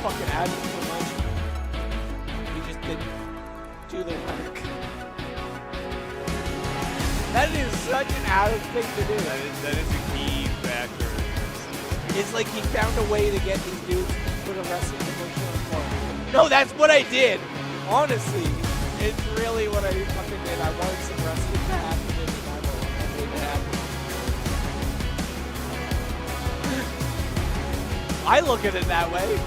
fucking Adam promotion. We just didn't do the work. That is such an Adam thing to do. That is a key factor. It's like he found a way to get these dudes to put a wrestling promotion on for him. No, that's what I did. Honestly, it's really what I fucking did. I wanted some wrestling to happen, and I made it happen. I look at it that way.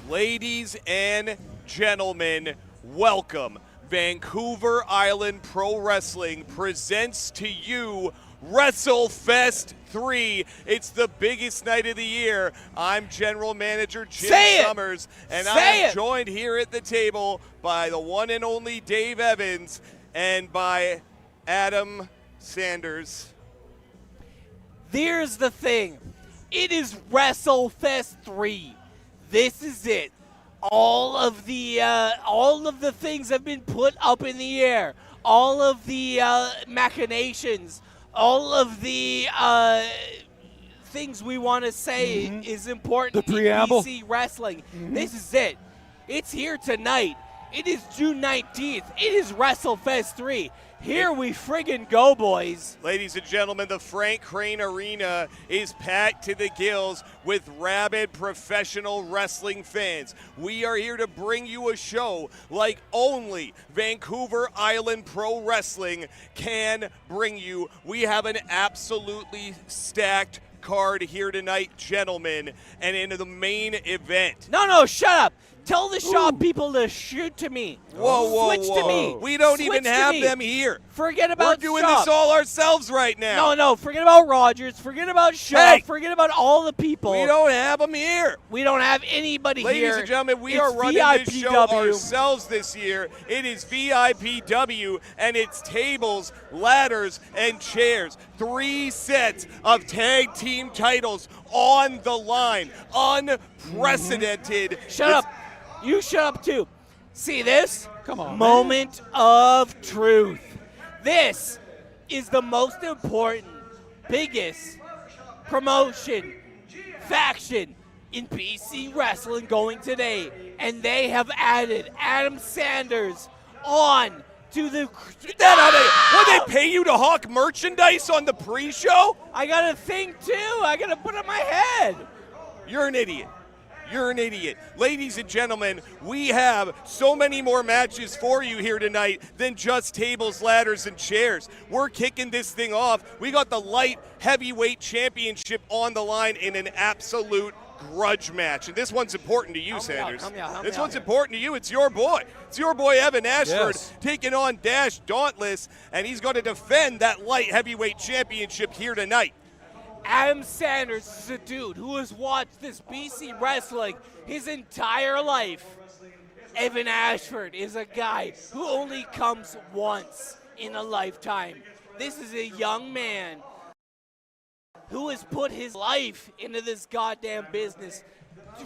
Ladies and gentlemen, welcome. Vancouver Island Pro Wrestling presents to you Wrestlefest III. It's the biggest night of the year. I'm General Manager Jim Summers, and I'm joined here at the table by the one and only Dave Evans and by Adam Sanders. Here's the thing. It is Wrestlefest III. This is it. All of the things have been put up in the air. All of the machinations, all of the things we want to say is important The preamble. in BC wrestling. This is it. It's here tonight. It is June 19th. It is Wrestlefest III. Here we friggin' go, boys. Ladies and gentlemen, the Frank Crane Arena is packed to the gills with rabid professional wrestling fans. We are here to bring you a show like only Vancouver Island Pro Wrestling can bring you. We have an absolutely stacked card here tonight, gentlemen, and into the main event. No, shut up. Tell the shop people to shoot to me. Whoa. Switch to me. We don't Switch even to have me. them here. Forget about We're doing shop. this all ourselves right now. No, forget about Rogers. Forget about shop. Forget about all the people. We don't have them here. We don't have anybody Ladies here. and gentlemen, we It's are running VIPW. this show ourselves this year. It is VIPW, and it's tables, ladders, and chairs. 3 sets of tag team titles on the line. Unprecedented. Shut up. You shut up too. See this? Come on, Moment of truth. This is the most important, biggest promotion, faction in BC wrestling going today. And they have added Adam Sanders on to the... Would they pay you to hawk merchandise on the pre-show? I got a thing too. I got to put on my head. You're an idiot. You're an idiot. Ladies and gentlemen, we have so many more matches for you here tonight than just tables, ladders, and chairs. We're kicking this thing off. We got the light heavyweight championship on the line in an absolute grudge match. And this one's important to you, Sanders. This one's important to you. It's your boy. It's your boy, Evan Ashford, taking on Dash Dauntless, and he's going to defend that light heavyweight championship here tonight. Adam Sanders is a dude who has watched this BC wrestling his entire life. Evan Ashford is a guy who only comes once in a lifetime. This is a young man who has put his life into this goddamn business.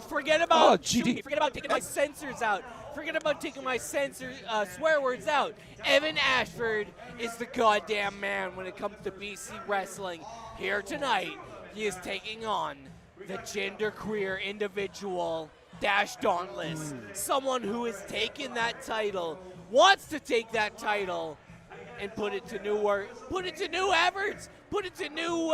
Forget about shooting. Forget about taking my censors out. Forget about taking my swear words out. Evan Ashford is the goddamn man when it comes to BC wrestling. Here tonight, he is taking on the genderqueer individual, Dash Dauntless. Someone who has taken that title, wants to take that title, and put it to new efforts, put it to new,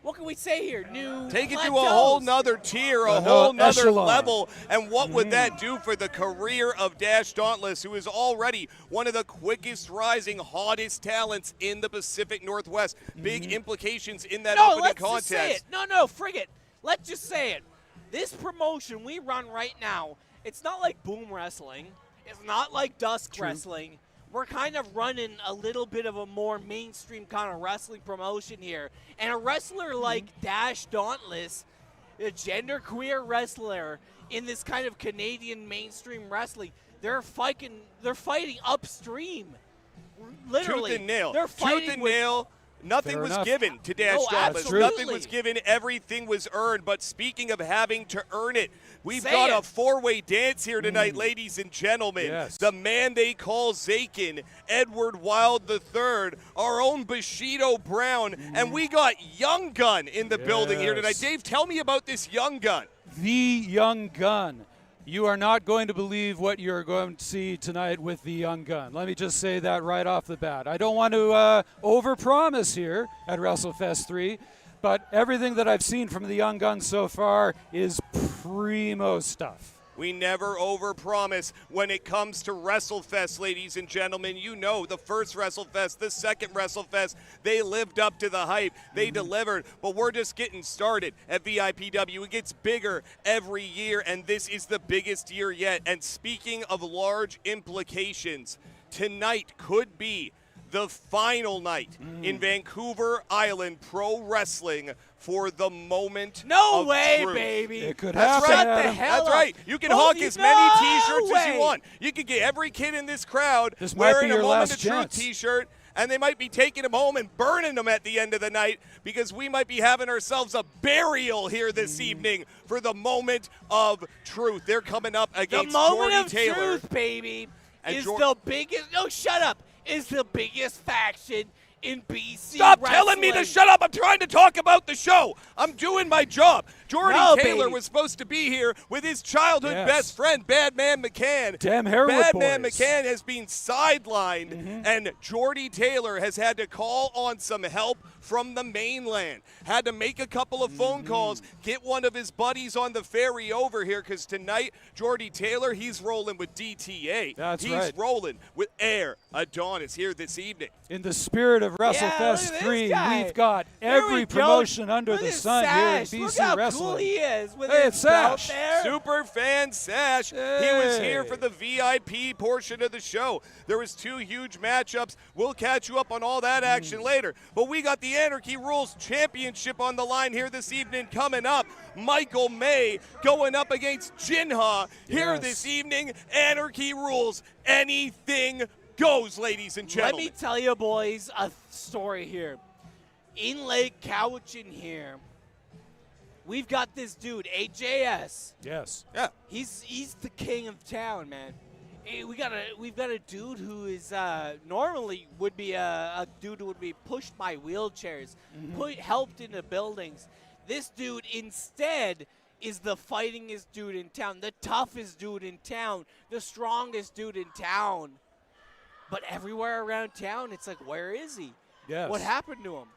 what can we say here? Take it to a whole nother tier, a whole nother level. And what would that do for the career of Dash Dauntless, who is already one of the quickest rising, hottest talents in the Pacific Northwest? Big implications in that opening contest. Just say it. No, frig it. Let's just say it. This promotion we run right now, it's not like Boom Wrestling. It's not like Dusk Wrestling. We're kind of running a little bit of a more mainstream kind of wrestling promotion here. And a wrestler like Dash Dauntless, a genderqueer wrestler in this kind of Canadian mainstream wrestling, they're fighting upstream. Literally. Tooth and nail. They're fighting Tooth and nail. Nothing Fair was enough. given to Dash Dauntless. absolutely. Nothing was given. Everything was earned. But speaking of having to earn it, we've Say got it. a four-way dance here tonight, ladies and gentlemen. Yes. The man they call Zakin, Edward Wild III, our own Bushido Brown, and we got Young Gun in the building here tonight. Yes. Dave, tell me about this Young Gun. The Young Gun. You are not going to believe what you're going to see tonight with the Young Gun. Let me just say that right off the bat. I don't want to overpromise here at Wrestlefest 3, but everything that I've seen from the Young Gun so far is primo stuff. We never overpromise when it comes to WrestleFest, ladies and gentlemen. You know, the first WrestleFest, the second WrestleFest, they lived up to the hype. They delivered, but we're just getting started at VIPW. It gets bigger every year, and this is the biggest year yet. And speaking of large implications, tonight could be the final night in Vancouver Island Pro Wrestling for the moment No of way, truth. baby. It could That's happen, right. Shut the Adam. hell That's up. right. You can Oh, hawk as many no T-shirts as way. you want. You can get every kid in this crowd This might wearing be a your Moment last of Truth chance. T-shirt, and they might be taking them home and burning them at the end of the night because we might be having ourselves a burial here this evening for the Moment of Truth. They're coming up The against moment Jordy of Taylor. truth, baby, And is Jor- the biggest. No, shut up. Is the biggest faction in BC. Stop wrestling. telling me to shut up. I'm trying to talk about the show. I'm doing my job. Jordy No, Taylor baby. was supposed to be here with his childhood Yes. best friend, Badman McCann. Damn Harewood Badman boys. McCann has been sidelined, and Jordy Taylor has had to call on some help from the mainland. Had to make a couple of phone calls, get one of his buddies on the ferry over here, because tonight, Jordy Taylor, he's rolling with DTA. That's he's right. rolling with Air Adonis here this evening. In the spirit of Yeah, look WrestleFest at this 3, guy. we've got There we every go. promotion under Look the at his sun sash. here in Look BC how Wrestling. cool he is with Hey, his it's belt Sash. there. Super fan Sash. He was here Hey. for the VIP portion of the show. There was 2 huge matchups. We'll catch you up on all that action later. But we got the Anarchy Rules Championship on the line here this evening coming up. Michael May going up against Jinha here Yes. this evening. Anarchy Rules. Anything goes, ladies and Let gentlemen. me tell you, boys, a story here. In Lake Cowichan here, we've got this dude, AJS. Yes. Yeah. He's the king of town, man. We've got a dude who is normally would be a dude who would be pushed by wheelchairs, helped into buildings. This dude instead is the fightingest dude in town, the toughest dude in town, the strongest dude in town. But everywhere around town, it's like, where is he? Yes. What happened to him?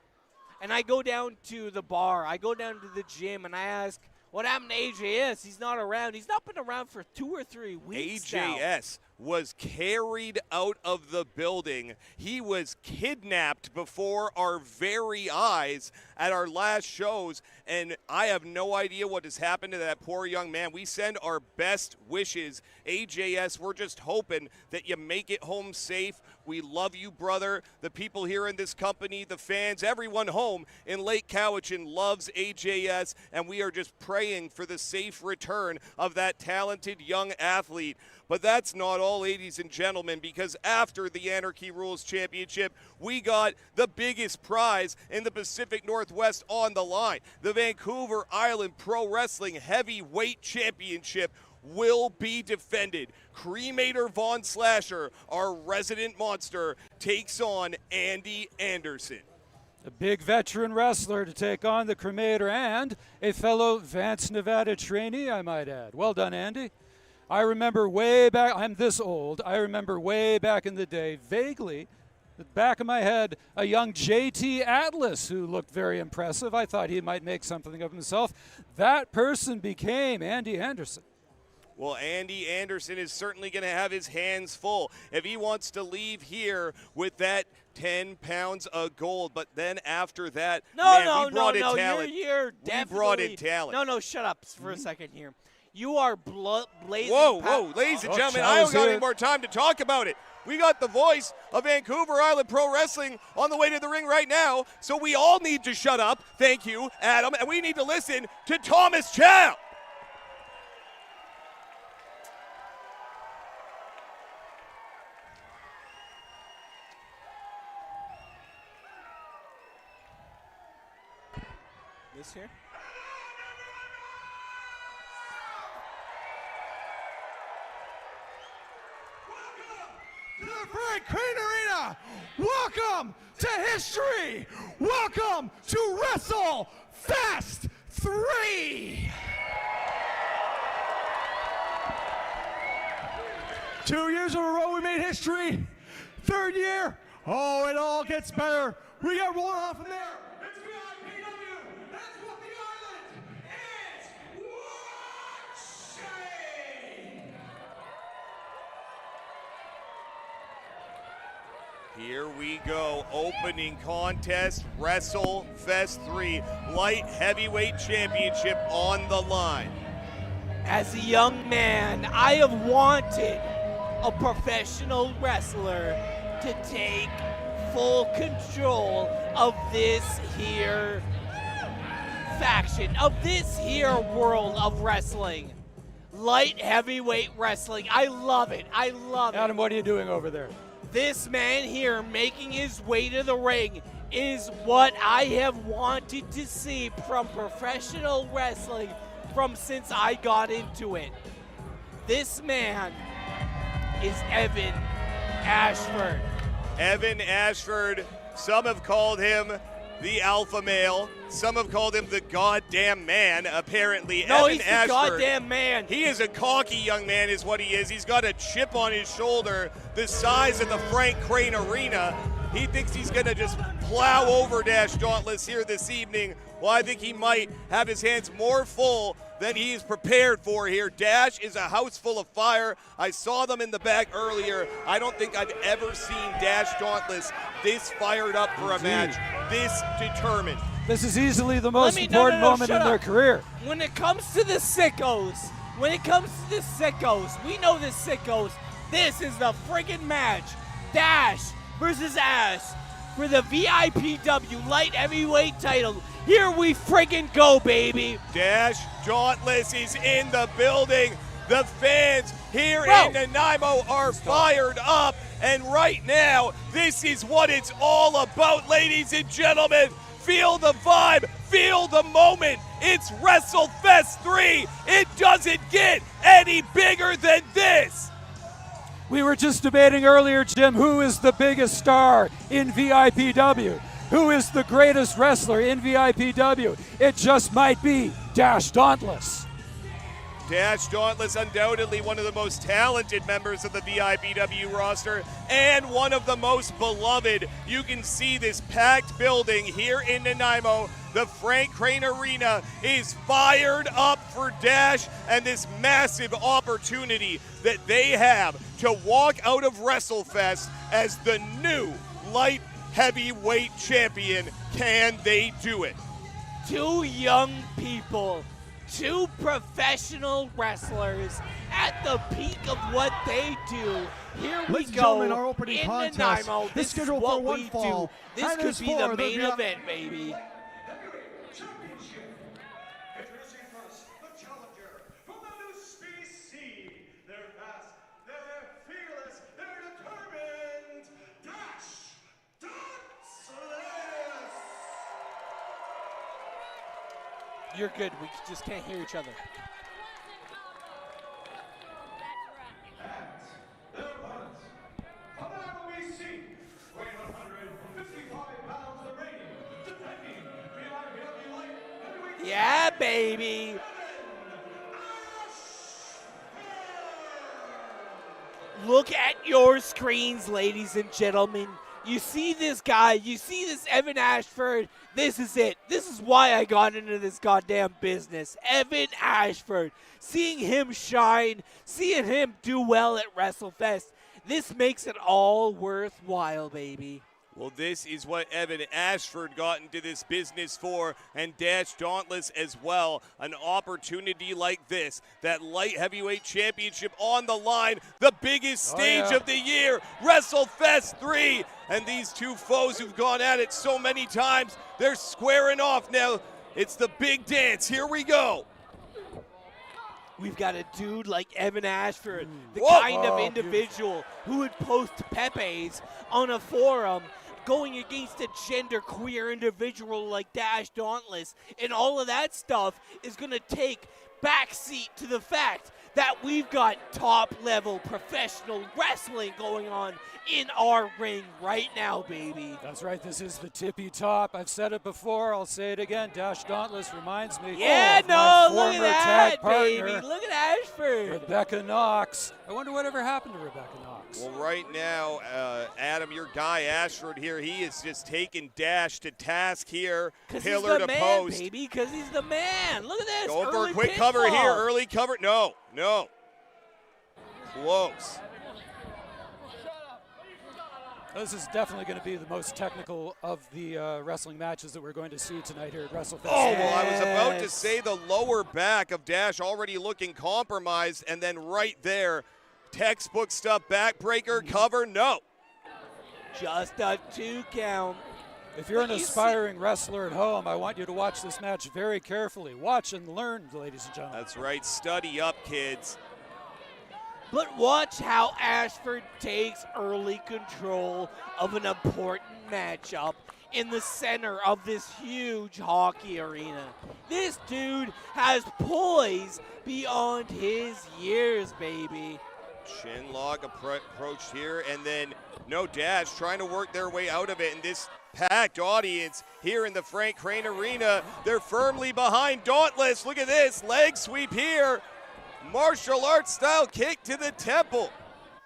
And I go down to the bar, I go down to the gym, and I ask, what happened to AJS? He's not around. He's not been around for 2 or 3 weeks now. AJS was carried out of the building. He was kidnapped before our very eyes at our last shows, and I have no idea what has happened to that poor young man. We send our best wishes. AJS, we're just hoping that you make it home safe. We love you, brother. The people here in this company, the fans, everyone home in Lake Cowichan loves AJS, and we are just praying for the safe return of that talented young athlete. But that's not all, ladies and gentlemen, because after the Anarchy Rules Championship, we got the biggest prize in the Pacific Northwest on the line. The Vancouver Island Pro Wrestling Heavyweight Championship will be defended. Cremator Von Slasher, our resident monster, takes on Andy Anderson. A big veteran wrestler to take on the Cremator and a fellow Vance, Nevada trainee, I might add. Well done, Andy. I remember way back, I'm this old, I remember way back in the day, vaguely, the back of my head, a young JT Atlas who looked very impressive. I thought he might make something of himself. That person became Andy Anderson. Well, Andy Anderson is certainly going to have his hands full if he wants to leave here with that 10 pounds of gold. But then after that, No, man, we brought in talent. You're We definitely. brought in talent. No, shut up for a second here. You are blazing. Whoa, ladies and gentlemen, I don't got any more time to talk about it. We got the voice of Vancouver Island Pro Wrestling on the way to the ring right now, so we all need to shut up. Thank you, Adam, and we need to listen to Thomas Chow. This here? To the Frank Crane Arena. Welcome to history. Welcome to Wrestlefest III. 2 years in a row we made history. Third year, oh, it all gets better. We got rolling off from there. It's VIPW. That's what the island is watching. Here we go, opening contest, Wrestlefest 3, Light Heavyweight Championship on the line. As a young man, I have wanted a professional wrestler to take full control of this here faction, of this here world of wrestling. Light heavyweight wrestling. I love it. I love it. Adam, what are you doing over there? This man here making his way to the ring is what I have wanted to see from professional wrestling from since I got into it. This man is Evan Ashford. Evan Ashford, some have called him the alpha male. Some have called him the goddamn man, apparently. No, Evan he's the Ashford, goddamn man. He is a cocky young man is what he is. He's got a chip on his shoulder the size of the Frank Crane Arena. He thinks he's going to just plow over Dash Dauntless here this evening. Well, I think he might have his hands more full than he is prepared for here. Dash is a house full of fire. I saw them in the back earlier. I don't think I've ever seen Dash Dauntless this fired up for a match, this determined. This is easily the most important moment in their career. When it comes to the sickos, we know the sickos. This is the friggin' match. Dash versus Ash for the VIPW Light Heavyweight title. Here we friggin' go, baby. Dash Dauntless is in the building. The fans here in Nanaimo are fired up. And right now, this is what it's all about, ladies and gentlemen. Feel the vibe, feel the moment. It's Wrestlefest 3. It doesn't get any bigger than this. We were just debating earlier, Jim, who is the biggest star in VIPW? Who is the greatest wrestler in VIPW? It just might be Dash Dauntless. Dash Dauntless, undoubtedly one of the most talented members of the VIPW roster and one of the most beloved. You can see this packed building here in Nanaimo. The Frank Crane Arena is fired up for Dash and this massive opportunity that they have to walk out of WrestleFest as the new light heavyweight champion. Can they do it? Two young people, two professional wrestlers at the peak of what they do. Here we Ladies and go gentlemen, our opening in contest Nanaimo. is This is scheduled what for one we fall, do. This and could is be for the main the event, baby. Introducing first, the challenger from the new species. They're fast, they're fearless, they're determined. Dash Dauntless. You're good. We just can't hear each other. Their opponents, from the WBC, weighing 155 pounds of rating, defending VIPW Light Heavyweight. Yeah, baby. Look at your screens, ladies and gentlemen. You see this guy, you see this Evan Ashford. This is it. This is why I got into this goddamn business. Evan Ashford. Seeing him shine, seeing him do well at WrestleFest. This makes it all worthwhile, baby. Well, this is what Evan Ashford got into this business for, and Dash Dauntless as well. An opportunity like this, that light heavyweight championship on the line, the biggest stage of the year, Wrestlefest III. And these two foes who've gone at it so many times, they're squaring off now. It's the big dance. Here we go. We've got a dude like Evan Ashford, the Whoa. kind of individual who would post Pepe's on a forum going against a genderqueer individual like Dash Dauntless. And all of that stuff is going to take backseat to the fact that we've got top-level professional wrestling going on in our ring right now, baby. That's right, this is the tippy top. I've said it before, I'll say it again. Dash Dauntless reminds me Yeah, of my no, look former at that, tag partner, baby. Look at Ashford. Rebecca Knox. I wonder whatever happened to Rebecca Knox. Well, right now, Adam, your guy Ashford here, he is just taking Dash to task here, pillar to post. Baby, because he's the man. Look at this. Going for early a quick pinfall. cover here, early cover. No. Close. This is definitely going to be the most technical of the wrestling matches that we're going to see tonight here at Wrestlefest. Oh, well, I was about to say the lower back of Dash already looking compromised, and then right there, textbook stuff, backbreaker, cover, no. Just a 2 count. If you're an aspiring wrestler at home, I want you to watch this match very carefully. Watch and learn, ladies and gentlemen. That's right, study up, kids. But watch how Ashford takes early control of an important matchup in the center of this huge hockey arena. This dude has poise beyond his years, baby. Chin lock approached here, and then no Dash trying to work their way out of it. And this packed audience here in the Frank Crane Arena, they're firmly behind Dauntless. Look at this, leg sweep here. Martial arts style kick to the temple.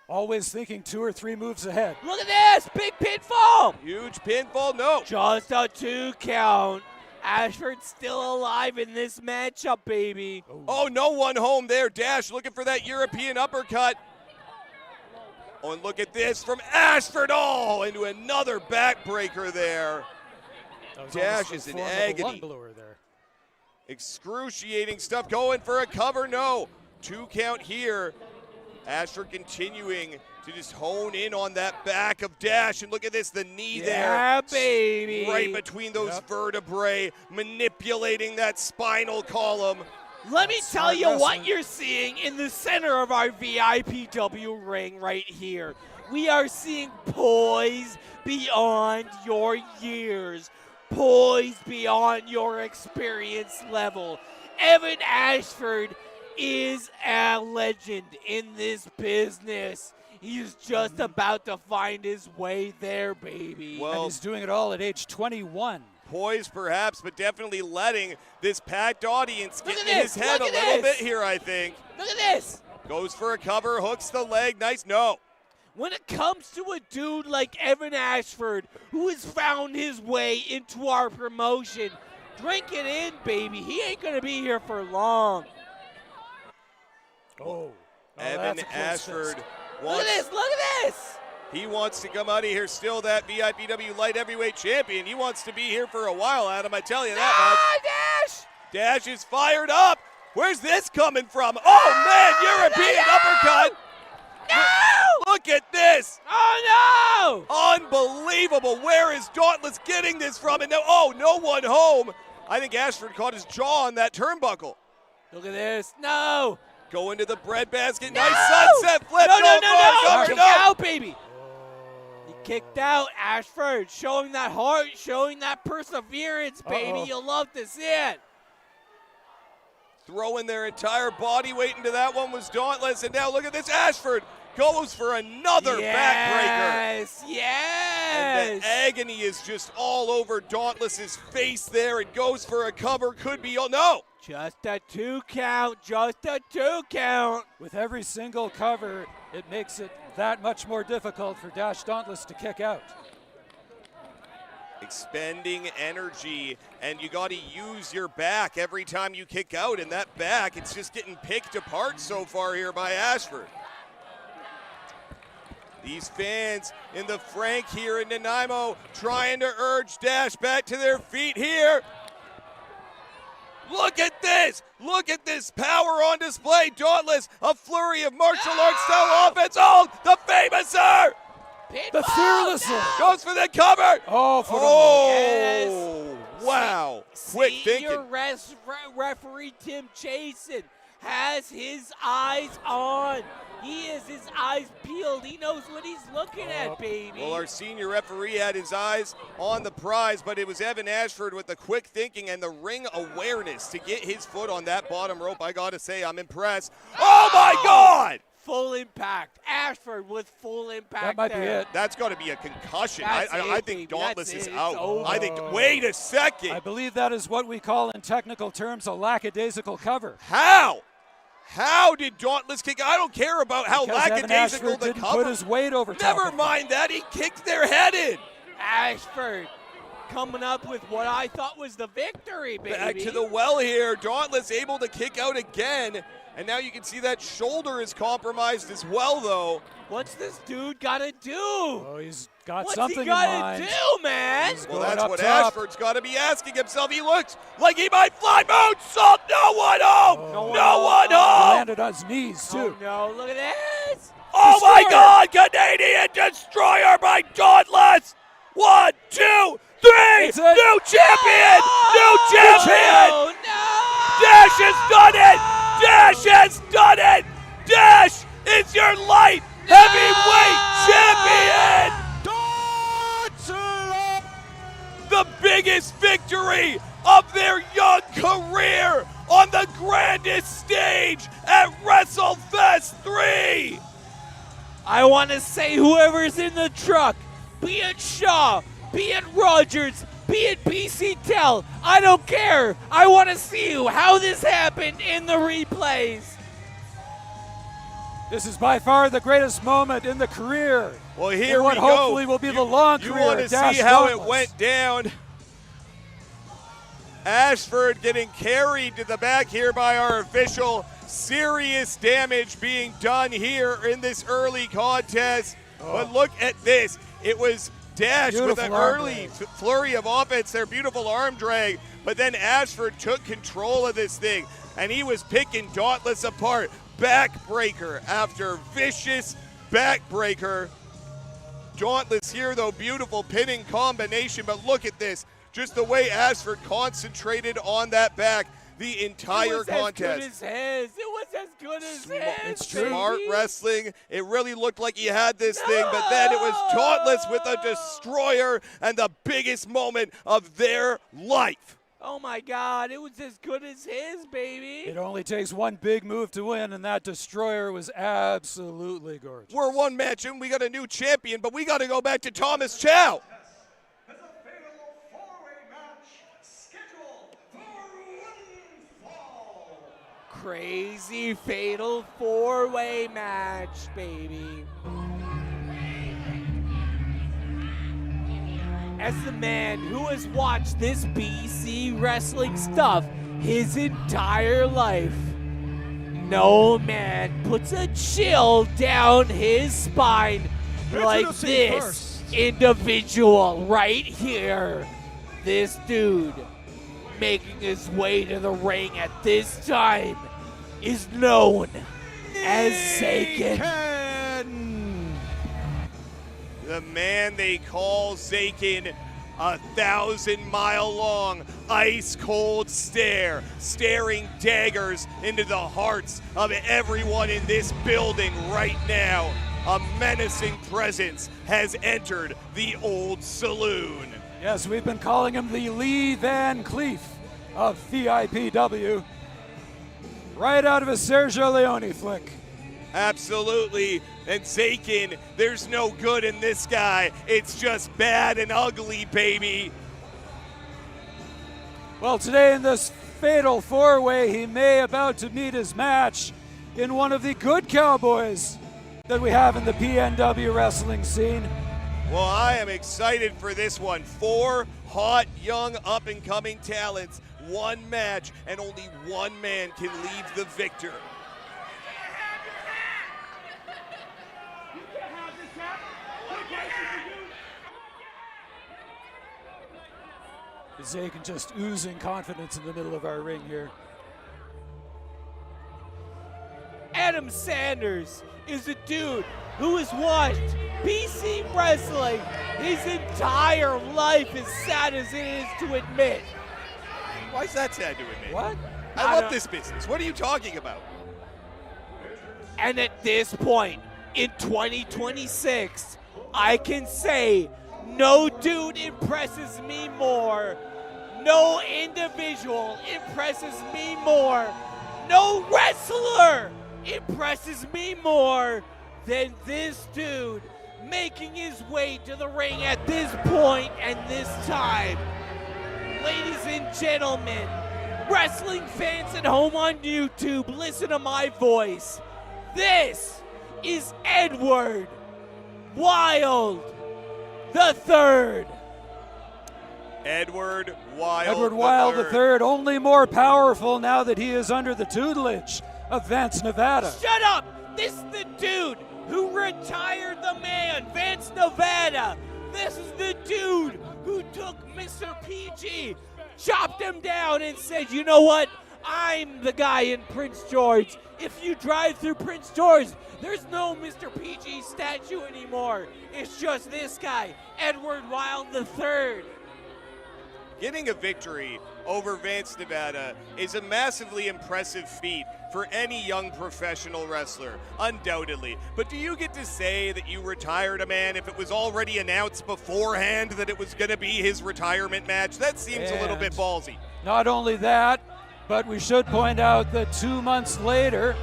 Always thinking 2 or 3 moves ahead. Look at this, big pinfall. Huge pinfall, no. Just a 2 count. Ashford's still alive in this matchup, baby. Oh, no one home there. Dash looking for that European uppercut. Oh, and look at this from Ashford. Oh, into another backbreaker there. Dash is in agony. There. Excruciating stuff. Going for a cover. No. 2 count here. Ashford continuing to just hone in on that back of Dash. And look at this, the knee there. Yeah, baby. Right between those vertebrae, manipulating that spinal column. Let me tell you what you're seeing in the center of our VIPW ring right here. We are seeing poise beyond your years, poise beyond your experience level. Evan Ashford is a legend in this business. He's just about to find his way there, baby. And Well, he's doing it all at age 21. poised perhaps, but definitely letting this packed audience get Look in at his this, head a look at little this. bit here, I think. Look at this. Goes for a cover, hooks the leg, nice, no. When it comes to a dude like Evan Ashford, who has found his way into our promotion, drink it in, baby. He ain't going to be here for long. Oh, Evan that's a close Ashford fist. Look at this, look at this. He wants to come out of here still that VIPW light heavyweight champion. He wants to be here for a while, Adam, I tell you that much. Dash! Dash is fired up. Where's this coming from? Oh, man, European uppercut. No! Look at this. Oh, no! Unbelievable. Where is Dauntless getting this from? And now, no one home. I think Ashford caught his jaw on that turnbuckle. Look at this. No! Go into the breadbasket. No! Nice sunset flip. No! Cover, Kick out, baby. He kicked out. Ashford showing that heart, showing that perseverance, baby. You'll love to see it. Throwing their entire body weight into that one was Dauntless. And now look at this. Ashford goes for another backbreaker. Yes. And the agony is just all over Dauntless's face there. It goes for a cover. Could be, no. Just a 2 count. Just a 2 count. With every single cover, it makes it that much more difficult for Dash Dauntless to kick out. Expending energy, and you got to use your back every time you kick out. And that back, it's just getting picked apart so far here by Ashford. These fans in the Frank here in Nanaimo trying to urge Dash back to their feet here. Look at this! Look at this power on display. Dauntless, a flurry of martial arts style offense. Oh, the famouser! The fearlesser goes for the cover. Oh, for oh, wow. Quick thinking. Senior referee Tim Chasen has his eyes on. He has his eyes peeled. He knows what he's looking at, baby. Well, our senior referee had his eyes on the prize, but it was Evan Ashford with the quick thinking and the ring awareness to get his foot on that bottom rope. I got to say, I'm impressed. Oh, my God! Full impact. Ashford with full impact. That might there. be it. That's got to be a concussion. That's I it, think baby. Dauntless That's is it. out. It's over. I think, wait a second. I believe that is what we call in technical terms a lackadaisical cover. How? How did Dauntless kick? I don't care about how Because Evan lackadaisical Ashford the didn't cover. put his weight over top Never of it. mind that. He kicked their head in. Ashford coming up with what I thought was the victory, baby. Back to the well here. Dauntless able to kick out again. And now you can see that shoulder is compromised as well, though. What's this dude got to do? Oh, he's got What's something he in got mind. to do, man? He's Well, going that's up what top. Ashford's got to be asking himself. He looks like he might fly moonsault. No one home. Oh. No one He home. landed on his knees, too. Oh, no. Look at this. Oh, my Destroyer. God. Canadian Destroyer by Dauntless. 1, 2, 3. It's a- New champion. New champion. Oh, no. Dash has done it. Dash has done it. Dash is your light heavyweight champion. The biggest victory of their young career on the grandest stage at Wrestlefest III. I want to say whoever's in the truck, be it Shaw, be it Rogers, be it BC Tell, I don't care. I want to see how this happened in the replays. This is by far the greatest moment in the career. Well, here in what we go. hopefully will be the long You career want of to Dash see how Dauntless. it went down. Ashford getting carried to the back here by our official. Serious damage being done here in this early contest. But look at this. It was Dash with Beautiful an arm early drag. flurry of offense, their beautiful arm drag. But then Ashford took control of this thing, and he was picking Dauntless apart. Backbreaker after vicious backbreaker. Dauntless here, though, beautiful pinning combination. But look at this. Just the way Ashford concentrated on that back the entire contest. It was as good as his. It was as good as his. It's true. Smart baby. wrestling. It really looked like he had this thing, but then it was Dauntless with a destroyer and the biggest moment of their life. Oh my God, it was as good as his, baby. It only takes one big move to win, and that destroyer was absolutely gorgeous. We're one match in. We got a new champion, but we got to go back to Thomas Chow. As a fatal four-way match scheduled for one fall. Crazy fatal four-way match, baby. As the man who has watched this BC wrestling stuff his entire life, no man puts a chill down his spine like Introducing this first. individual right here. This dude making his way to the ring at this time is known as Zakin. The man they call Zakin, 1,000-mile-long, ice-cold stare, staring daggers into the hearts of everyone in this building right now. A menacing presence has entered the old saloon. Yes, we've been calling him the Lee Van Cleef of VIPW. Right out of a Sergio Leone flick. Absolutely. And Zakin, there's no good in this guy. It's just bad and ugly, baby. Well, today in this fatal four-way, he may about to meet his match in one of the good cowboys that we have in the PNW wrestling scene. Well, I am excited for this one. 4 hot, young, up-and-coming talents. One match, and only one man can leave the victor. Zakin just oozing confidence in the middle of our ring here. Adam Sanders is a dude who has watched BC wrestling his entire life, as sad as it is to admit. Why is that sad to admit? What? I love this business. What are you talking about? And at this point, in 2026, I can say no dude impresses me more. No individual impresses me more. No wrestler impresses me more than this dude making his way to the ring at this point and this time. Ladies and gentlemen, wrestling fans at home on YouTube, listen to my voice. This is Edward Wild the Third. Edward Wild III, only more powerful now that he is under the tutelage of Vance Nevada. Shut up! This is the dude who retired the man, Vance Nevada. This is the dude who took Mr. PG, chopped him down, and said, you know what? I'm the guy in Prince George. If you drive through Prince George, there's no Mr. PG statue anymore. It's just this guy, Edward Wild III. Getting a victory over Vance Nevada is a massively impressive feat for any young professional wrestler, undoubtedly. But do you get to say that you retired a man if it was already announced beforehand that it was going to be his retirement match? That seems a little bit ballsy. Not only that, but we should point out that 2 months later,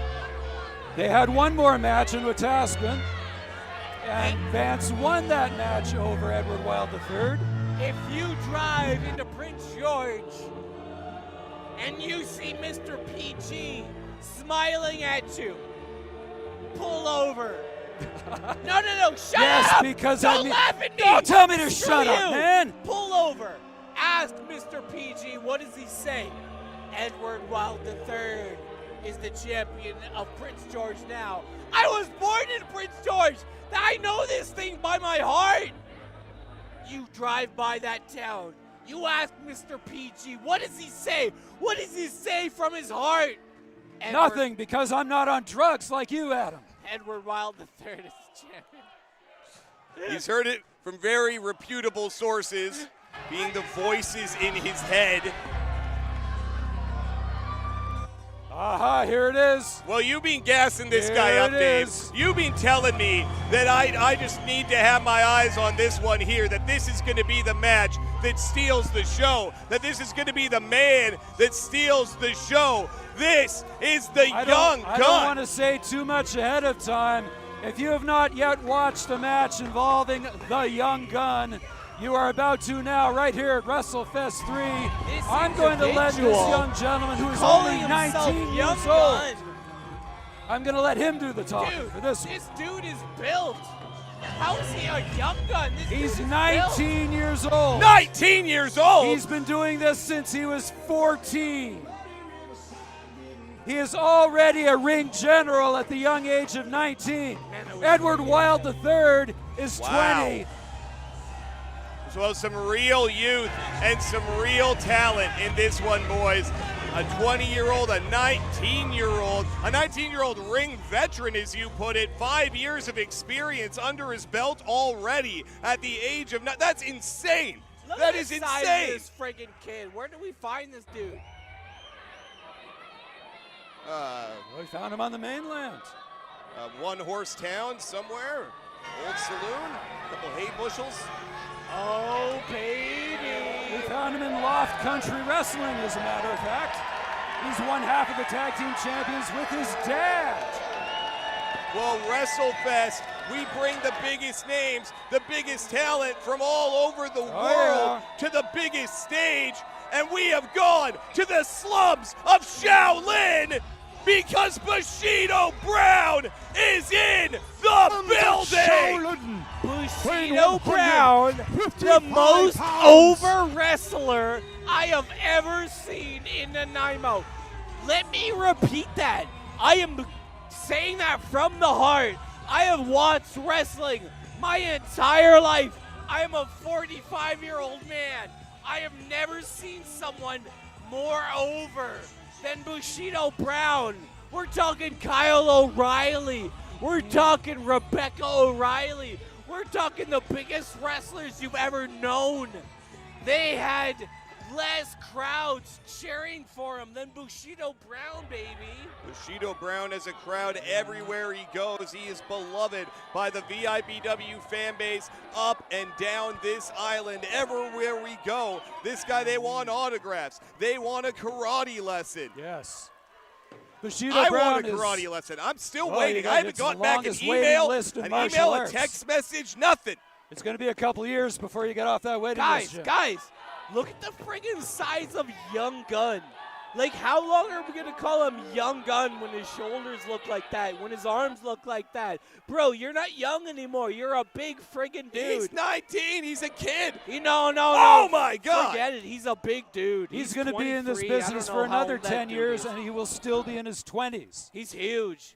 they had one more match in Wetaskiwin, and Vance won that match over Edward Wild III. If you drive into Prince George and you see Mr. PG smiling at you, pull over. No, shut yes, up! Because Don't laugh at me! Don't tell me to Screw shut you. up, man! Pull over. Ask Mr. PG, what does he say? Edward Wild III is the champion of Prince George now. I was born in Prince George. I know this thing by my heart. You drive by that town. You ask Mr. PG, what does he say? What does he say from his heart? Nothing, because I'm not on drugs like you, Adam. Edward Wild III is the champion. He's heard it from very reputable sources, being the voices in his head. Aha, here it is. Well, you've been gassing this guy up, Dave. You've been telling me that I just need to have my eyes on this one here, that this is going to be the match that steals the show, that this is going to be the man that steals the show. This is the young gun. I don't want to say too much ahead of time. If you have not yet watched a match involving the young gun, you are about to now, right here at Wrestlefest III. I'm going to let this young gentleman, who is only 19 years old, I'm going to let him do the talking for this one. This dude is built. How is he a young gun? He's 19 years old. 19 years old? He's been doing this since he was 14. He is already a ring general at the young age of 19. Edward Wild III is 20. Well, some real youth and some real talent in this one, boys. A 20-year-old, a 19-year-old ring veteran, as you put it. 5 years of experience under his belt already at the age of that's insane. That is insane. Look at this friggin' kid. Where did we find this dude? We found him on the mainland. One-horse town somewhere. Old saloon. A couple hay bushels. Oh, baby. We found him in Loft Country Wrestling, as a matter of fact. He's one half of the tag team champions with his dad. Well, WrestleFest, we bring the biggest names, the biggest talent from all over the world to the biggest stage, and we have gone to the slums of Shaolin because Bushido Brown is in the building. Bushido Brown, the most over wrestler I have ever seen in Nanaimo. Let me repeat that. I am saying that from the heart. I have watched wrestling my entire life. I am a 45-year-old man. I have never seen someone more over than Bushido Brown. We're talking Kyle O'Reilly. We're talking Rebecca O'Reilly. We're talking the biggest wrestlers you've ever known. They had less crowds cheering for him than Bushido Brown, baby. Bushido Brown has a crowd everywhere he goes. He is beloved by the VIPW fan base up and down this island. Everywhere we go, this guy, they want autographs. They want a karate lesson. Yes. Bushido I Brown want a karate lesson. I'm still Well, waiting. you I got- haven't it's the gotten back an longest waiting email, list in martial a arts. text message, nothing. It's going to be a couple years before you get off that waiting Guys, list. Jim. guys, look at the friggin' size of Young Gun. Like, how long are we going to call him Young Gun when his shoulders look like that, when his arms look like that? Bro, you're not young anymore. You're a big friggin' dude. He's 19. He's a kid. No. Oh, my God. Forget it. He's a big dude. He's going to be in this 23. I don't business know for how another old that 10 dude years, is. and he will still be in his 20s. He's huge.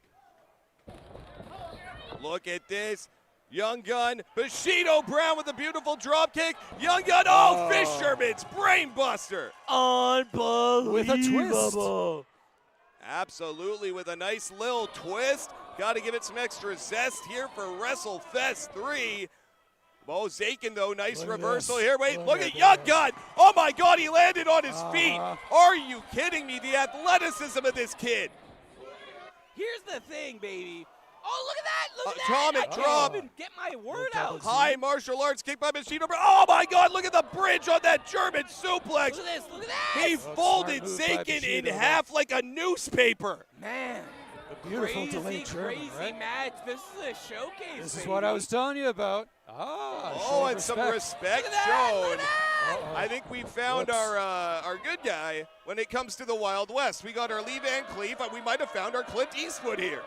Look at this. Young Gun, Bushido Brown with a beautiful drop kick. Young Gun, oh, Fisherman's brainbuster. Unbelievable. With a twist. Absolutely, with a nice little twist. Got to give it some extra zest here for Wrestlefest III. Bo Zakin, though, nice Look at reversal this. here. Wait, Look look at at Young this. Gun. Oh, my God, he landed on his feet. Uh-huh. Are you kidding me? The athleticism of this kid. Here's the thing, baby. Oh, look at that. Look at Tom, that. it I dropped. can't even get my word Look out. at High martial arts kick by Bushido Brown. Oh, my God, look at the bridge on that German suplex. Look at this. Look at that. He smart folded move by Zakin in Bushido, half like a newspaper. Man. A beautiful delayed German, Crazy right? match. This is a showcase. This is what I was telling you about. Oh, and some respect Look at that, look shown. at that. Uh-oh. I think we found Whoops. our good guy when it comes to the Wild West. We got our Lee Van Cleef, and we might have found our Clint Eastwood here.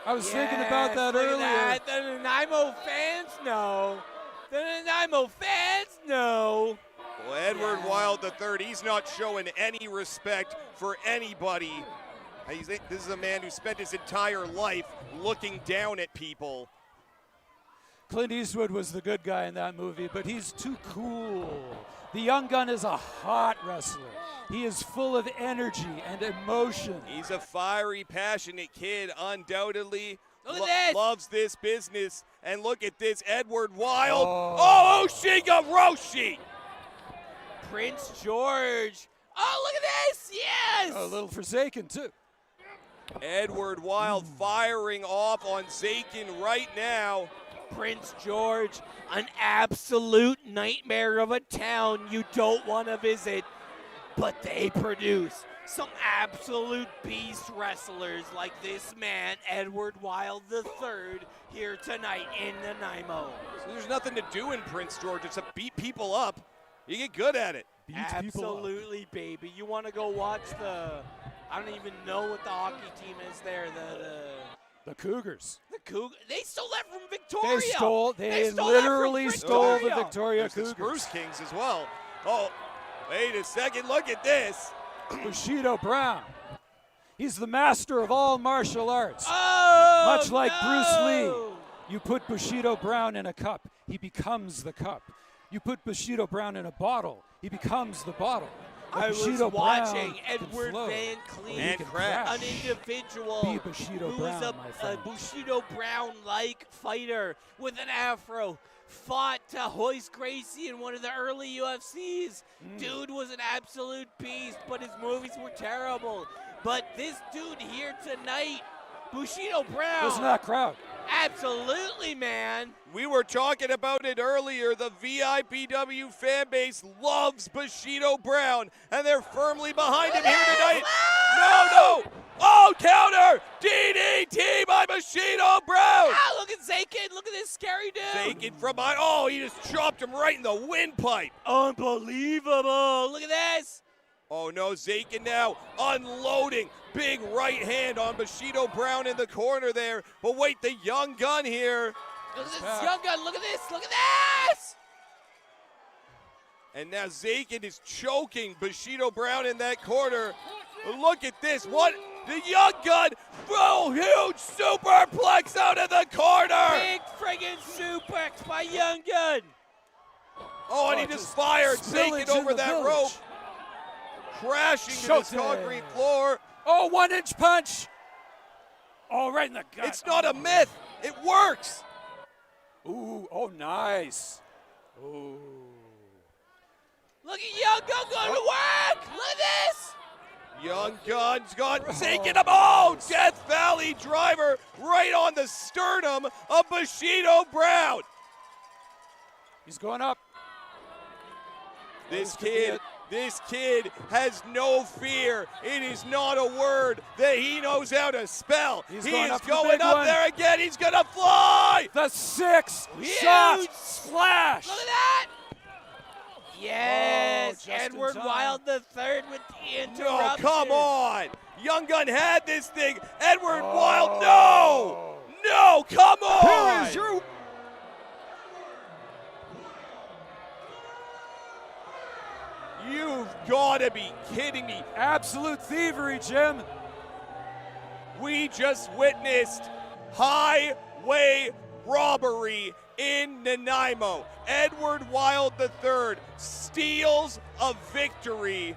I was thinking about that Yes, look earlier. at that. The Nanaimo fans know. The Nanaimo fans know. Well, Edward Wild III, he's not showing any respect for anybody. This is a man who spent his entire life looking down at people. Clint Eastwood was the good guy in that movie, but he's too cool. The Young Gun is a hot wrestler. He is full of energy and emotion. He's a fiery, passionate kid, undoubtedly. Look at this. Loves this business. And look at this, Edward Wild. Oh, Oshiga Roshi. Prince George. Oh, look at this. Yes. A little forsaken, too. Edward Wild firing off on Zakin right now. Prince George, an absolute nightmare of a town you don't want to visit, but they produce some absolute beast wrestlers like this man, Edward Wild III, here tonight in Nanaimo. So there's nothing to do in Prince George. It's to beat people up. You get good at it. Beat people up. Absolutely, baby. You want to go watch I don't even know what the hockey team is there. The Cougars. The Cougar. They stole that from Victoria. They stole that literally from stole the Victoria. Victoria There's the Cougars. Spruce Kings as well. Oh, wait a second. Look at this. Bushido Brown. He's the master of all martial arts. Oh, Much like no. Bruce Lee. You put Bushido Brown in a cup, he becomes the cup. You put Bushido Brown in a bottle, he becomes the bottle. But I was Bushido watching Brown can Edward flow. Van He Cleef, can crash. an individual Be Bushido who was Brown, my a friend. Bushido Brown-like fighter with an afro. Fought Hoist Gracie in one of the early UFCs. Dude was an absolute beast, but his movies were terrible. But this dude here tonight, Bushido Brown. Listen to that crowd. Absolutely, man. We were talking about it earlier. The VIPW fan base loves Bushido Brown, and they're firmly behind him here tonight. No. Oh, counter! DDT by Bushido Brown! Ah, look at Zakin. Look at this scary dude. Taken from behind. Oh, he just chopped him right in the windpipe. Unbelievable. Look at this. Oh, no, Zakin now unloading. Big right hand on Bushido Brown in the corner there. But wait, the Young Gun here. Look at this back. Young Gun. Look at this. Look at this. And now Zakin is choking Bushido Brown in that corner. Look at this. What? The Young Gun. Oh, huge superplex out of the corner. Big friggin' suplex by Young Gun. Oh, and he just fired, taking over that rope. Crashing to this concrete floor. Oh, 1-inch punch. Oh, right in the gut. It's not a myth. It works. Ooh, oh, nice. Ooh. Look at Young Gun going to work. Look at this. Young Gun's got taking him. Oh, Death Valley driver right on the sternum of Bushido Brown. He's going up. This kid has no fear. It is not a word that he knows how to spell. He is going up there again. He's going to fly. The 6-shot splash. Look at that. Yes, just in Edward time. Wild III with the interruption. No, come on. Young Gun had this thing. Edward Wild, no. No, come on. Here is your... You've got to be kidding me. Absolute thievery, Jim. We just witnessed highway robbery in Nanaimo. Edward Wild III steals a victory.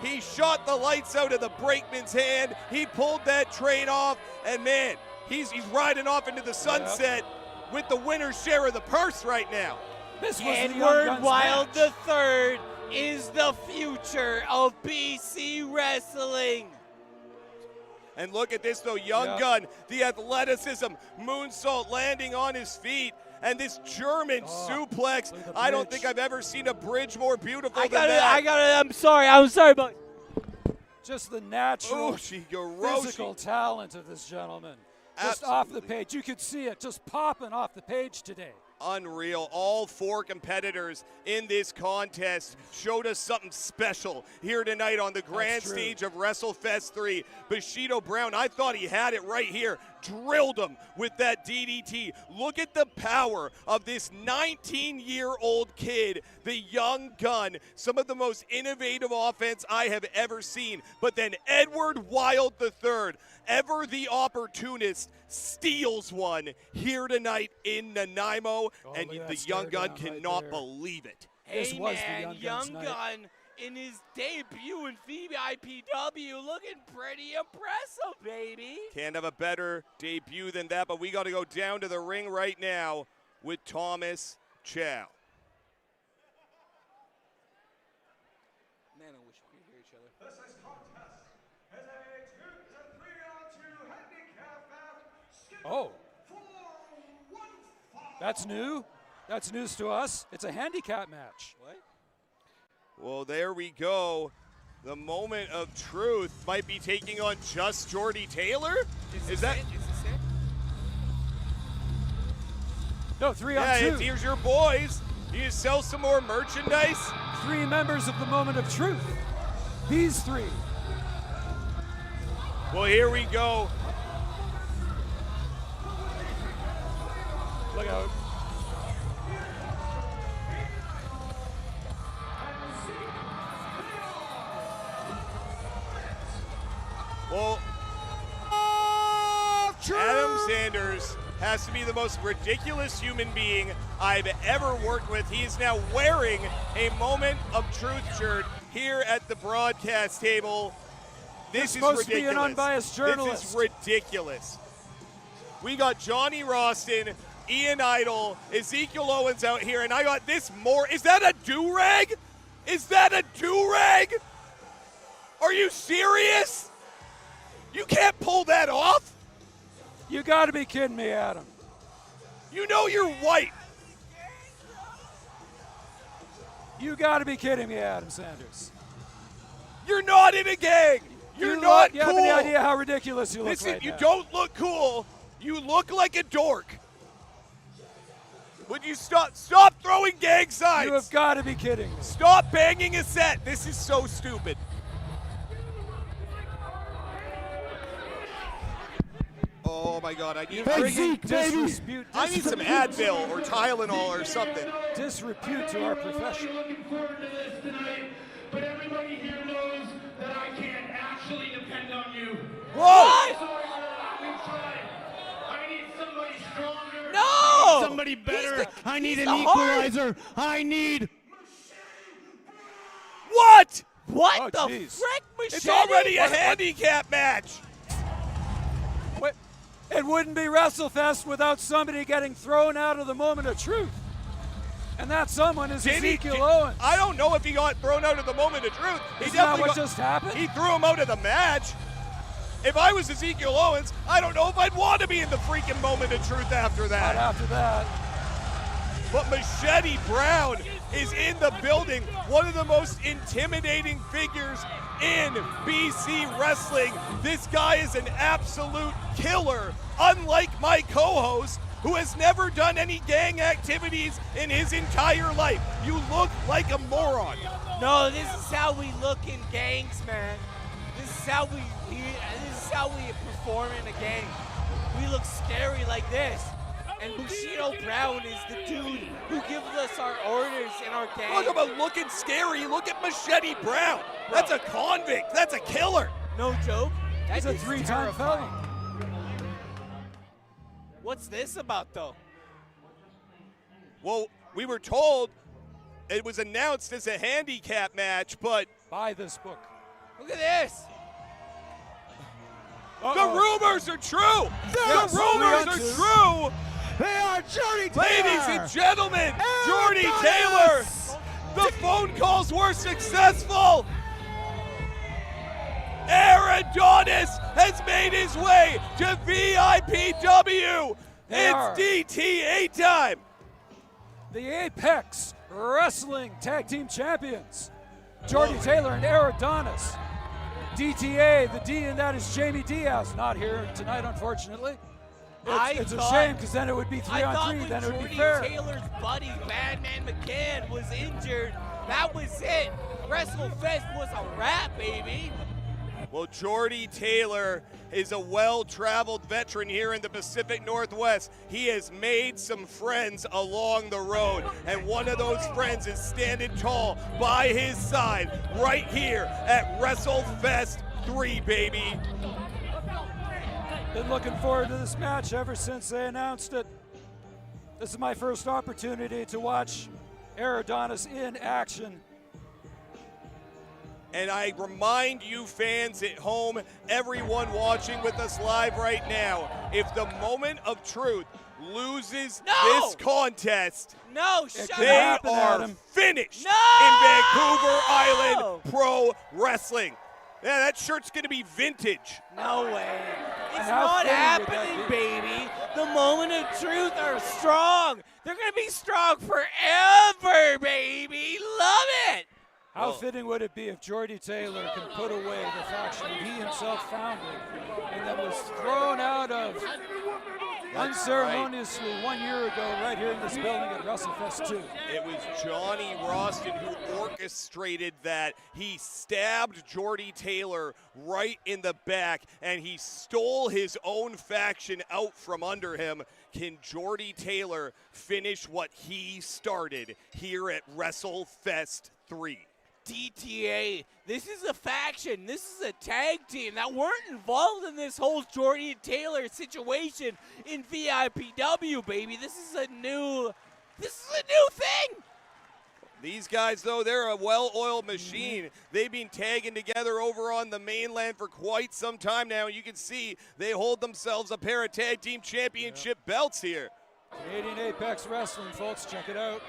He shot the lights out of the brakeman's hand. He pulled that train off, and man, he's riding off into the sunset with the winner's share of the purse right now. This was Edward Wild III is the future of BC wrestling. And look at this though, Young Gun, the athleticism, moonsault landing on his feet, and this German suplex. I don't think I've ever seen a bridge more beautiful than that. I'm sorry, but just the natural physical talent of this gentleman. Just off the page. You could see it just popping off the page today. Unreal. All 4 competitors in this contest showed us something special here tonight on the grand stage of Wrestlefest III. Bushido Brown, I thought he had it right here. Drilled him with that DDT. Look at the power of this 19-year-old kid, the Young Gun. Some of the most innovative offense I have ever seen. But then Edward Wild III, ever the opportunist, steals one here tonight in Nanaimo, and the Young Gun cannot believe it. Hey man, Young Gun in his debut in VIPW looking pretty impressive, baby. Can't have a better debut than that, but we got to go down to the ring right now with Thomas Chow. Man, I wish we could hear each other. This is contest is a 3-on-2 handicap match. Oh. That's new. That's news to us. It's a handicap match. What? Well, there we go. The moment of truth might be taking on just Jordy Taylor. Is that? No, 3-on-2. Yeah, here's your boys. You sell some more merchandise. 3 members of the moment of truth. These 3. Well, here we go. Look out. Well, Adam Sanders has to be the most ridiculous human being I've ever worked with. He is now wearing a Moment of Truth shirt here at the broadcast table. This is ridiculous. Supposed to be an unbiased journalist. This is ridiculous. We got Johnny Roston, Ian Idol, Ezekiel Owens out here, and I got this more. Is that a do-rag? Is that a do-rag? Are you serious? You can't pull that off? You got to be kidding me, Adam. You know you're white. You got to be kidding me, Adam Sanders. You're not in a gang. You're not cool. You have any idea how ridiculous you look Listen, right you now. don't look cool. You look like a dork. Would you stop throwing gang signs? You have got to be kidding me. Stop banging a set. This is so stupid. Oh my God, I need I need some Advil or Tylenol or something. Disrepute to our profession. Looking forward to this tonight, but everybody here knows that I can't actually depend on you. Whoa! Sorry, we tried. I need somebody stronger. No! Somebody better. I need he's an the heart. equalizer. I need What? What Oh, the jeez. frick, Machete? It's already a handicap match. Wait, it wouldn't be Wrestlefest without somebody getting thrown out of the moment of truth. And that someone is Ezekiel Owens. I don't know if he got thrown out of the moment of truth. Isn't that what just happened? He threw him out of the match. If I was Ezekiel Owens, I don't know if I'd want to be in the freaking moment of truth after Not that. after that. But Machete Brown is in the building, one of the most intimidating figures in BC wrestling. This guy is an absolute killer, unlike my co-host, who has never done any gang activities in his entire life. You look like a moron. No, this is how we look in gangs, man. This is how we perform in a gang. We look scary like this. And Bushido Brown is the dude who gives us our orders in our gang. Talk about looking scary. Look at Machete Brown. That's a convict. That's a killer. No joke. He's a That is 3-time terrifying. felon. What's this about, though? Well, we were told it was announced as a handicap match, but Buy this book. Look at this. the rumors are true. Yes, The rumors we are true. They are Jordy Taylor. Ladies and gentlemen, Jordy Adonis. Taylor. The phone calls were successful. Adonis has made his way to VIPW. They It's are. DTA time. The Apex Wrestling Tag Team Champions. Jordy Taylor and Adonis. DTA, the D in that is Jamie Diaz. Not here tonight, unfortunately. It's a shame because then it would be 3-on-3, then it would be fair. Taylor's buddy, Badman McCann, was injured. That was it. Wrestlefest was a wrap, baby. Well, Jordy Taylor is a well-traveled veteran here in the Pacific Northwest. He has made some friends along the road, and one of those friends is standing tall by his side right here at Wrestlefest 3, baby. Been looking forward to this match ever since they announced it. This is my first opportunity to watch Adonis in action. And I remind you fans at home, everyone watching with us live right now, if the moment of truth loses this contest, No, shut can they up. happen, are Adam. finished No! in Vancouver Island Pro Wrestling. Yeah, that shirt's gonna be vintage. No way. It's how not fitting would that happening, be? baby. The moment of truth are strong. They're going to be strong forever, baby. Love it. How fitting would it be if Jordy Taylor can put away the faction that he himself founded and then was thrown out of unceremoniously 1 year ago right here in this building at Wrestlefest 2. It was Johnny Roston who orchestrated that. He stabbed Jordy Taylor right in the back, and he stole his own faction out from under him. Can Jordy Taylor finish what he started here at Wrestlefest 3? DTA, this is a faction. This is a tag team that weren't involved in this whole Jordy Taylor situation in VIPW, baby. This is a new thing. These guys, though, they're a well-oiled machine. They've been tagging together over on the mainland for quite some time now. You can see they hold themselves a pair of tag team championship belts here. Canadian Apex Wrestling, folks, check it out.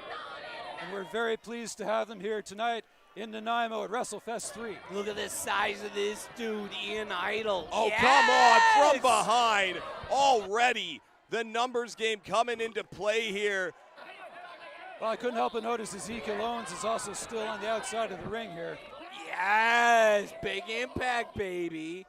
And we're very pleased to have them here tonight in Nanaimo at Wrestlefest 3. Look at the size of this dude, Ian Idol. Oh, Yes! come on, from behind. Already, the numbers game coming into play here. Well, I couldn't help but notice Ezekiel Owens is also still on the outside of the ring here. Yes, big impact, baby.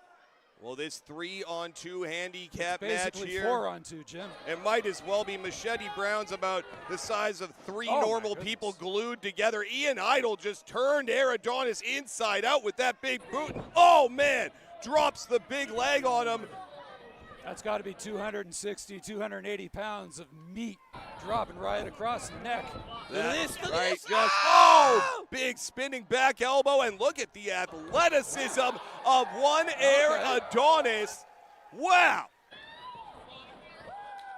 Well, this 3-on-2 handicap match Basically here. 4-on-2, Jim. It might as well be. Machete Brown's about the size of three Oh, my normal goodness. people glued together. Ian Idol just turned Adonis inside out with that big boot. Oh, man. Drops the big leg on him. That's got to be 260, 280 pounds of meat dropping right across the neck. Look at this, look at Right, this. just, oh, big spinning back elbow, and look at the athleticism of one Adonis. Wow.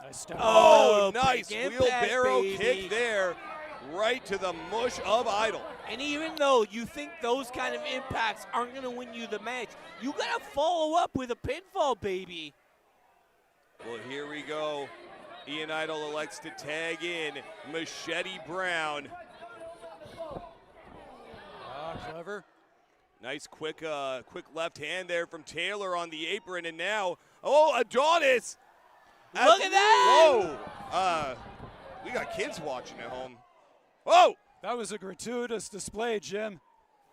Nice step. Oh, big nice impact, wheelbarrow baby. kick there. right to the mush of Idol. And even though you think those kind of impacts aren't going to win you the match, you got to follow up with a pinfall, baby. Well, here we go. Ian Idol elects to tag in Machete Brown. Clever. Nice quick left hand there from Taylor on the apron, and now, oh, Adonis! Look at that! Whoa! We got kids watching at home. Whoa! That was a gratuitous display, Jim.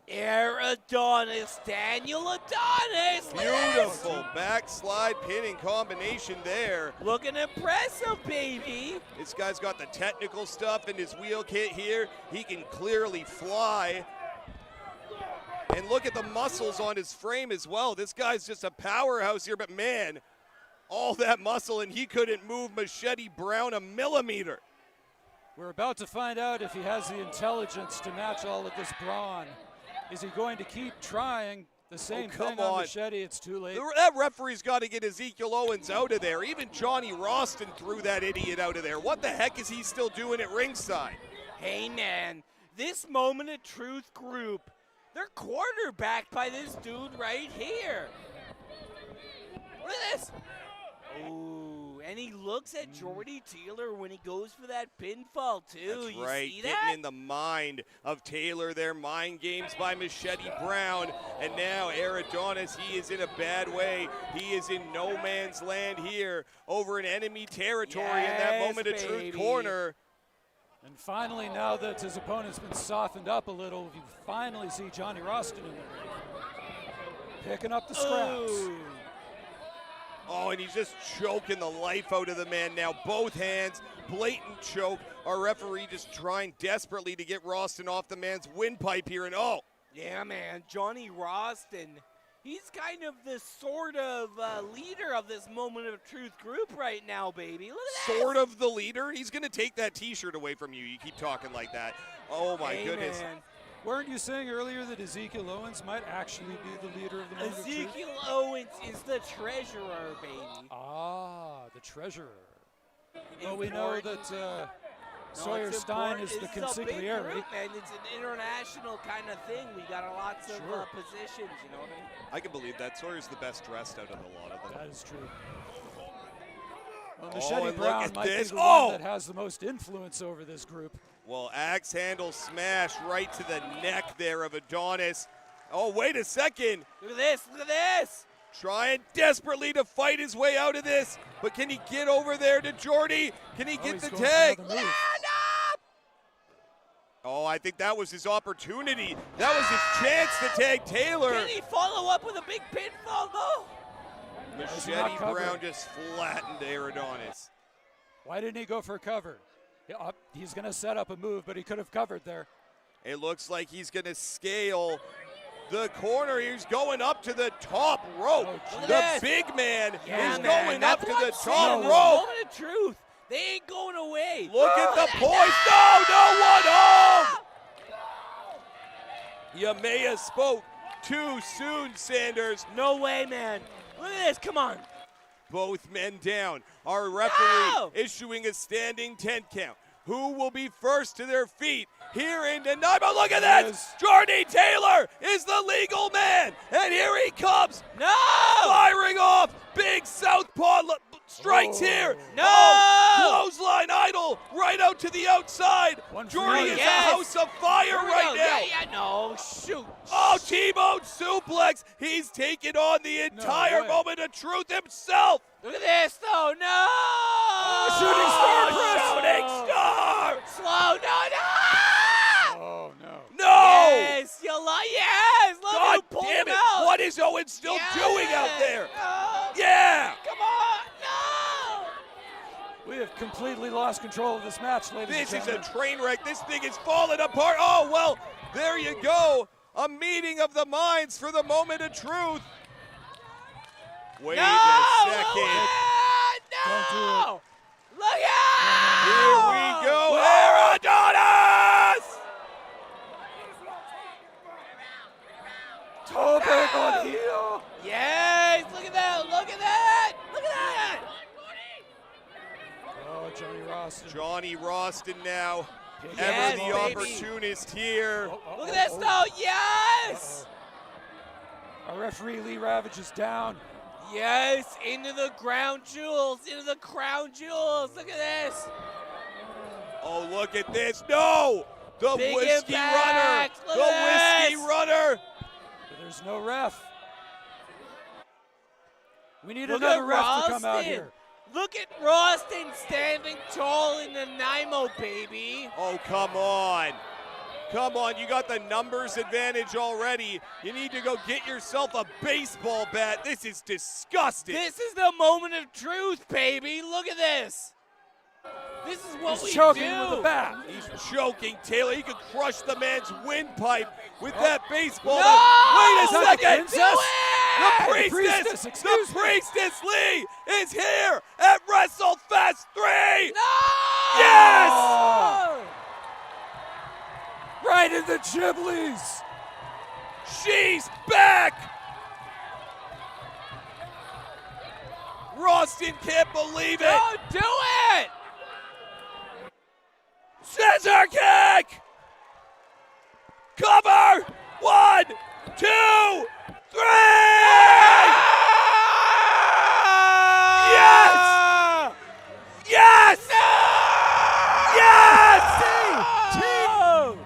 Adonis, Daniel Adonis! Look at Beautiful this. backslide pinning combination there. Looking impressive, baby. This guy's got the technical stuff in his wheel kit here. He can clearly fly. And look at the muscles on his frame as well. This guy's just a powerhouse here, but man, all that muscle, and he couldn't move Machete Brown a millimeter. We're about to find out if he has the intelligence to match all of this brawn. Is he going to keep trying the same thing on Machete? It's too late. That referee's got to get Ezekiel Owens out of there. Even Johnny Roston threw that idiot out of there. What the heck is he still doing at ringside? Hey, man, this Moment of Truth group, they're quarterbacked by this dude right here. Look at this. Ooh, and he looks at Jordy Taylor when he goes for that pinfall, too. That's you right, see getting that? in the mind of Taylor there. Mind games by Machete Brown. And now Adonis, he is in a bad way. He is in no man's land here over in enemy territory in that Moment of Truth corner. And finally, now that his opponent's been softened up a little, you finally see Johnny Roston in there. Picking up the scraps. Ooh. Oh, and he's just choking the life out of the man now. Both hands, blatant choke. Our referee just trying desperately to get Roston off the man's windpipe here. And oh. Yeah, man, Johnny Roston. He's kind of the sort of leader of this Moment of Truth group right now, baby. Look at that. Sort of the leader? He's going to take that T-shirt away from you. You keep talking like that. Oh, my goodness. Man. Weren't you saying earlier that Ezekiel Owens might actually be the leader of the Moment of Truth? Ezekiel Owens is the treasurer, baby. Ah, the treasurer. Well, we know that Sawyer Stein is the consigliere. And it's an international kind of thing. We got lots of positions, you know what I mean? I can believe that. Sawyer's the best dressed out of the lot of them. That is true. Well, Machete and Brown look at might this. be the one that has the most influence over this group. Well, axe handle smash right to the neck there of Adonis. Oh, wait a second. Look at this. Look at this. Trying desperately to fight his way out of this. But can he get over there to Jordy? Can he get the tag? Oh, I think that was his opportunity. That was his chance to tag Taylor. Can he follow up with a big pinfall, though? Machete Brown just flattened Adonis. Why didn't he go for a cover? He's going to set up a move, but he could have covered there. It looks like he's going to scale the corner. He's going up to the top rope. The big man is going up to the top rope. Moment of Truth. They ain't going away. Look at the poise. No one home. You may have spoke too soon, Sanders. No way, man. Look at this. Come on. Both men down. Our referee issuing a standing 10 count. Who will be first to their feet here in tonight? But look at this! Jordy Taylor is the legal man, and here he comes! No! Firing off! Big southpaw strikes here! No! Clothesline Idol right out to the outside! Jordy is a house of fire right now! No, shoot! Oh, T-bone suplex! He's taking on the entire Moment of Truth himself! Look at this, though. No! Shooting star press. Shooting star! Slow. No! Oh, no. No! Yes! Yes! Look God who pulled damn him it! out. What is Owen still doing out there? No. Yeah! Come on! No! We have completely lost control of this match, ladies and This is gentlemen. a train wreck. This thing is falling apart. Oh, well, there you go. A meeting of the minds for the Moment of Truth. Wait a second. Don't do it. Look out! Here we go. Adonis! Toe pick on heel. Yes! Look at that! Look at that! Look at that! Oh, Johnny Roston. Johnny Roston now Ever the baby. opportunist here. Look at this, though. Yes! Our referee Lee Ravage is down. Yes, into the crown jewels, into the crown jewels. Look at this. Oh, look at this. No! The Big whiskey impact. runner. Look The at whiskey this. runner. But there's no ref. We need Look another at ref to come out Ralston. here. Look at Ralston standing tall in the Nanaimo, baby. Oh, come on. Come on, you got the numbers advantage already. You need to go get yourself a baseball bat. This is disgusting. This is the moment of truth, baby. Look at this. This is what we He's choking do. with the bat. He's choking Taylor. He could crush the man's windpipe with that baseball No! bat. Wait a Is that the second. princess? The Hey, priestess, the priestess, the priestess Lee is here at Wrestlefest III. No! Yes! Right in the Ghiblies. She's back. Ralston can't believe it. Don't do it! Scissor kick. Cover. 1, 2, 3. Yes! Yes! Yes! Oh!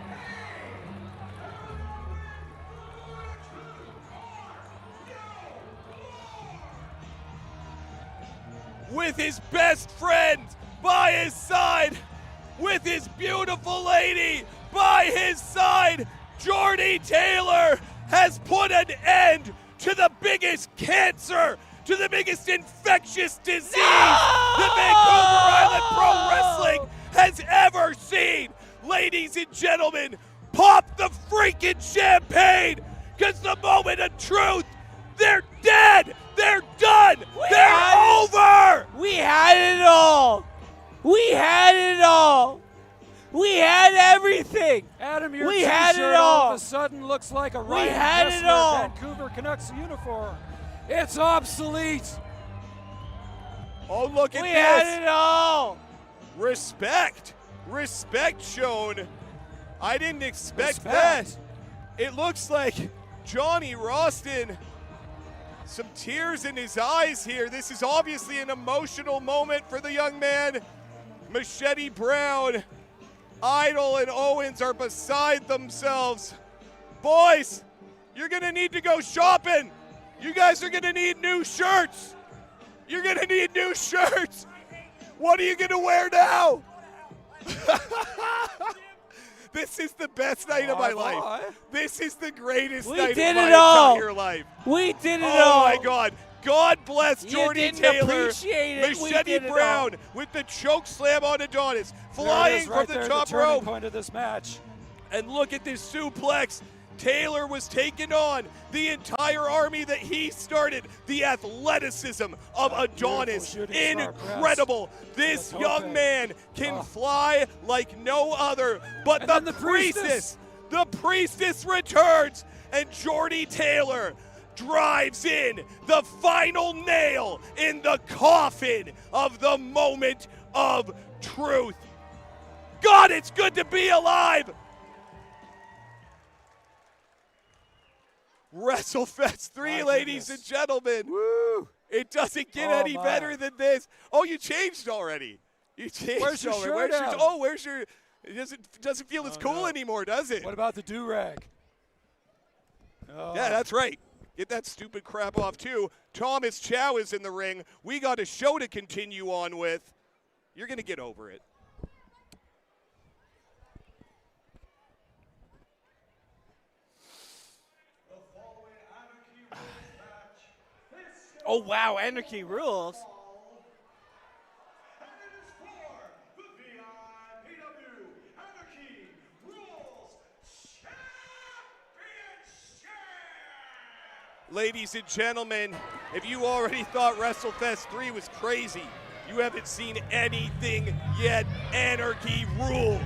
With his best friend by his side, with his beautiful lady by his side, Jordy Taylor has put an end to the biggest cancer, to the biggest infectious disease the Vancouver Island Pro Wrestling has ever seen. Ladies and gentlemen, pop the freaking champagne, because the moment of truth, they're dead, they're done, they're over. We had it all. We had it all. We had everything. Adam, your We t-shirt had it all all. of a sudden looks like a Ryan had it Kessler all. Vancouver Canucks uniform. It's obsolete. Oh, look at We this. had it all. Respect. Respect shown. I didn't expect Respect. that. It looks like Johnny Ralston, some tears in his eyes here. This is obviously an emotional moment for the young man. Machete Brown, Idol, and Owens are beside themselves. Boys, you're going to need to go shopping. You guys are going to need new shirts. You're going to need new shirts. What are you going to wear now? This is the best night of my life. This is the greatest We night did of my it all. entire life. We did it all. Oh my God. God bless You Jordy didn't Taylor. appreciate it. We Machete did it Brown with the choke slam on Adonis. There it Flying is right from there, the top turning rope. point of this match. And look at this suplex. Taylor was taking on the entire army that he started. The athleticism of Adonis. shooting star press. Incredible. This Tope. young man can Oh. fly like no other. But And then the the priestess. priestess returns, and Jordy Taylor drives in the final nail in the coffin of the moment of truth. God, it's good to be alive. Wrestlefest 3, My ladies goodness. and gentlemen. Woo! It doesn't get Oh, any my. better than this. Oh, you changed already. You changed Where's your already. shirt, Adam? Where's your? It doesn't feel as cool no. anymore, does it? What about the do-rag? Oh. Yeah, that's right. Get that stupid crap off too. Thomas Chow is in the ring. We got a show to continue on with. You're gonna get over it. Oh, wow. Anarchy Rules. And it is for the VIPW Anarchy Rules Championship! Ladies and gentlemen, if you already thought WrestleFest 3 was crazy, you haven't seen anything yet. Anarchy Rules.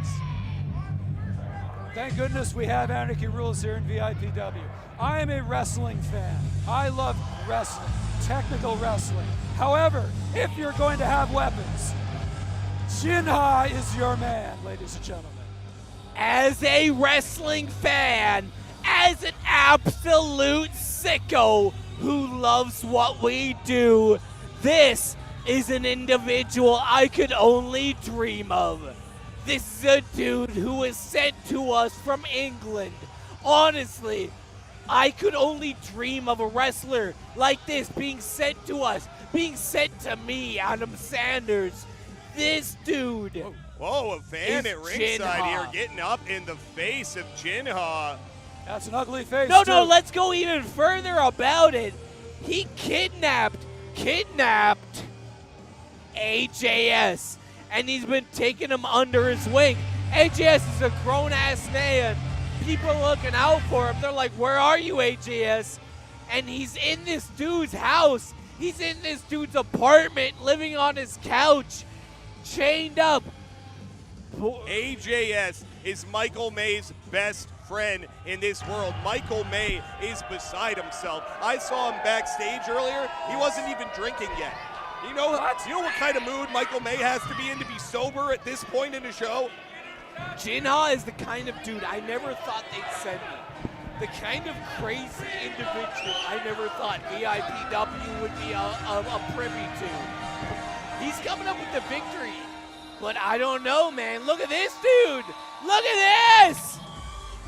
Thank goodness we have Anarchy Rules here in VIPW. I am a wrestling fan. I love wrestling, technical wrestling. However, if you're going to have weapons, Shinha is your man, ladies and gentlemen. as a wrestling fan, as an absolute sicko who loves what we do, this is an individual I could only dream of. This is a dude who was sent to us from England. Honestly, I could only dream of a wrestler like this being sent to us, being sent to me, Adam Sanders. This dude. Whoa, a fan is at ringside Jinha. here getting up in the face of Jinha. That's an ugly face. No, too. let's go even further about it. He kidnapped AJS, and he's been taking him under his wing. AJS is a grown-ass man. People are looking out for him. They're like, where are you, AJS? And he's in this dude's house. He's in this dude's apartment, living on his couch, chained up. AJS is Michael May's best friend in this world. Michael May is beside himself. I saw him backstage earlier. He wasn't even drinking yet. You know what kind of mood Michael May has to be in to be sober at this point in the show? Jinha is the kind of dude I never thought they'd send me. The kind of crazy individual I never thought VIPW would be a privy to. He's coming up with the victory. But I don't know, man. Look at this dude. Look at this.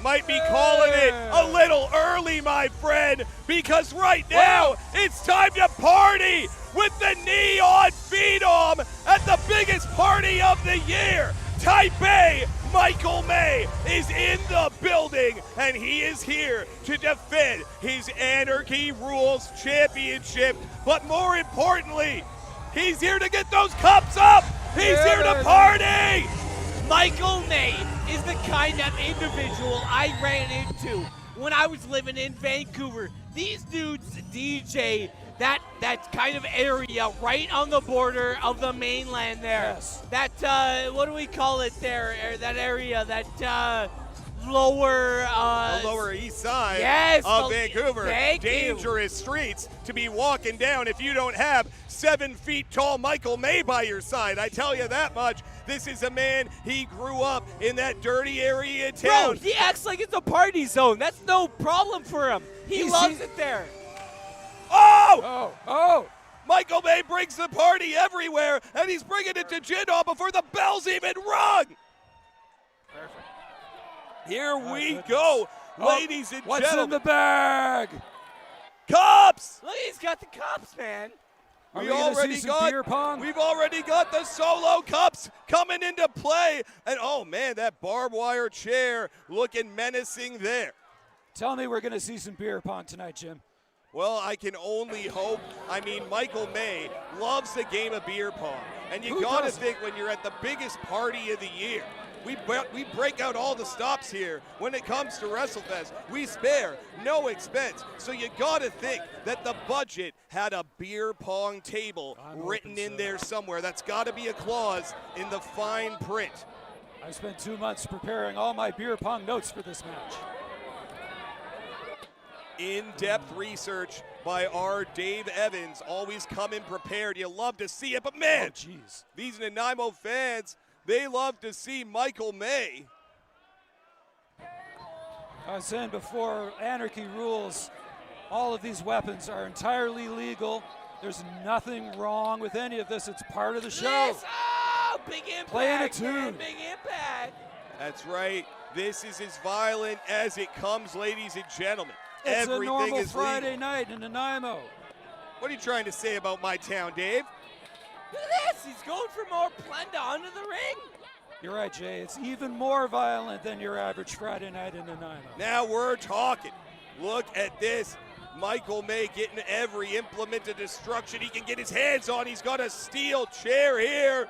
Might be calling it a little early, my friend, because right now it's time to party with the Neon Phenom at the biggest party of the year. Taipei Michael May is in the building, and he is here to defend his Anarchy Rules championship. But more importantly, he's here to get those cups up. He's here to party. Michael May is the kind of individual I ran into when I was living in Vancouver. These dudes DJ that kind of area right on the border of the mainland there. Yes. That, what do we call it there? That area, that lower... The Lower East Side Yes, of Vancouver. thank you. Dangerous streets to be walking down if you don't have 7 feet tall Michael May by your side. I tell you that much. This is a man, he grew up in that dirty area of Bro, town. he acts like it's a party zone. That's no problem for him. He loves it there. Oh! Michael May brings the party everywhere, and he's bringing it to Jinha before the bell's even rung. Perfect. Here we go, ladies and What's gentlemen. in the bag? Cups! Look, he's got the cups, man. Are we gonna see some beer pong? We've already got the solo cups coming into play. And oh man, that barbed wire chair looking menacing there. Tell me we're going to see some beer pong tonight, Jim. Well, I can only hope. I mean, Michael May loves the game of beer pong. And you Who gotta doesn't? think when you're at the biggest party of the year, we break out all the stops here. When it comes to Wrestlefest, we spare no expense. So you gotta think that the budget had a beer pong table written hoping in so. there somewhere. That's gotta be a clause in the fine print. I spent 2 months preparing all my beer pong notes for this match. In-depth research by our Dave Evans, always coming prepared. You love to see it, but man, Oh, jeez. these Nanaimo fans, they love to see Michael May. I was saying before, Anarchy Rules, all of these weapons are entirely legal. There's nothing wrong with any of this. It's part of the show. Yes. Oh, big impact. Playing a man, tune. Big impact. That's right. This is as violent as it comes, ladies and gentlemen. It's Everything a normal is Friday legal. night in Nanaimo. What are you trying to say about my town, Dave? Look at this. He's going for more Plenda under the ring. You're right, Jay. It's even more violent than your average Friday night in Nanaimo. Now we're talking. Look at this. Michael May getting every implement of destruction he can get his hands on. He's got a steel chair here.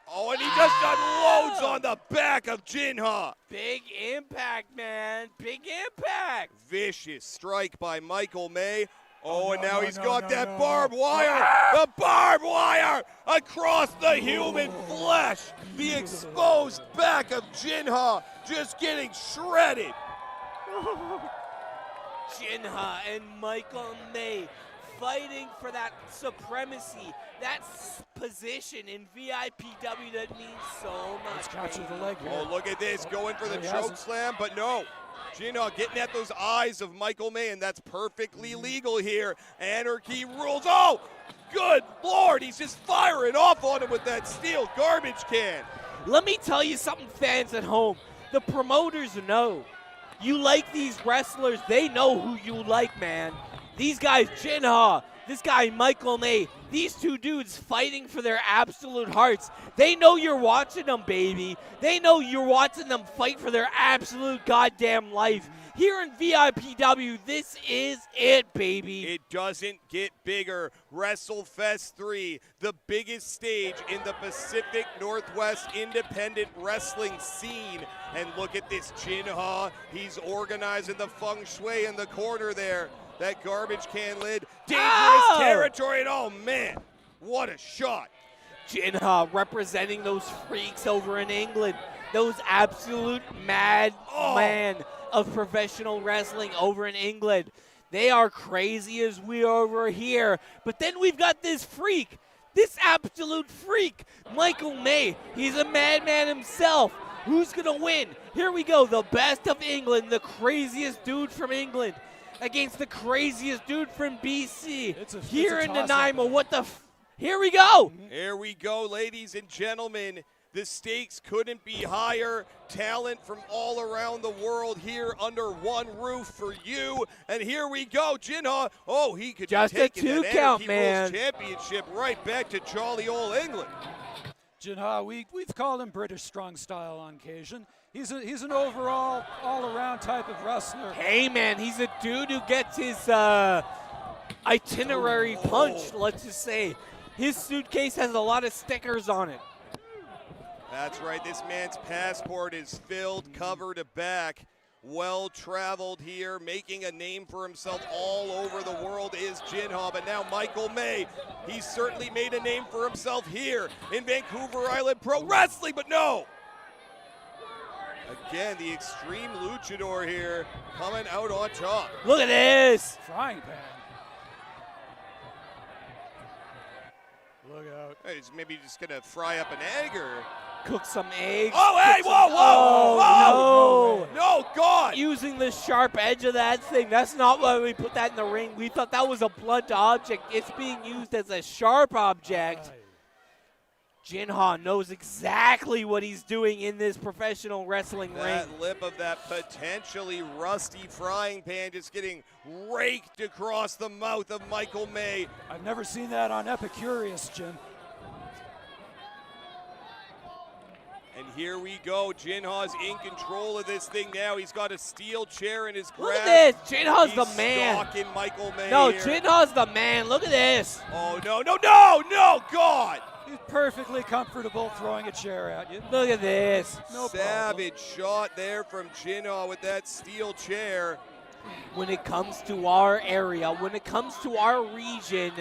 Oh, and he just unloads on the back of Jinha. Big impact, man. Big impact. Vicious strike by Michael May. Oh, and no, now no, he's no, got no, that no. barbed wire. The barbed wire across the human flesh. The exposed back of Jinha just getting shredded. Jinha and Michael May fighting for that supremacy, that position in VIPW that means so Let's much. capture baby. the leg here. Oh, look at this, going for the He has choke it. slam, but no. Jinha getting at those eyes of Michael May, and that's perfectly legal here. Anarchy Rules. Oh, good Lord, he's just firing off on him with that steel garbage can. Let me tell you something, fans at home. The promoters know. You like these wrestlers, they know who you like, man. These guys, Jinha, this guy, Michael May, these two dudes fighting for their absolute hearts. They know you're watching them, baby. They know you're watching them fight for their absolute goddamn life. Here in VIPW, this is it, baby. It doesn't get bigger. Wrestlefest III, the biggest stage in the Pacific Northwest independent wrestling scene. And look at this Jinha. He's organizing the feng shui in the corner there. That garbage can lid. Dangerous territory. And oh, man, what a shot. Jinha representing those freaks over in England. Those absolute madmen of professional wrestling over in England. They are crazy as we are over here. But then we've got this freak, this absolute freak, Michael May. He's a madman himself. Who's going to win? Here we go, the best of England, the craziest dude from England against the craziest dude from BC. Here in Nanaimo, what the here we go. Here we go, ladies and gentlemen. The stakes couldn't be higher. Talent from all around the world here under one roof for you. And here we go, Jinha. Oh, he could just be taking a 2 that count, Anarchy man. Rules championship right back to jolly old England. Jinha, we've called him British strong style on occasion. He's an overall, all-around type of wrestler. Hey, man, he's a dude who gets his itinerary punch, let's just say. His suitcase has a lot of stickers on it. That's right, this man's passport is filled cover to back. Well-traveled here, making a name for himself all over the world is Jinha. But now Michael May, he's certainly made a name for himself here in Vancouver Island Pro Wrestling, but no. Again, the extreme luchador here coming out on top. Look at this. Frying pan. Look out. Hey, he's maybe just gonna fry up an egg or... Cook some eggs. Oh, hey, whoa, whoa, Oh, whoa! No, God! Using the sharp edge of that thing. That's not why we put that in the ring. We thought that was a blunt object. It's being used as a sharp object. Jinha knows exactly what he's doing in this professional wrestling ring. That lip of that potentially rusty frying pan just getting raked across the mouth of Michael May. I've never seen that on Epicurious, Jim. And here we go. Jinha's in control of this thing now. He's got a steel chair in his grasp. Look at this. Jinha's He's the man. stalking Michael May No, here. Jinha's the man. Look at this. Oh, no, no, no, no, God! He's perfectly comfortable throwing a chair at you. Look at this. No Savage shot there from Jinha with that steel chair. When it comes to our area, when it comes to our region,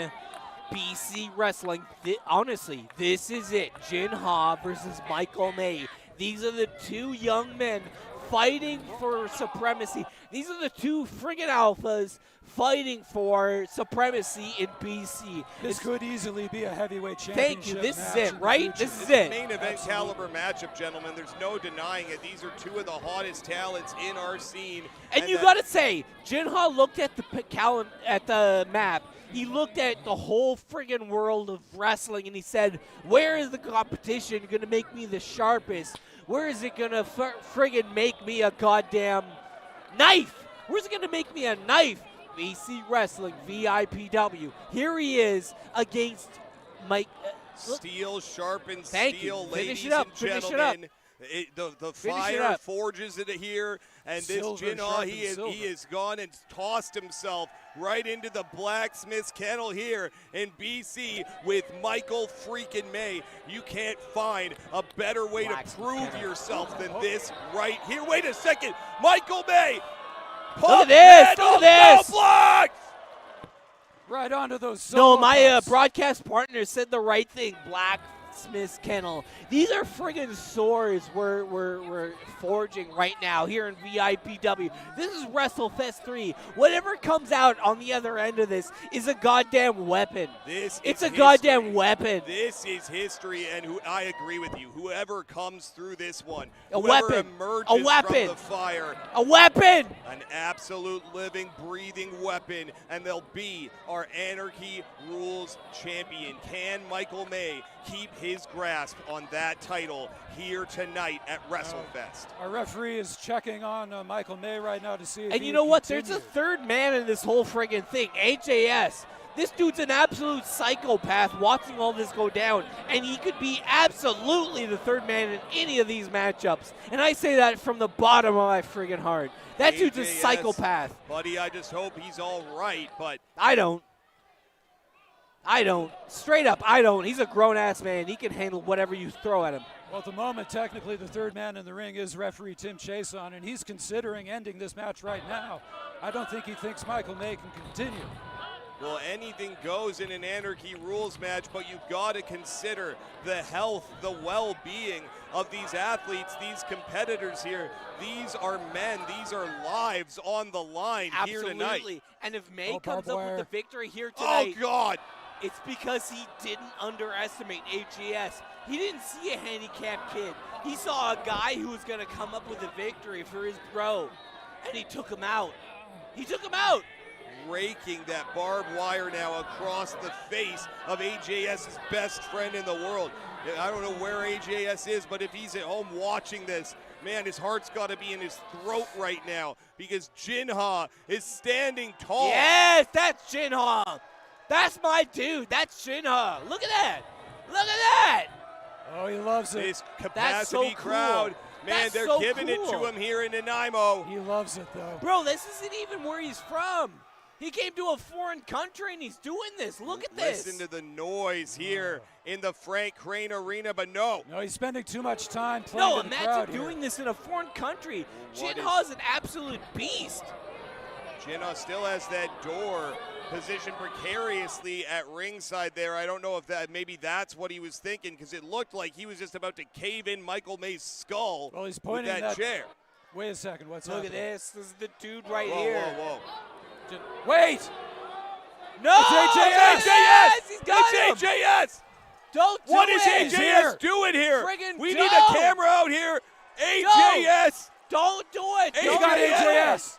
BC Wrestling, honestly, this is it. Jinha versus Michael May. These are the two young men fighting for supremacy. These are the two friggin' alphas fighting for supremacy in BC. This could easily be a heavyweight championship. Thank you. This is match it, in the right? future. This is It's a it. main event caliber matchup, gentlemen. There's no denying it. These are two of the hottest talents in our scene. And you gotta say, Jinha looked at the map. He looked at the whole friggin' world of wrestling and he said, where is the competition gonna make me the sharpest? Where is it gonna friggin' make me a goddamn knife? Where's it gonna make me a knife? BC Wrestling, VIPW. Here he is against Mike. Steel sharpens Thank steel, you. ladies Finish it up. and Finish it gentlemen. The Finish it fire up. forges it here, and Silver this Jinha, sharpens he has gone and tossed himself right into the blacksmith's kennel here in BC with Michael freaking May. You can't find a better way to prove yourself than this right here. Wait a second, Michael May. Look at this. Pump Look at this. no block! Right onto those No, solo my cups. broadcast partner said the right thing. Black blacksmith's kennel. These are friggin' swords we're forging right now here in VIPW. This is Wrestlefest III. Whatever comes out on the other end of this is a goddamn weapon. It's a goddamn weapon. This is history, and I agree with you. Whoever comes through this one, A whoever weapon. emerges A weapon. from the fire, A weapon! an absolute living, breathing weapon, and they'll be our Anarchy Rules champion. Can Michael May keep his grasp on that title here tonight at Wrestlefest? Our referee is checking on Michael May right now to see if And he you know what? continue. There's a third man in this whole friggin' thing, AJS. This dude's an absolute psychopath watching all this go down, and he could be absolutely the third man in any of these matchups. And I say that from the bottom of my friggin' heart. That dude's a AJS, psychopath. Buddy, I just hope he's all right, but I don't. Straight up, I don't. He's a grown-ass man. He can handle whatever you throw at him. Well, at the moment, technically, the third man in the ring is referee Tim Chason, and he's considering ending this match right now. I don't think he thinks Michael May can continue. well, anything goes in an Anarchy Rules match, but you've got to consider the health, the well-being of these athletes, these competitors here. These are men. These are lives on the line here tonight. Absolutely. And if May Oh, comes up with barbed the wire. victory here Oh, tonight, God. it's because he didn't underestimate AGS. He didn't see a handicapped kid. He saw a guy who was going to come up with a victory for his bro, and he took him out. He took him out. Raking that barbed wire now across the face of AJS's best friend in the world. I don't know where AJS is, but if he's at home watching this, man, his heart's got to be in his throat right now because Jinha is standing tall. Yes, that's Jinha. That's my dude. That's Jinha. Look at that. Look at that. Oh, he loves it. This That's so capacity cool. crowd, man, That's they're so giving it to cool. him here in Nanaimo. He loves it, though. Bro, this isn't even where he's from. He came to a foreign country and he's doing this. Look at this. Listen to the noise here in the Frank Crane Arena, but no. No, he's spending too much time playing No, to the crowd imagine here. doing this in a foreign country. What Jinha's an absolute beast. Jinha still has that door positioned precariously at ringside there. I don't know if maybe that's what he was thinking because it looked like he was just about to cave in Michael May's skull Well, he's with pointing that that- chair. Wait a second, what's Look at happening? this. This is the dude right Whoa, here. whoa, whoa. Wait! No! It's AJS! Yes! He's got him! It's AJS! Don't do What is it! AJS doing here? Friggin' We don't! need a camera out here. AJS! Don't do it! He He Don't got do it. AJS!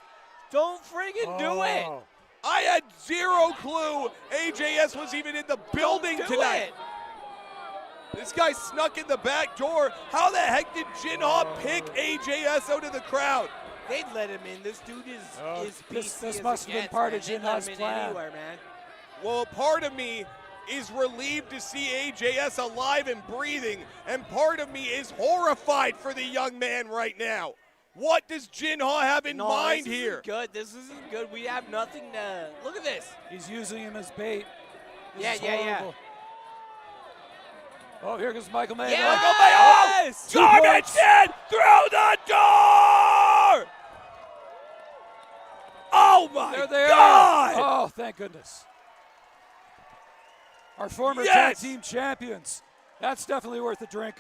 Don't friggin' do it! Oh. I had zero clue AJS was even in the building Do tonight. it. This guy snuck in the back door. How the heck did Jinha pick AJS out of the crowd? They'd let him in. This dude is This beastly as must it have been gets, part man. of They'd let Jinha's him in plan. anywhere, man. Well, part of me is relieved to see AJS alive and breathing, and part of me is horrified for the young man right now. What does Jinha have in No, mind this here? isn't good. This isn't good. We have nothing to. Look at this. He's using him as bait. This Yeah, is yeah, yeah. horrible. Oh, here goes Michael May. Yes! Garbage in through the door! Oh my There they God! are. Oh, thank goodness. Our former Yes! tag team champions. That's definitely worth a drink.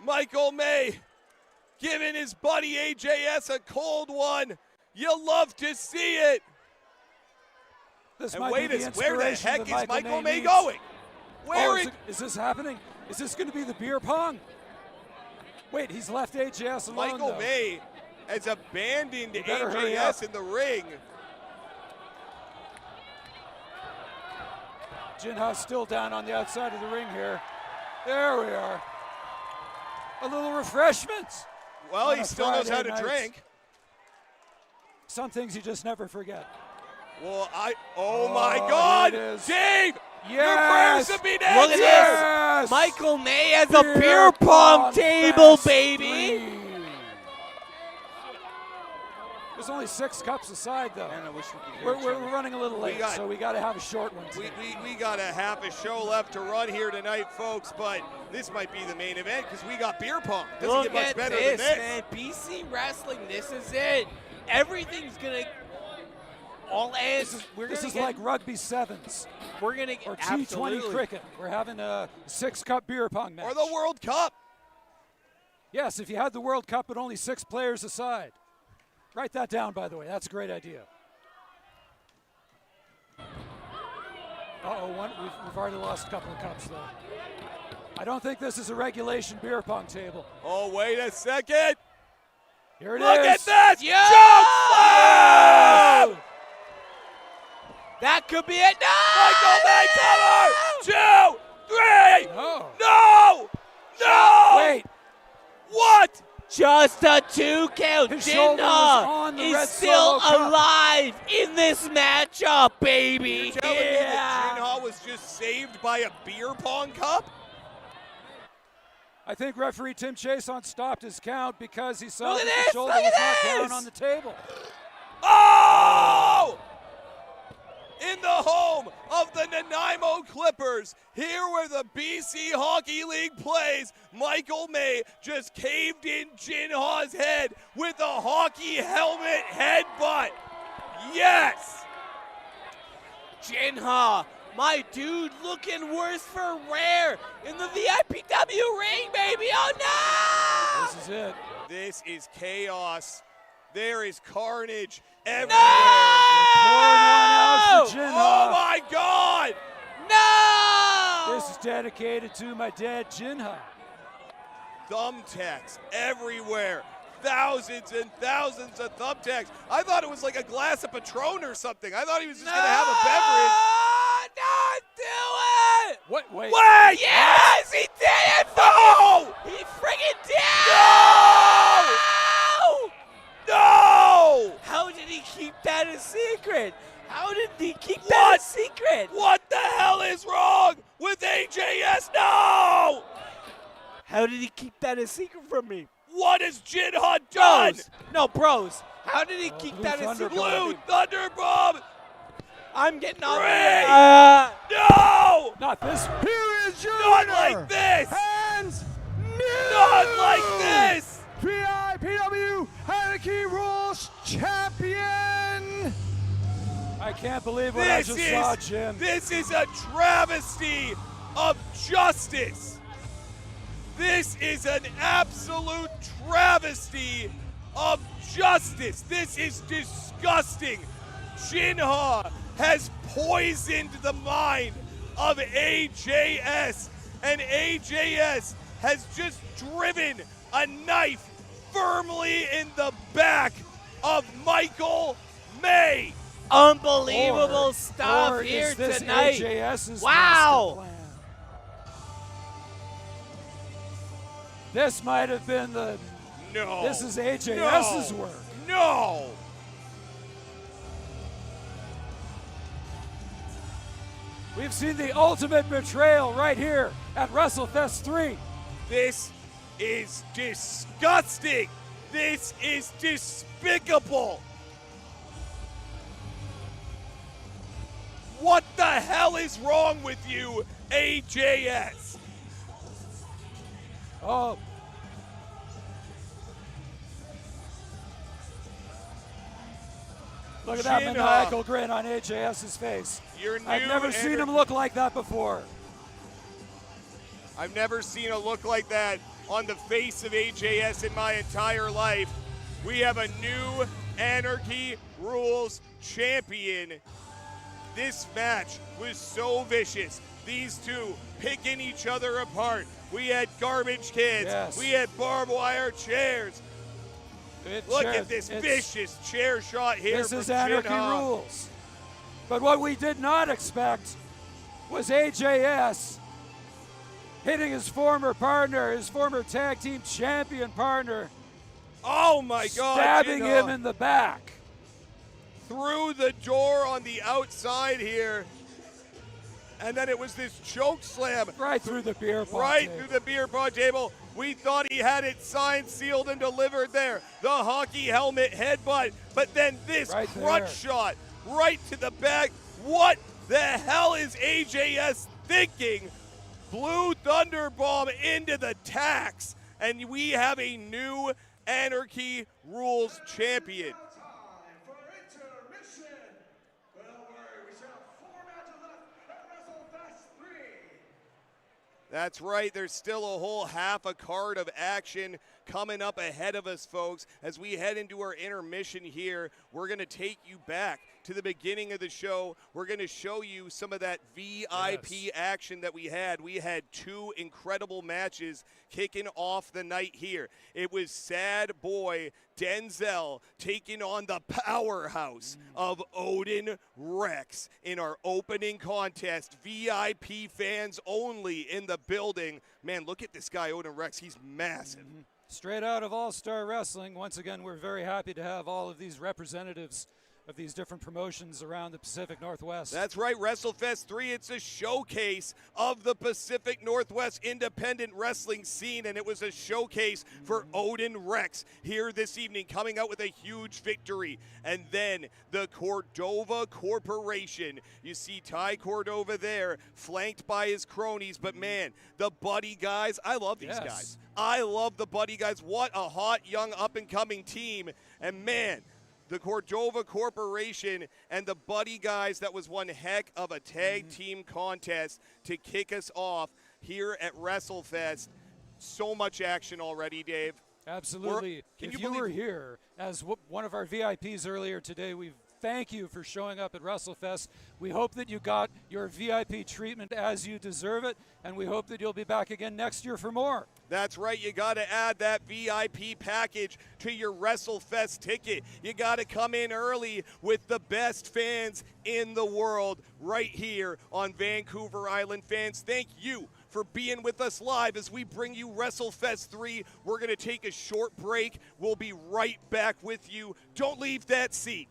Michael May giving his buddy AJS a cold one. You'll love to see it. This And might wait, be the where the inspiration heck that is Michael May needs. going? Oh, Where is this happening? Is this going to be the beer pong? Wait, he's left AJS alone. Michael though. May has abandoned You better hurry up. AJS in the ring. Jinha's still down on the outside of the ring here. There we are. A little refreshment. Well, On he a still knows how Friday to night. drink. Some things you just never forget. Well, oh Oh, my here God, it is. Dave, your Yes! prayers have been Look at answered. this. Yes! Michael May has a beer pong table, baby. There's only 6 cups aside, though. Man, I wish we could hear We're each other. running a little late, got- so we got to have a short one We, today. we got a half a show left to run here tonight, folks, but this might be the main event because we got beer pong. Doesn't Look get much at better this, than this. man. BC Wrestling, this is it. Everything's going to... all ends. This is like rugby sevens We're gonna or absolutely. T20 cricket. We're having a 6-cup beer pong match. Or the World Cup. Yes, if you had the World Cup with only 6 players aside. Write that down, by the way. That's a great idea. We've already lost a couple of cups, though. I don't think this is a regulation beer pong table. Oh, wait a second. Here it Look is. at this. Yo! Choke slam! That could be it. No! Michael May cover. 2, 3. No. No. No. Wait. What? Just a 2 count. His shoulder was on the Jinha red is still solo cup. alive in this matchup, baby. You're telling me that Yeah. Jinha was just saved by a beer pong cup? I think referee Tim Chason stopped his count because he saw Look that at the this, shoulder look was at not down this. on the table. Oh! In the home of the Nanaimo Clippers, here where the BC Hockey League plays, Michael May just caved in Jinha's head with a hockey helmet headbutt. Yes! Jinha, my dude, looking worse for rare in the VIPW ring, baby. Oh no! This is it. This is chaos. There is carnage everywhere. Pouring one out for Jinha. Oh my God! No! This is dedicated to my dad, Jinha. Thumbtacks everywhere. Thousands and thousands of thumbtacks. I thought it was like a glass of Patron or something. I thought he was just going to have a beverage. Don't do it! What? Wait. Wait! Yes, he did it! No! He friggin' did! No! No! How did he keep that a secret? How did he keep that What? a secret? What the hell is wrong with AJS? No! How did he keep that a secret from me? What has Jinha done? Bros. No, bros. How did he keep Blue that a Thunder secret? Blue from me? Thunder Bomb! I'm getting on Ray! No! Not this. Here is your Not winner. like this! Hands Not like this! VIPW Anarchy Rules Champion. I can't believe what I This just saw, is, Jim. this is a travesty of justice. This is an absolute travesty of justice. This is disgusting. Jinha has poisoned the mind of AJS, and AJS has just driven a knife firmly in the back of Michael May. Unbelievable Or stuff is here this tonight. AJS's Wow. master plan? This might have been the. No. This is AJS's work. No. We've seen the ultimate betrayal right here at Wrestlefest 3. This is disgusting. This is despicable. What the hell is wrong with you, AJS? Oh. Look at that Jinha. maniacal grin on AJS's face. Your new I've never seen him look like that before. I've never seen a look like that on the face of AJS in my entire life. We have a new Anarchy Rules champion. This match was so vicious. These two picking each other apart. We had garbage cans. Yes. We had barbed wire chairs. Look at this vicious chair shot here This from is Anarchy Jinha. Rules. But what we did not expect was AJS hitting his former partner, his former tag team champion partner, Oh my God! stabbing Jinha. him in the back. Through the door on the outside here. And then it was this choke slam Right through the beer pong right table. through the beer pong table. We thought he had it signed, sealed, and delivered there. The hockey helmet headbutt, but then this Right crutch there. shot right to the back. What the hell is AJS thinking? Blue Thunder Bomb into the tacks, and we have a new Anarchy Rules champion. Time for intermission. That's right. There's still a whole half a card of action coming up ahead of us, folks. As we head into our intermission here, we're going to take you back to the beginning of the show. We're going to show you some of that VIP action that we had. We had 2 incredible matches kicking off the night here. It was Sad Boy Denzel taking on the powerhouse of Odin Rex in our opening contest. VIP fans only in the building. Man, look at this guy, Odin Rex. He's massive. Straight out of All-Star Wrestling. Once again, we're very happy to have all of these representatives of these different promotions around the Pacific Northwest. That's right, Wrestlefest 3, it's a showcase of the Pacific Northwest independent wrestling scene, and it was a showcase for Odin Rex here this evening, coming out with a huge victory. And then the Cordova Corporation. You see Ty Cordova there, flanked by his cronies, but man, the Buddy guys, I love these guys. I love the Buddy guys. What a hot, young, up-and-coming team. And man, the Cordova Corporation and the Buddy guys, that was one heck of a tag team contest to kick us off here at WrestleFest. So much action already, Dave. Absolutely. If you were here as one of our VIPs earlier today, we thank you for showing up at WrestleFest. We hope that you got your VIP treatment as you deserve it, and we hope that you'll be back again next year for more. That's right. You got to add that VIP package to your WrestleFest ticket. You got to come in early with the best fans in the world right here on Vancouver Island. Fans, thank you for being with us live as we bring you WrestleFest 3. We're going to take a short break. We'll be right back with you. Don't leave that seat.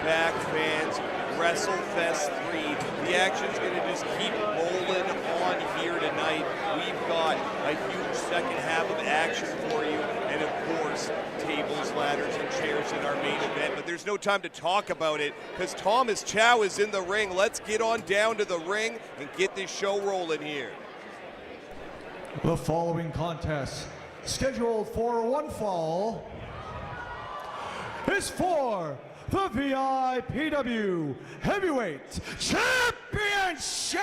back, fans. Wrestlefest 3. The action's going to just keep rolling on here tonight. We've got a huge second half of action for you, and of course, tables, ladders, and chairs in our main event. But there's no time to talk about it because Thomas Chow is in the ring. Let's get on down to the ring and get this show rolling here. The following contest, scheduled for one fall, is for the VIPW Heavyweight Championship!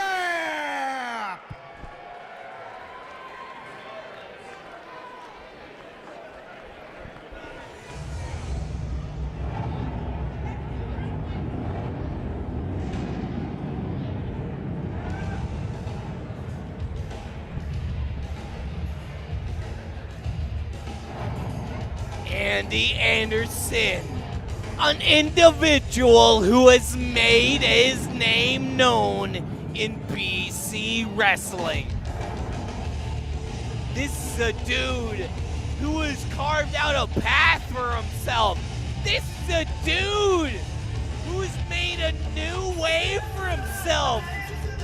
Andy Anderson, an individual who has made his name known in BC wrestling. This is a dude who has carved out a path for himself. This is a dude who has made a new way for himself.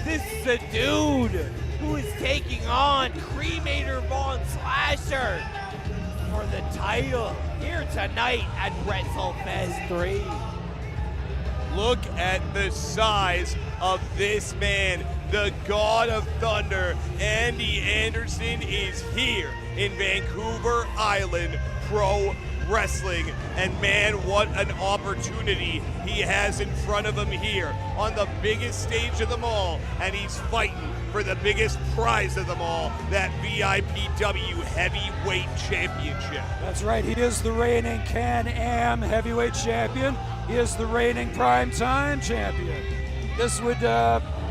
This is a dude who is taking on Cremator Von Slasher for the title here tonight at Wrestlefest 3. Look at the size of this man, the God of Thunder. Andy Anderson is here in Vancouver Island Pro Wrestling. And man, what an opportunity he has in front of him here on the biggest stage of them all. And he's fighting for the biggest prize of them all, that VIPW Heavyweight Championship. That's right, he is the reigning Can-Am Heavyweight Champion. He is the reigning Primetime Champion. This would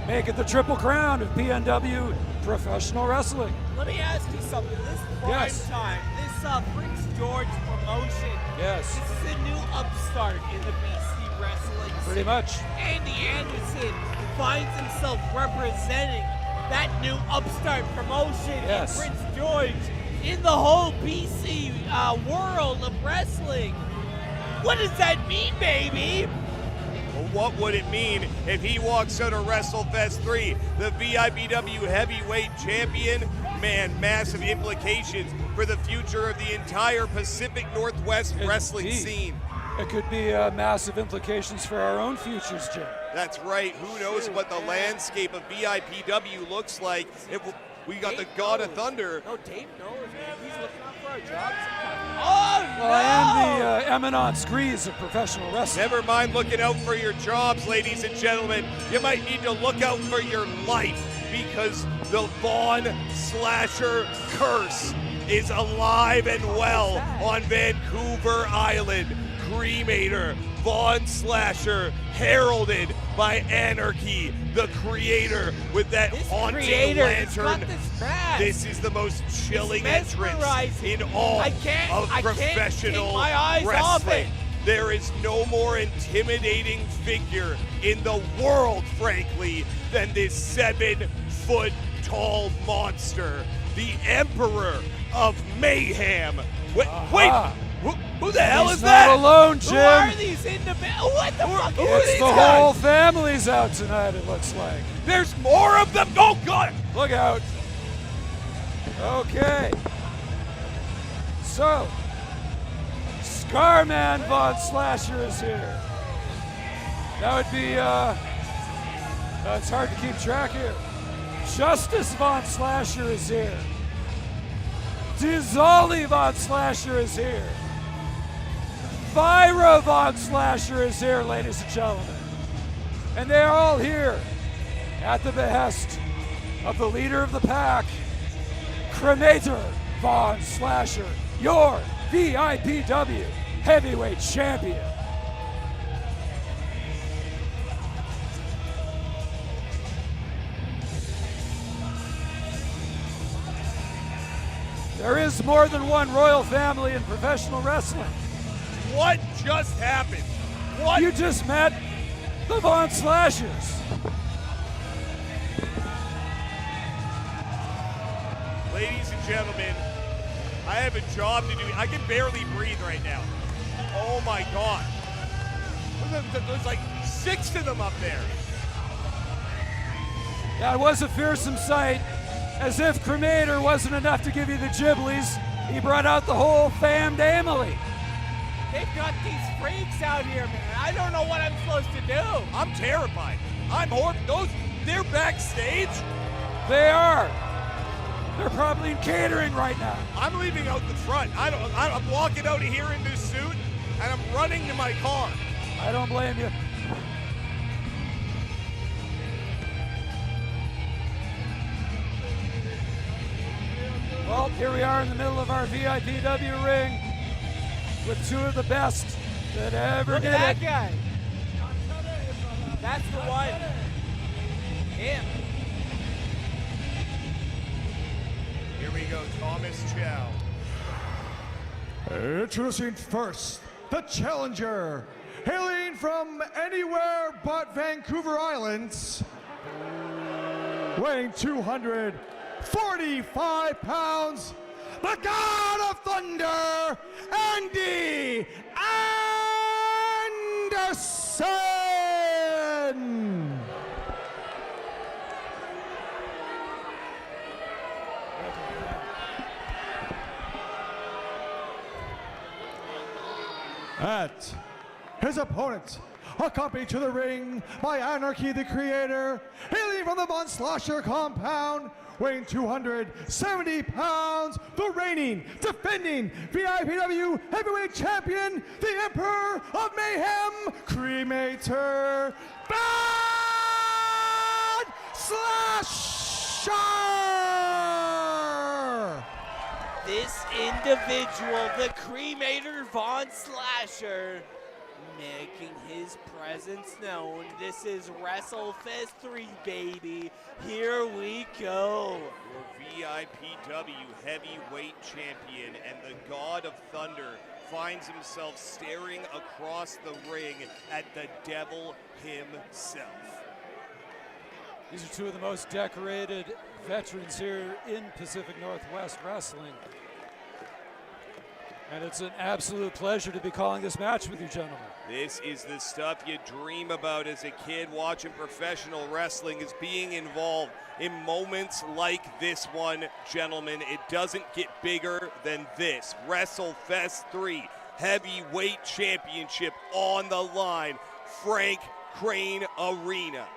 make it the Triple Crown of PNW Professional Wrestling. Let me ask you something. This Primetime, this Prince George promotion, Yes. this is a new upstart in the BC wrestling scene. Pretty much. Andy Anderson finds himself representing that new upstart promotion Yes. in Prince George in the whole BC world of wrestling. What does that mean, baby? Well, what would it mean if he walks out of WrestleFest 3, the VIPW Heavyweight Champion? Man, massive implications for the future of the entire Pacific Northwest wrestling Indeed. scene. It could be massive implications for our own futures, Jim. That's right. Who knows what the landscape of VIPW looks like? We got the God of Thunder. No, Dave knows, man. He's looking out for our jobs sometimes. Oh, Well, no! I am the eminent screes of professional wrestling. Never mind looking out for your jobs, ladies and gentlemen. You might need to look out for your life because the Von Slasher curse is alive and well on Vancouver Island. Cremator Von Slasher, heralded by Anarchy, the creator with that This haunting creator, he's lantern. got this mask. This is the most chilling It's entrance mesmerizing. in all I can't of take professional my eyes off wrestling. it. There is no more intimidating figure in the world, frankly, than this 7-foot tall monster, the Emperor of Mayhem. Wait, who the hell He's is not that? alone, Jim. Who are these individuals? What the fuck who is are It's these the guys? whole family's out tonight, it looks like. There's more of them. Oh God! Look out. Okay. So, Scarman Von Slasher is here. That would be, it's hard to keep track here. Justice Von Slasher is here. Dizali Von Slasher is here. Vyra Von Slasher is here, ladies and gentlemen. And they are all here at the behest of the leader of the pack, Cremator Von Slasher, your VIPW Heavyweight Champion. There is more than one royal family in professional wrestling. What just happened? What? You just met the Von Slashers. Ladies and gentlemen, I have a job to do. I can barely breathe right now. Oh my God. There's like 6 of them up there. Yeah, it was a fearsome sight. As if Cremator wasn't enough to give you the giblies, he brought out the whole family. They've got these freaks out here, man. I don't know what I'm supposed to do. I'm terrified. They're backstage. They are. They're probably in catering right now. I'm leaving out the front. I'm walking out of here in this suit, and I'm running to my car. I don't blame you. Well, here we are in the middle of our VIPW ring with 2 of the best that ever Look did at that it. guy. That's the one. Him. Here we go, Thomas Chow. Introducing first, the challenger, hailing from anywhere but Vancouver Island, weighing 245 pounds, the God of Thunder, Andy Anderson! And his opponent, accompanied to the ring by Anarchy the Creator, hailing from the Von Slosher compound, weighing 270 pounds, the reigning, defending VIPW heavyweight champion, the Emperor of Mayhem, Cremator, Von Slosher! This individual, the Cremator Von Slasher, making his presence known. This is Wrestlefest III, baby. Here we go. Your VIPW heavyweight champion and the God of Thunder finds himself staring across the ring at the devil himself. These are 2 of the most decorated veterans here in Pacific Northwest Wrestling. And it's an absolute pleasure to be calling this match with you, gentlemen. This is the stuff you dream about as a kid watching professional wrestling, is being involved in moments like this one, gentlemen. It doesn't get bigger than this. Wrestlefest III Heavyweight Championship on the line. Frank Crane Arena.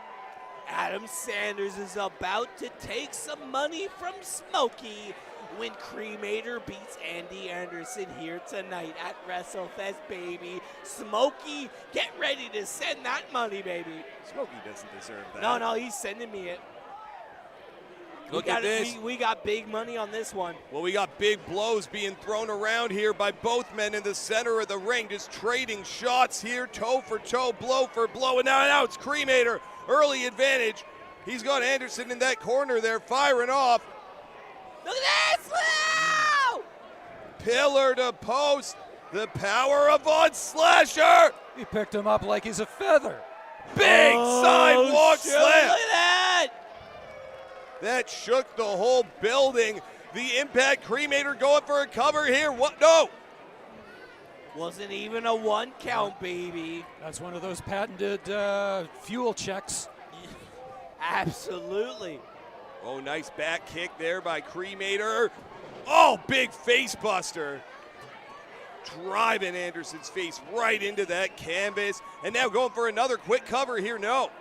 Adam Sanders is about to take some money from Smokey when Cremator beats Andy Anderson here tonight at WrestleFest, baby. Smokey, get ready to send that money, baby. Smokey doesn't deserve that. No, he's sending me it. Look at this. We got big money on this one. Well, we got big blows being thrown around here by both men in the center of the ring, just trading shots here, toe for toe, blow for blow. And now it's Cremator, early advantage. He's got Anderson in that corner there, firing off. Look at this! Wow! Pillar to post, the power of Von Slasher. He picked him up like he's a feather. Big sidewalk shit, slam. Look at that! That shook the whole building. The Impact Cremator going for a cover here. What? No. Wasn't even a 1 count, baby. That's one of those patented fuel checks. Absolutely. Oh, nice back kick there by Cremator. Oh, big face buster. Driving Anderson's face right into that canvas. And now going for another quick cover here. No.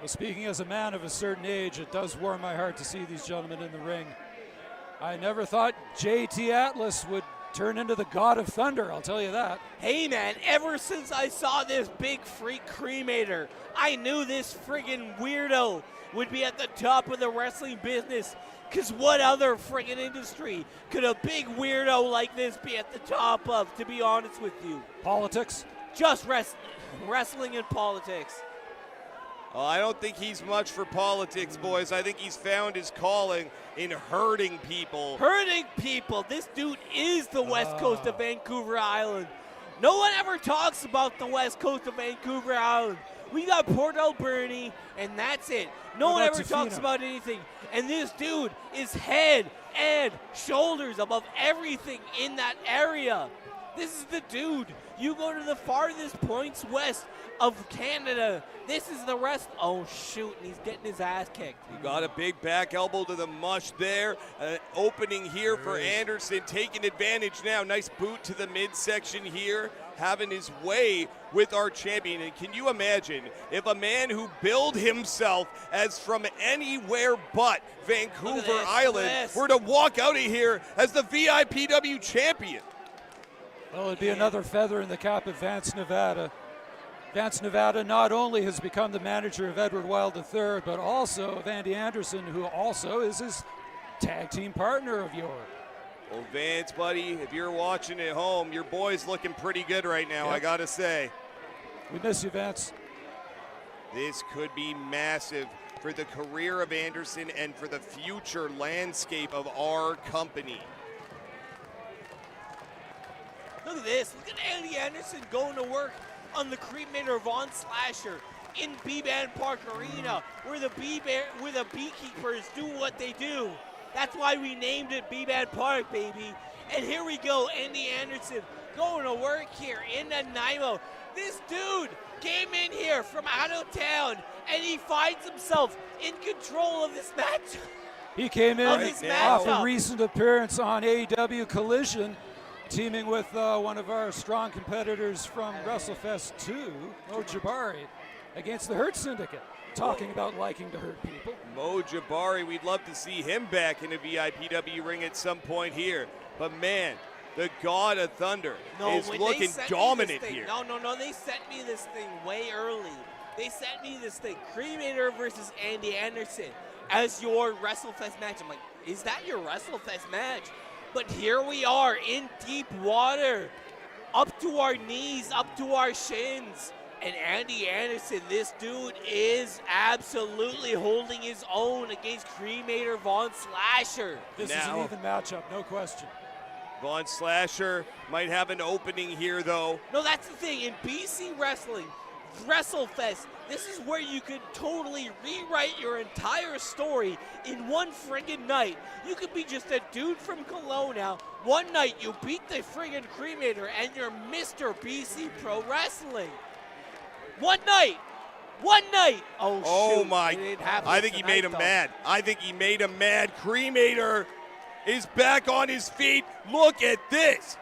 Well, speaking as a man of a certain age, it does warm my heart to see these gentlemen in the ring. I never thought JT Atlas would turn into the God of Thunder, I'll tell you that. Hey man, ever since I saw this big freak Cremator, I knew this friggin' weirdo would be at the top of the wrestling business. Cause what other friggin' industry could a big weirdo like this be at the top of, to be honest with you? Politics? Just wrestling and politics. Oh, I don't think he's much for politics, boys. I think he's found his calling in hurting people. Hurting people. This dude is the West Coast of Vancouver Island. No one ever talks about the West Coast of Vancouver Island. We got Port Alberni, and that's it. No one ever talks about anything. And this dude is head and shoulders above everything in that area. This is the dude. You go to the farthest points west of Canada. This is the rest. Oh, shoot, and he's getting his ass kicked. He got a big back elbow to the mush there. Opening here for Anderson, taking advantage now. Nice boot to the midsection here, having his way with our champion. And can you imagine if a man who billed himself as from anywhere but Vancouver Island were to walk out of here as the VIPW champion? Well, it'd be another feather in the cap of Vance Nevada. Vance Nevada not only has become the manager of Edward Wild III, but also of Andy Anderson, who also is his tag team partner of yore. Well, Vance, buddy, if you're watching at home, your boy's looking pretty good right now, I gotta say. We miss you, Vance. This could be massive for the career of Anderson and for the future landscape of our company. Look at this. Look at Andy Anderson going to work on the cremator Von Slasher in B-Band Park Arena, where the beekeepers do what they do. That's why we named it B-Band Park, baby. And here we go, Andy Anderson going to work here in Nanaimo. This dude came in here from out of town, and he finds himself in control of this match. He came in off a recent appearance on AEW Collision, teaming with one of our strong competitors from Wrestlefest II, Mo Jabari, against the Hurt Syndicate, talking about liking to hurt people. Mo Jabari, we'd love to see him back in a VIPW ring at some point here. But man, the God of Thunder is looking dominant here. No, they sent me this thing way early. They sent me this thing, Cremator versus Andy Anderson, as your Wrestlefest match. I'm like, is that your Wrestlefest match? But here we are in deep water, up to our knees, up to our shins. And Andy Anderson, this dude is absolutely holding his own against Cremator Von Slasher. This is an even matchup, no question. Von Slasher might have an opening here, though. No, that's the thing. In BC Wrestling, Wrestlefest, this is where you could totally rewrite your entire story in one friggin' night. You could be just a dude from Kelowna. One night you beat the friggin' Cremator and you're Mr. BC Pro Wrestling. One night. Oh, shoot. My. I think he made him mad. I think he made him mad. Cremator is back on his feet. Look at this.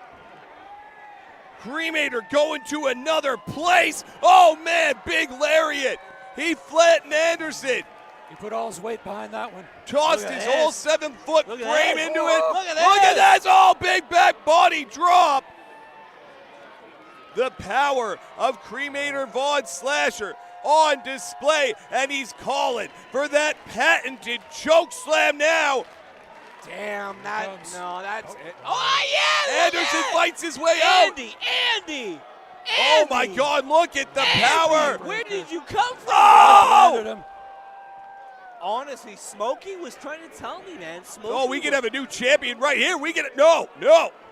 Cremator going to another place. Oh, man, big lariat. He flattened Anderson. He put all his weight behind that one. Tossed his whole 7-foot frame into it. Look at this. Oh, big back body drop. The power of Cremator Von Slasher on display, and he's calling for that patented choke slam now. Damn, that's it. Oh, yeah! Anderson fights his way out. Andy! Oh, my God, look at the power. Where did you come from? Oh! Honestly, Smokey was trying to tell me, man. Smokey we can have a new champion right here. We get it. No.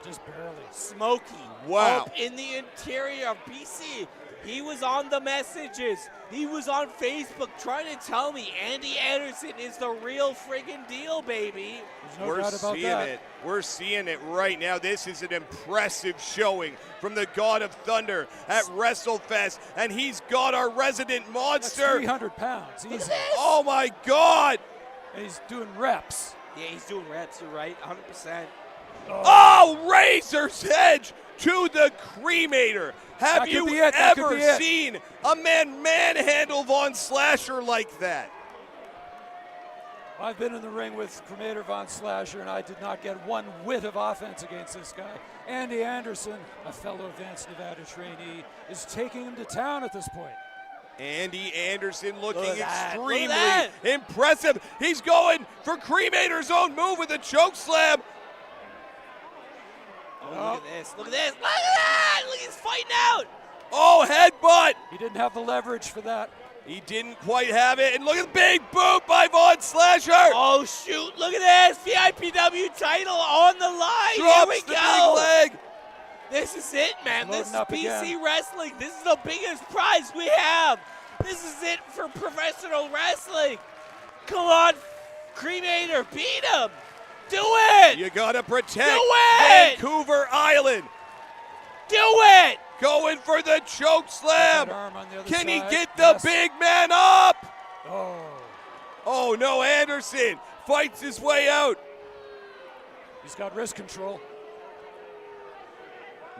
Just barely. Smokey. Wow. Up in the interior of BC. He was on the messages. He was on Facebook trying to tell me Andy Anderson is the real friggin' deal, baby. We're seeing it. We're seeing it right now. This is an impressive showing from the God of Thunder at WrestleFest, and he's got our resident monster. That's 300 pounds. Easy. Oh, my God. And he's doing reps. Yeah, he's doing reps. You're right, 100%. Oh, razor's edge to the Cremator. Have you ever seen a man manhandle Von Slasher like that? I've been in the ring with Cremator Von Slasher, and I did not get one whit of offense against this guy. Andy Anderson, a fellow Vance Nevada trainee, is taking him to town at this point. Andy Anderson looking extremely impressive. He's going for Cremator's own move with a choke slam. Oh, look at this. Look at that. Look, he's fighting out. Oh, headbutt. He didn't have the leverage for that. He didn't quite have it. And look at the big boot by Von Slasher. Oh, shoot. Look at this. VIPW title on the line. Drops Here we the go. big leg. This is it, man. This is BC again. Wrestling. This is the biggest prize we have. This is it for professional wrestling. Come on, Cremator. Beat him. Do it. You got to protect Do it. Vancouver Island. Do it! Going for the choke slam. That arm on the other Can he side. get the Yes. big man up? Oh. Oh no, Anderson fights his way out. He's got wrist control.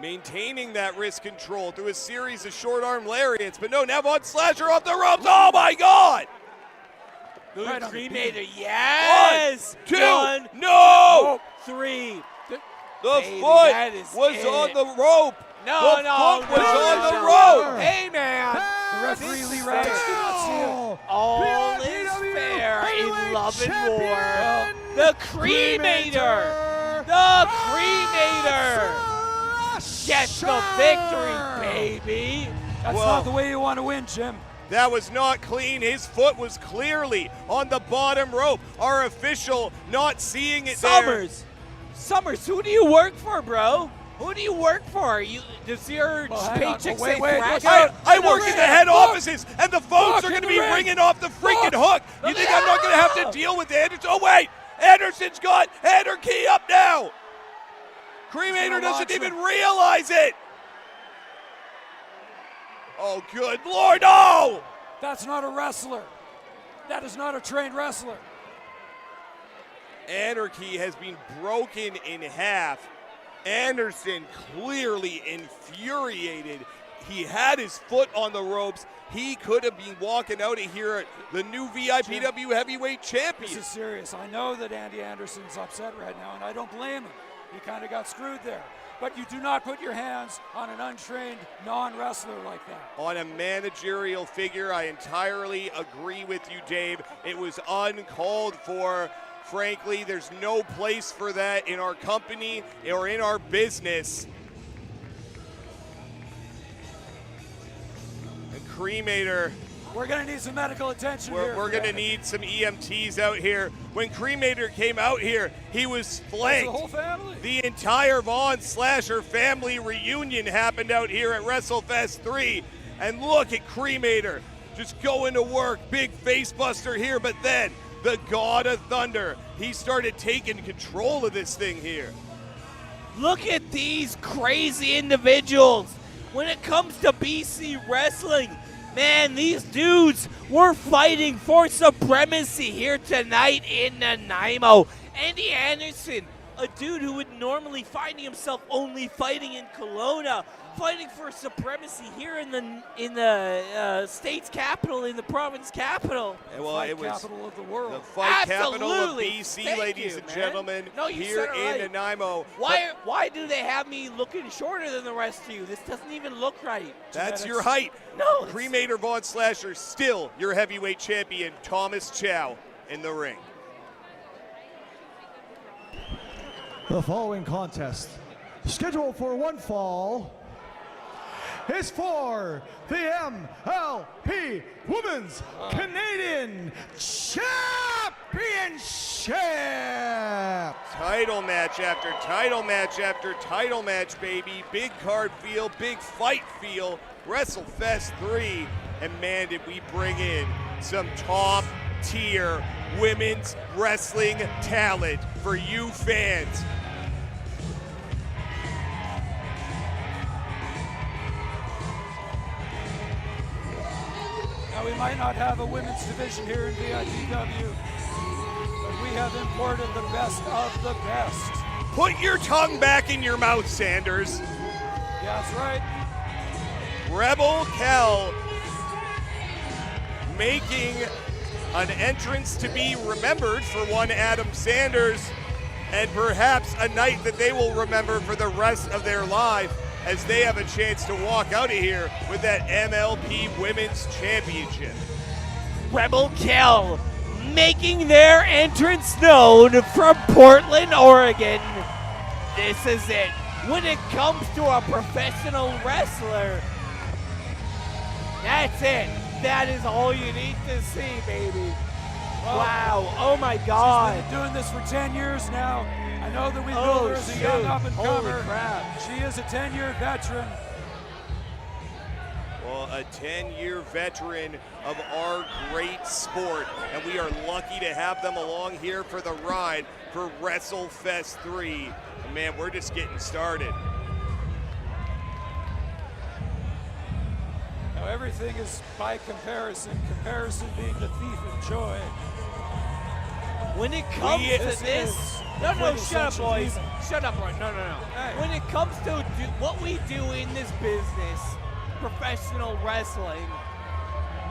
Maintaining that wrist control through a series of short arm lariats, but no, now Von Slasher off the ropes. Oh my God! Good Right on the cremator, yes! 1, 2, One, no! 3. The Baby, foot that is was it. on the rope. No, The no, foot was no, on the no. rope. Hey, man. The referee This Lee is Rabbit fair. did not see it. All is fair in love and war. The cremator! The cremator! Gets the victory, baby! That's Whoa. not the way you want to win, Jim. That was not clean. His foot was clearly on the bottom rope. Our official not seeing it there. Summers, who do you work for, bro? Who do you work for? Does your Well, hang on. paycheck Oh, wait, say wait, frack? look I work in the head Look. offices, and the phones Look are in going to the be ring. ringing off the freaking Look. hook. You think I'm not going to have to deal with Anderson? Oh, wait. Anderson's got Anarchy up now. Cremator gonna doesn't launch even him. realize it. Oh, good Lord, no! That's not a wrestler. That is not a trained wrestler. Anarchy has been broken in half. Anderson clearly infuriated. He had his foot on the ropes. He could have been walking out of here the new VIPW heavyweight champion. This is serious. I know that Andy Anderson's upset right now, and I don't blame him. He kind of got screwed there. But you do not put your hands on an untrained non-wrestler like that. On a managerial figure, I entirely agree with you, Dave. It was uncalled for. Frankly, there's no place for that in our company or in our business. And Cremator, We're going to need some medical attention here. we're going to need some EMTs out here. When Cremator came out here, he was The flanked. whole family. The entire Von Slasher family reunion happened out here at Wrestlefest III. And look at Cremator just going to work. Big face buster here, but then the God of Thunder, he started taking control of this thing here. Look at these crazy individuals. When it comes to BC wrestling, man, these dudes were fighting for supremacy here tonight in Nanaimo. Andy Anderson, a dude who would normally find himself only fighting in Kelowna, fighting for supremacy here in the state's capital, in the province capital. Well, Fight it was capital of the world. the fight capital of Absolutely. BC, Thank ladies you, and man. gentlemen, No, you here said it in right. Nanaimo. Why do they have me looking shorter than the rest of you? This doesn't even look right. That's your height. No, it's- Cremator Von Slasher, still your heavyweight champion, Thomas Chow, in the ring. The following contest, scheduled for one fall, is for the MLP Women's Canadian Championship. Title match after title match after title match, baby. Big card feel, big fight feel. Wrestlefest 3. And man, did we bring in some top tier women's wrestling talent for you fans. Now, we might not have a women's division here in VIPW, but we have imported the best of the best. Put your tongue back in your mouth, Sanders. Yeah, that's right. Rebel Kel making an entrance to be remembered for one Adam Sanders, and perhaps a night that they will remember for the rest of their life as they have a chance to walk out of here with that MLP Women's Championship. Rebel Kill making their entrance known from Portland, Oregon. This is it. When it comes to a professional wrestler, that's it. That is all you need to see, baby. Wow. Oh my God. She's been doing this for 10 years now. I know that we Oh, know her as a young shoot. up-and-comer. Holy crap. She is a 10-year veteran. Well, a 10-year veteran of our great sport, and we are lucky to have them along here for the ride for Wrestlefest 3. And man, we're just getting started. everything is by comparison, comparison being the thief of joy. When it comes to this, no, shut up, boys. Demon. Shut up, boys. No. Hey. When it comes to what we do in this business, professional wrestling,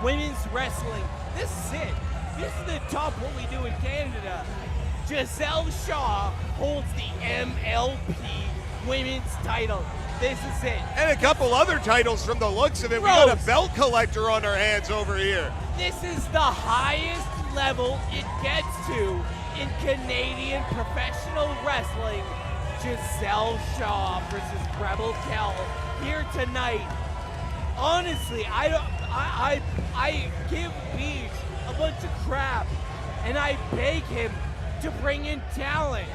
women's wrestling, this is it. This is the top what we do in Canada. Giselle Shaw holds the MLP women's title. This is it. And a couple other titles from the looks of it. We got a belt collector on our hands over here. This is the highest level it gets to in Canadian professional wrestling. Giselle Shaw versus Rebel Kell here tonight. Honestly, I give Beach a bunch of crap, and I beg him to bring in talent.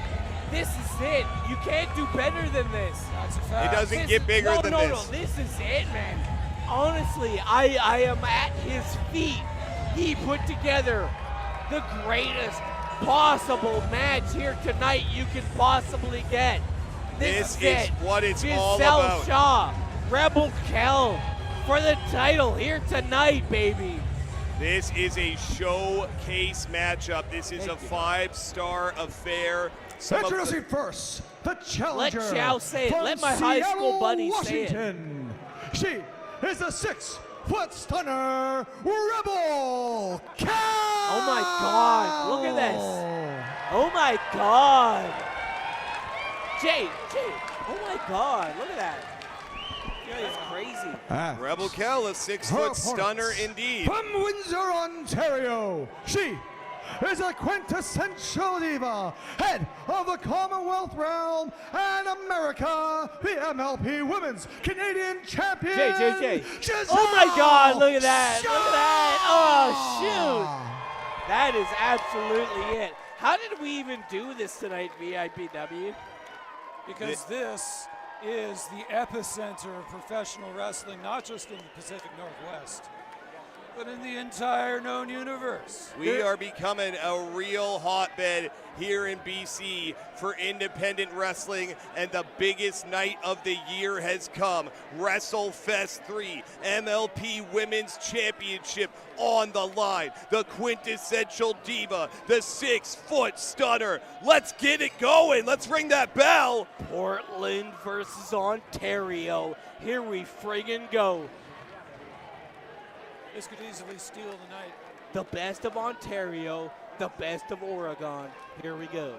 This is it. You can't do better than this. That's a fact. It doesn't get bigger than this. No, this is it, man. Honestly, I am at his feet. He put together the greatest possible match here tonight you can possibly get. This is it. what it's Giselle all about. Shaw, Rebel Kell for the title here tonight, baby. This is a showcase matchup. This is a 5-star affair. Introducing first, the challenger. Let Chow say it. From Let my high school Seattle, buddy say it. Washington. She is a 6-foot stunner, Rebel Kell. Oh my God, look at this. Oh my God. Jay, oh my God, look at that. Yeah, it's crazy. Rebel Kell, a 6-foot stunner indeed. From Windsor, Ontario, she is a quintessential diva, head of the Commonwealth realm and America, the MLP Women's Canadian Champion. Jay. Giselle Oh my God, look at that. Shaw. Look at that. Oh, shoot. That is absolutely it. How did we even do this tonight, VIPW? Because this is the epicenter of professional wrestling, not just in the Pacific Northwest, but in the entire known universe. We are becoming a real hotbed here in BC for independent wrestling, and the biggest night of the year has come. Wrestlefest III, MLP Women's Championship on the line. The quintessential diva, the 6-foot stunner. Let's get it going. Let's ring that bell. Portland versus Ontario. Here we friggin' go. This could easily steal the night. The best of Ontario, the best of Oregon. Here we go.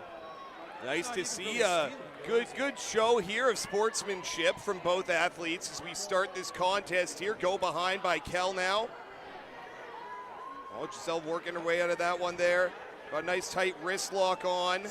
Nice to see a good show here of sportsmanship from both athletes as we start this contest here. Go behind by Kell now. Oh, Giselle working her way out of that one there. Got a nice tight wrist lock on.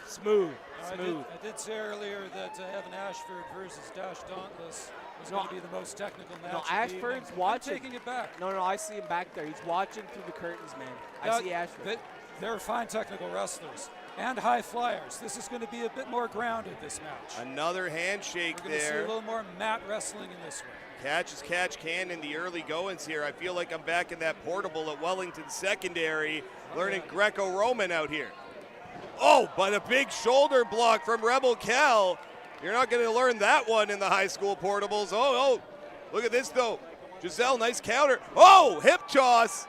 Smooth. I did say earlier that Evan Ashford versus Dash Dauntless was going to be the most technical match. No, Ashford's watching. Taking it back. No, I see him back there. He's watching through the curtains, man. I see Ashford. They're fine technical wrestlers and high flyers. This is going to be a bit more grounded, this match. Another handshake We're going to see a there. little more mat wrestling in this one. Catch as catch can in the early goings here. I feel like I'm back in that portable at Wellington Secondary, learning Greco-Roman out here. Oh, but a big shoulder block from Rebel Kell. You're not going to learn that one in the high school portables. Oh, look at this though. Giselle, nice counter. Oh, hip toss.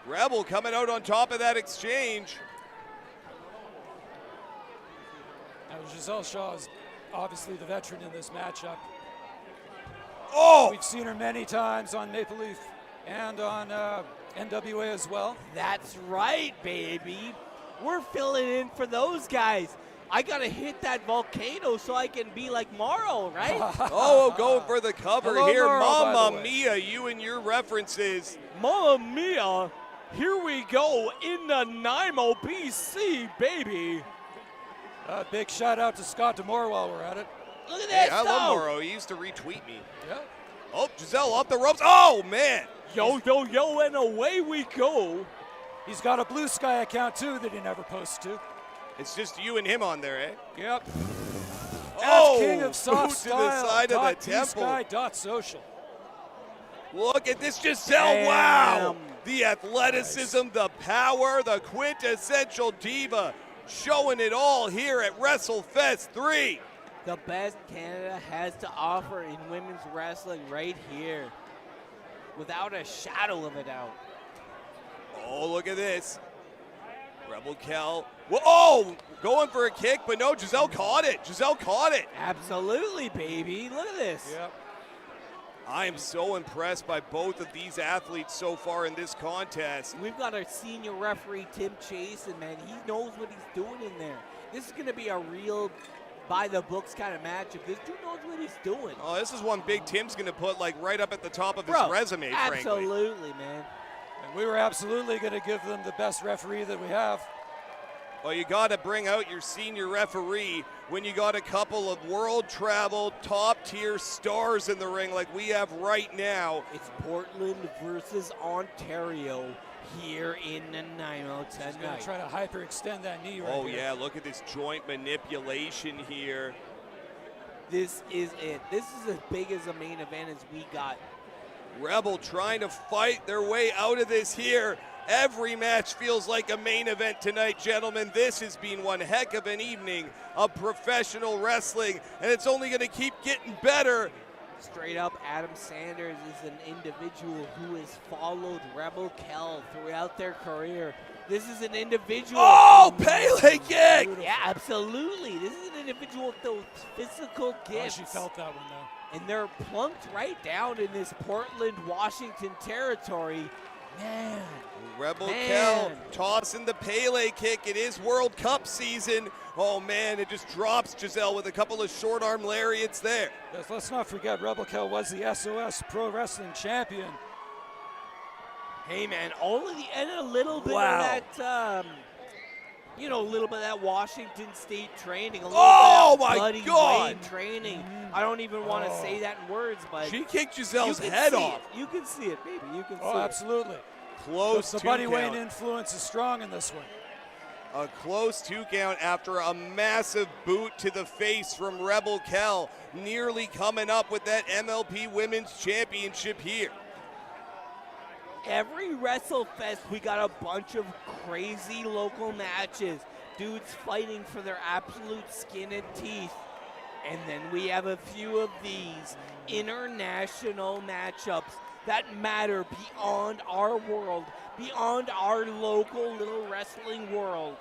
Rebel coming out on top of that exchange. Now, Giselle Shaw is obviously the veteran in this matchup. Oh! We've seen her many times on Maple Leaf and on NWA as well. That's right, baby. We're filling in for those guys. I gotta hit that volcano so I can be like Morrow, right? Oh, going for the cover Hello, here. Morrow, by the Mamma way. mia, you and your references. Mamma mia, here we go in Nanaimo, BC, baby. Big shout out to Scott Demore while we're at it. Look at Hey, this, I love though. Morrow. He used to retweet me. Yeah. Oh, Giselle off the ropes. Oh, man. Yo, and away we go. He's got a Blue Sky account too that he never posts to. It's just you and him on there, eh? Yep. Oh, King of soft boot to the side of the temple. Social. Look at this Giselle. Wow. The athleticism, the power, the quintessential diva. Showing it all here at Wrestlefest III. The best Canada has to offer in women's wrestling right here. without a shadow of a doubt. Oh, look at this. Rebel Kel. Whoa, oh, going for a kick, but no, Giselle caught it. Giselle caught it. Absolutely, baby. Look at this. Yep. I am so impressed by both of these athletes so far in this contest. We've got our senior referee, Tim Chase, and man, he knows what he's doing in there. This is going to be a real by-the-books kind of matchup. This dude knows what he's doing. Oh, this is one big Tim's going to put like right up at the top of his resume, frankly. Absolutely, man. And we were absolutely going to give them the best referee that we have. Well, you got to bring out your senior referee when you got a couple of world-traveled, top-tier stars in the ring like we have right now. It's Portland versus Ontario here in Nanaimo He's going tonight. to try to hyperextend that knee right Oh, here. yeah, look at this joint manipulation here. This is it. This is as big as a main event as we got. Rebel trying to fight their way out of this here. Every match feels like a main event tonight, gentlemen. This has been one heck of an evening of professional wrestling, and it's only going to keep getting better. Straight up, Adam Sanders is an individual who has followed Rebel Kel throughout their career. This is an individual. Oh, Pele kick! Yeah, absolutely. This is an individual with those physical Oh, gifts. she felt that one, though. And they're plunked right down in this Portland, Washington territory. Man. Rebel Man. Kel tossing the Pele kick. It is World Cup season. Oh, man, it just drops Giselle with a couple of short arm lariats there. Let's not forget, Rebel Kel was the SOS Pro Wrestling champion. Hey, man, all of the, and a little bit Wow. of that, you know, a little bit of that Washington State training. A little Oh, bit of that my Buddy God. Wayne training. I don't even want to say that in words, but She kicked you Giselle's can head see off. it. You can see it, baby. You can see Oh, it. absolutely. Close The two Buddy Wayne count. influence is strong in this one. A close 2 count after a massive boot to the face from Rebel Kel, nearly coming up with that MLP Women's Championship here. Every WrestleFest, we got a bunch of crazy local matches. Dudes fighting for their absolute skin and teeth. And then we have a few of these international matchups that matter beyond our world, beyond our local little wrestling world.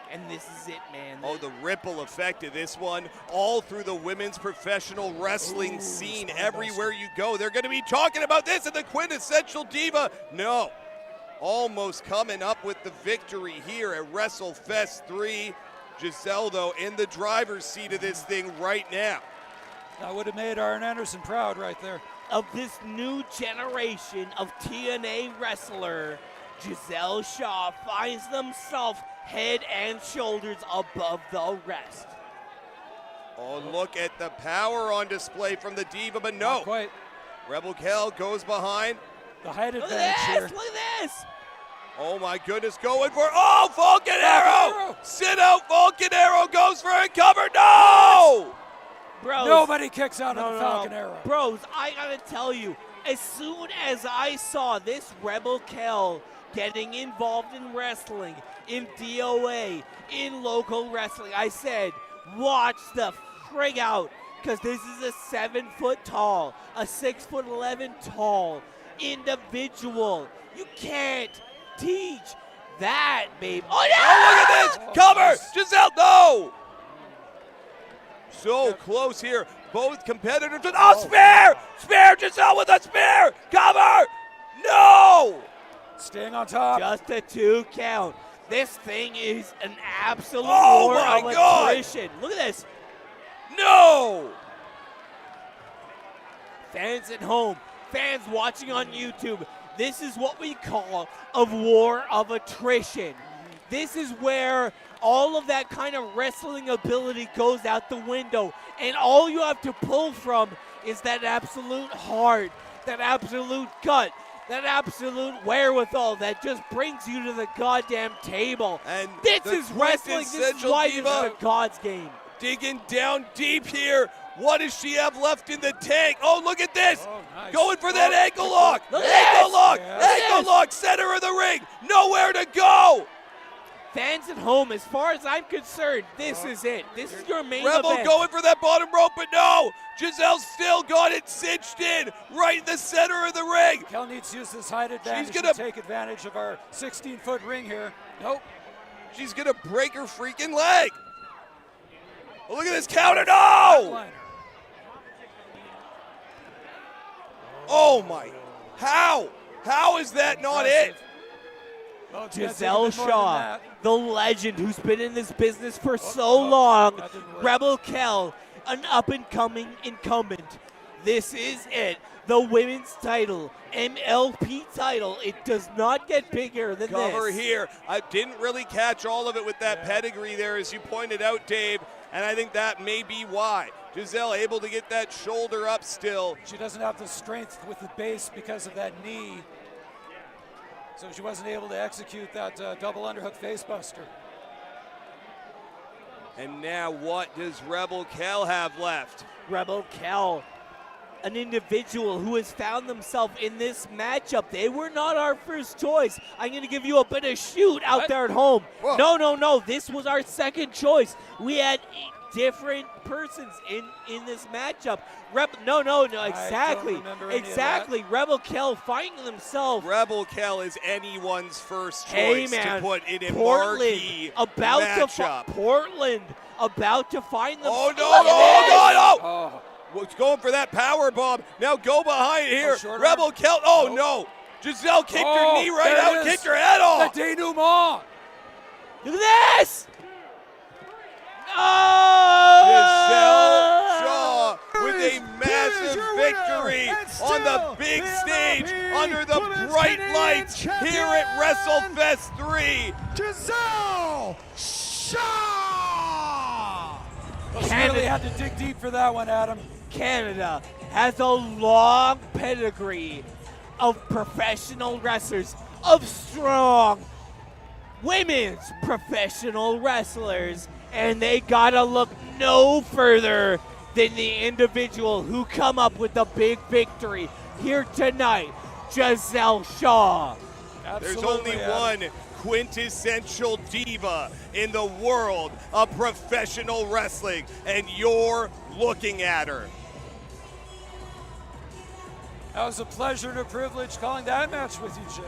And this is it, man. Oh, the ripple effect of this one, all through the women's professional wrestling scene. Everywhere you go, they're going to be talking about this in the quintessential diva. No, almost coming up with the victory here at Wrestlefest III. Giselle, though, in the driver's seat of this thing right now. That would have made Arn Anderson proud right there. Of this new generation of TNA wrestler, Giselle Shaw finds themselves head and shoulders above the rest. Oh, look at the power on display from the diva, but no. Not quite. Rebel Kel goes behind. The height Look advantage at here. this! Look at this! Oh my goodness, going for, oh, Falcon Arrow! Sit out, Falcon Arrow goes for a cover, no! Bros, Nobody kicks out of the Falcon Arrow. Bros, I gotta tell you, as soon as I saw this Rebel Kel getting involved in wrestling, in DOA, in local wrestling, I said, watch the frig out, because this is a 7 foot tall, a 6'11" tall individual. You can't teach that, babe. Oh, yeah! Oh, look at this! Cover! Giselle, no! So close here. Both competitors with, oh, spear! Spear, Giselle with a spear! Cover! No! Staying on top. Just a 2 count. This thing is an absolute Oh war my of God! attrition. Look at this. No! Fans at home, fans watching on YouTube, this is what we call a war of attrition. This is where all of that kind of wrestling ability goes out the window, and all you have to pull from is that absolute heart, that absolute gut, that absolute wherewithal that just brings you to the goddamn table. And this the is wrestling. This is quintessential why this is diva. a God's game. Digging down deep here. What does she have left in the tank? Oh, look at this. Oh, nice. Going for that ankle lock. Look at Ankle this. lock. Yes. Ankle lock. Center of the ring. Nowhere to go. fans at home, as far as I'm concerned, this is it. This is your main Rebel event. going for that bottom rope, but no! Giselle still got it cinched in, right in the center of the ring. Kel needs to use this height advantage gonna- to take advantage of our 16-foot ring here. Nope. She's gonna break her freaking leg. Oh, look at this counter, no! Liner. Oh my, how? How is that not it? Well, it's gonna take a Giselle bit more than Shaw, that. the legend who's been in this business for so long. that didn't work. Rebel Kel, an up-and-coming incumbent. This is it. The women's title, MLP title. It does not get bigger than Cover this. here. I didn't really catch all of it with that pedigree there, as you pointed out, Dave, and I think that may be why. Giselle able to get that shoulder up still. She doesn't have the strength with the base because of that knee. So she wasn't able to execute that double underhook facebuster. And now what does Rebel Kel have left? Rebel Kel, an individual who has found themselves in this matchup. They were not our first choice. I'm going to give you a bit of shoot out What? there at home. Whoa. No. This was our second choice. We had different persons in this matchup. No. Exactly. remember any of Exactly. Rebel Kel finding themselves. Rebel Kel is anyone's first choice Hey man, to put in a Portland marquee about matchup. Portland about to find them. Oh, no, oh, no! Oh, Well, it's going for that power bomb. Now go behind here. short Rebel arm. Kel. Oh, Nope. no. Giselle kicked Oh, her knee right there it out, is. kicked her head off. the denouement. Look at this! Giselle Shaw with a Here is massive your winner, victory and on the still big the stage MLP under the Women's bright Canadian lights Champion, here at Wrestlefest III. Giselle Shaw! Well, she really had to dig deep for that one, Adam. Canada has a long pedigree of professional wrestlers, of strong women's professional wrestlers, and they gotta look no further than the individual who come up with the big victory here tonight, Giselle Shaw. There's Absolutely, only Adam. one quintessential diva in the world of professional wrestling, and you're looking at her. That was a pleasure and a privilege calling that match with you, Chip.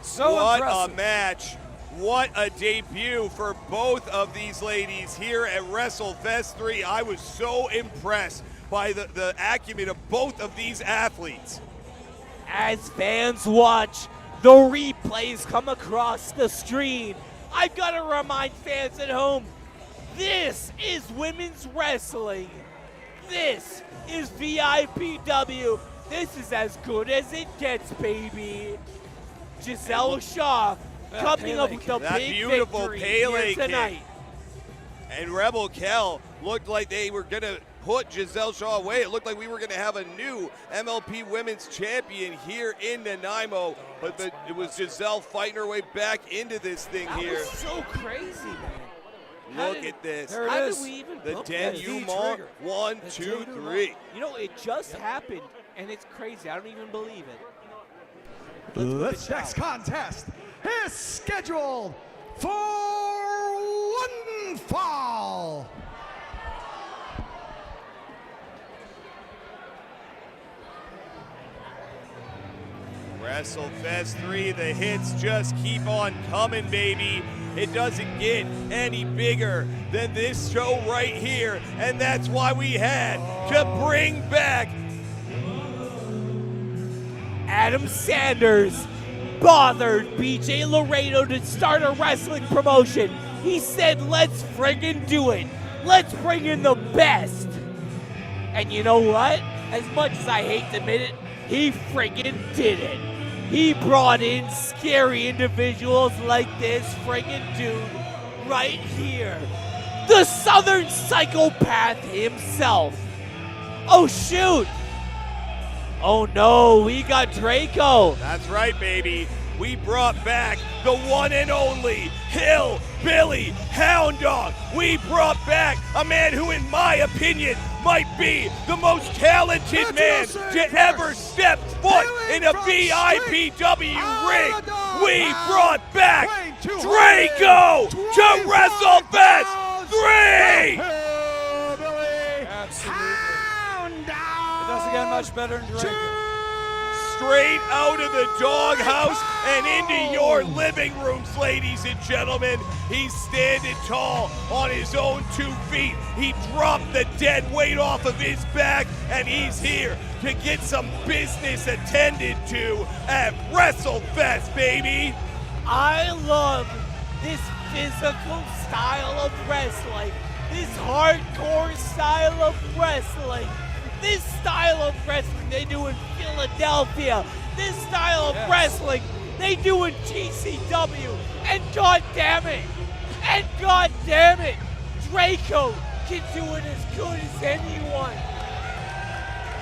So What impressive. a match. What a debut for both of these ladies here at Wrestlefest 3. I was so impressed by the acumen of both of these athletes. As fans watch the replays come across the screen, I've got to remind fans at home, this is women's wrestling. This is VIPW. This is as good as it gets, baby. Giselle Shaw coming up with a That big beautiful victory Pele here kick. tonight. And Rebel Kel looked like they were going to put Giselle Shaw away. It looked like we were going to have a new MLP Women's Champion here in Nanaimo, but it was Giselle fighting her way back into this thing That here. was so crazy, man. How Look did- at this. There it How is. did we even The book this? denouement. trigger. 1, The 2, denouement. 3. You know, it just happened, and it's crazy. I don't even believe it. This next contest is scheduled for one fall. WrestleFest 3, the hits just keep on coming, baby. It doesn't get any bigger than this show right here, and that's why we had to bring back Adam Sanders bothered BJ Laredo to start a wrestling promotion. He said, let's friggin' do it. Let's bring in the best. And you know what? As much as I hate to admit it, he friggin' did it. He brought in scary individuals like this friggin' dude right here. The Southern Psychopath himself. Oh shoot. Oh no, we got Draco. That's right, baby. We brought back the one and only Hillbilly Hound Dog. We brought back a man who, in my opinion, might be the most talented man to ever step foot in a VIPW ring. We brought back Draco to Wrestlefest 3! Absolutely. It doesn't get much better than Draco. Straight out of the doghouse and into your living rooms, ladies and gentlemen. He's standing tall on his own 2 feet. He dropped the dead weight off of his back, and he's here to get some business attended to at WrestleFest, baby. I love this physical style of wrestling, this hardcore style of wrestling, this style of wrestling they do in Philadelphia, this style of wrestling they do in GCW, and god damn it, Draco can do it as good as anyone.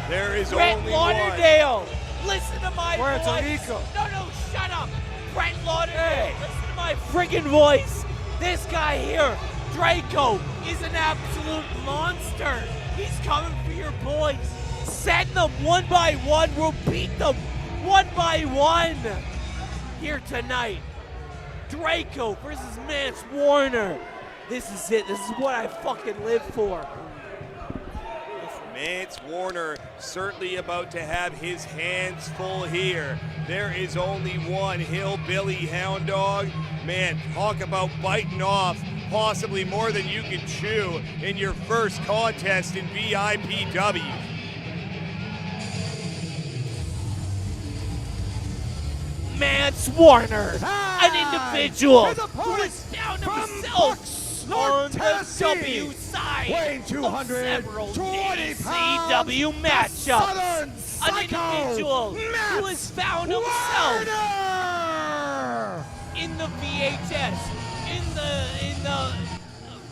There is Brett only Lauderdale, listen to my Puerto voice. Rico. No, shut up. Brett Lauderdale, listen to my friggin' voice. This guy here, Draco, is an absolute monster. He's coming for your boys. Set them one by one. We'll beat them one by one. Here tonight, Draco versus Mance Warner. This is it. This is what I fucking live for. Mance Warner certainly about to have his hands full here. There is only one hillbilly hound dog. Man, talk about biting off possibly more than you can chew in your first contest in VIPW. Mance Warner, an individual who has found himself on the W side weighing of 220 several pounds, ECW matchups. Southern An Psycho, individual who has found himself Warner! in the VHS, in the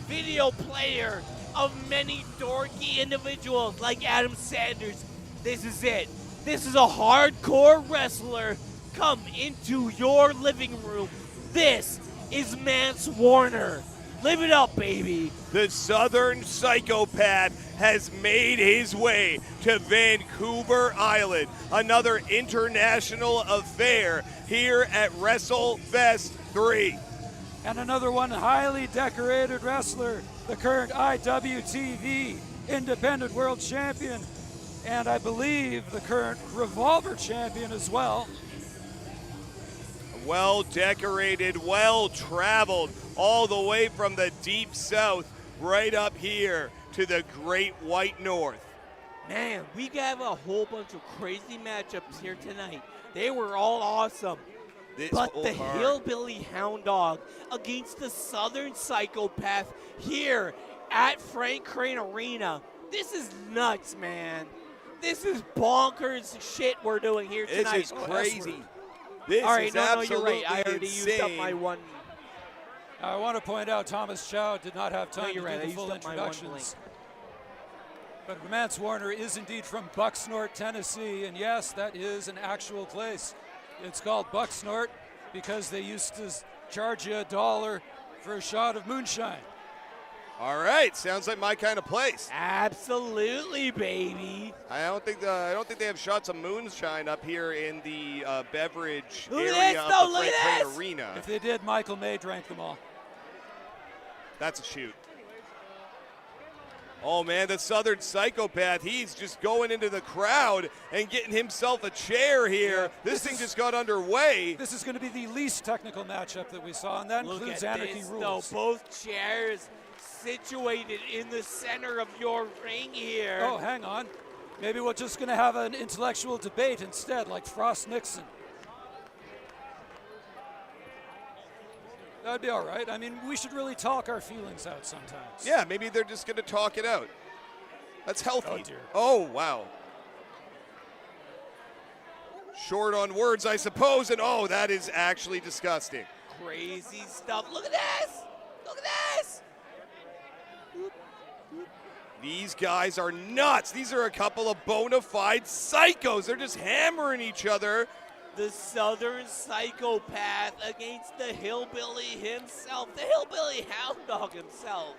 video player of many dorky individuals like Adam Sanders. This is it. This is a hardcore wrestler come into your living room. This is Mance Warner. Live it up, baby. The Southern Psychopath has made his way to Vancouver Island, another international affair here at WrestleFest 3. And another one highly decorated wrestler, the current IWTV Independent World Champion, and I believe the current Revolver Champion as well. Well decorated, well traveled, all the way from the deep south right up here to the great white north. Man, we have a whole bunch of crazy matchups here tonight. They were all awesome. But the hillbilly hound dog against the Southern Psychopath here at Frank Crane Arena. This is nuts, man. This is bonkers shit we're doing here tonight. This is crazy. This all right, is no, absolutely you're right. I already insane. used up my one. I want to point out Thomas Chow did not have time to you're right. do I the full used up my one introductions. But Mance Warner is indeed from Bucksnort, Tennessee, and yes, that is an actual place. It's called Bucksnort because they used to charge you $1 for a shot of moonshine. All right, sounds like my kind of place. Absolutely, baby. I don't think they have shots of moonshine up here in the beverage Look at area this, of though, the look Frank at Crane this. Arena. If they did, Michael May drank them all. That's a shoot. Oh man, the Southern Psychopath, he's just going into the crowd and getting himself a chair here. Yeah, this thing just got underway. This is going to be the least technical matchup that we saw, and that Look includes at Anarchy this, Rules. though. Both chairs situated in the center of your ring here. Oh, hang on. Maybe we're just going to have an intellectual debate instead, like Frost Nixon. That'd be all right. I mean, we should really talk our feelings out sometimes. Yeah, maybe they're just going to talk it out. That's healthy. Oh, dear. Oh, wow. Short on words, I suppose, and oh, that is actually disgusting. Crazy stuff. Look at this. Look at this. These guys are nuts. These are a couple of bona fide psychos. They're just hammering each other. The Southern Psychopath against the hillbilly himself, the hillbilly hound dog himself.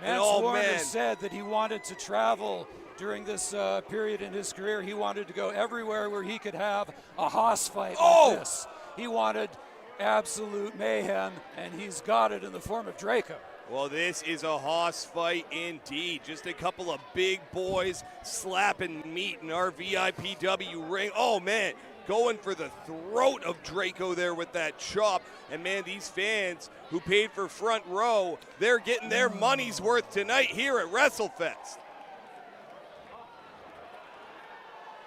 Mance oh, Warner man. said that he wanted to travel during this period in his career. He wanted to go everywhere where he could have a hoss fight like this. He wanted absolute mayhem, and he's got it in the form of Draco. Well, this is a hoss fight indeed. Just a couple of big boys slapping meat in our VIPW ring. Oh, man, going for the throat of Draco there with that chop. And, man, these fans who paid for front row, they're getting their money's worth tonight here at Wrestlefest.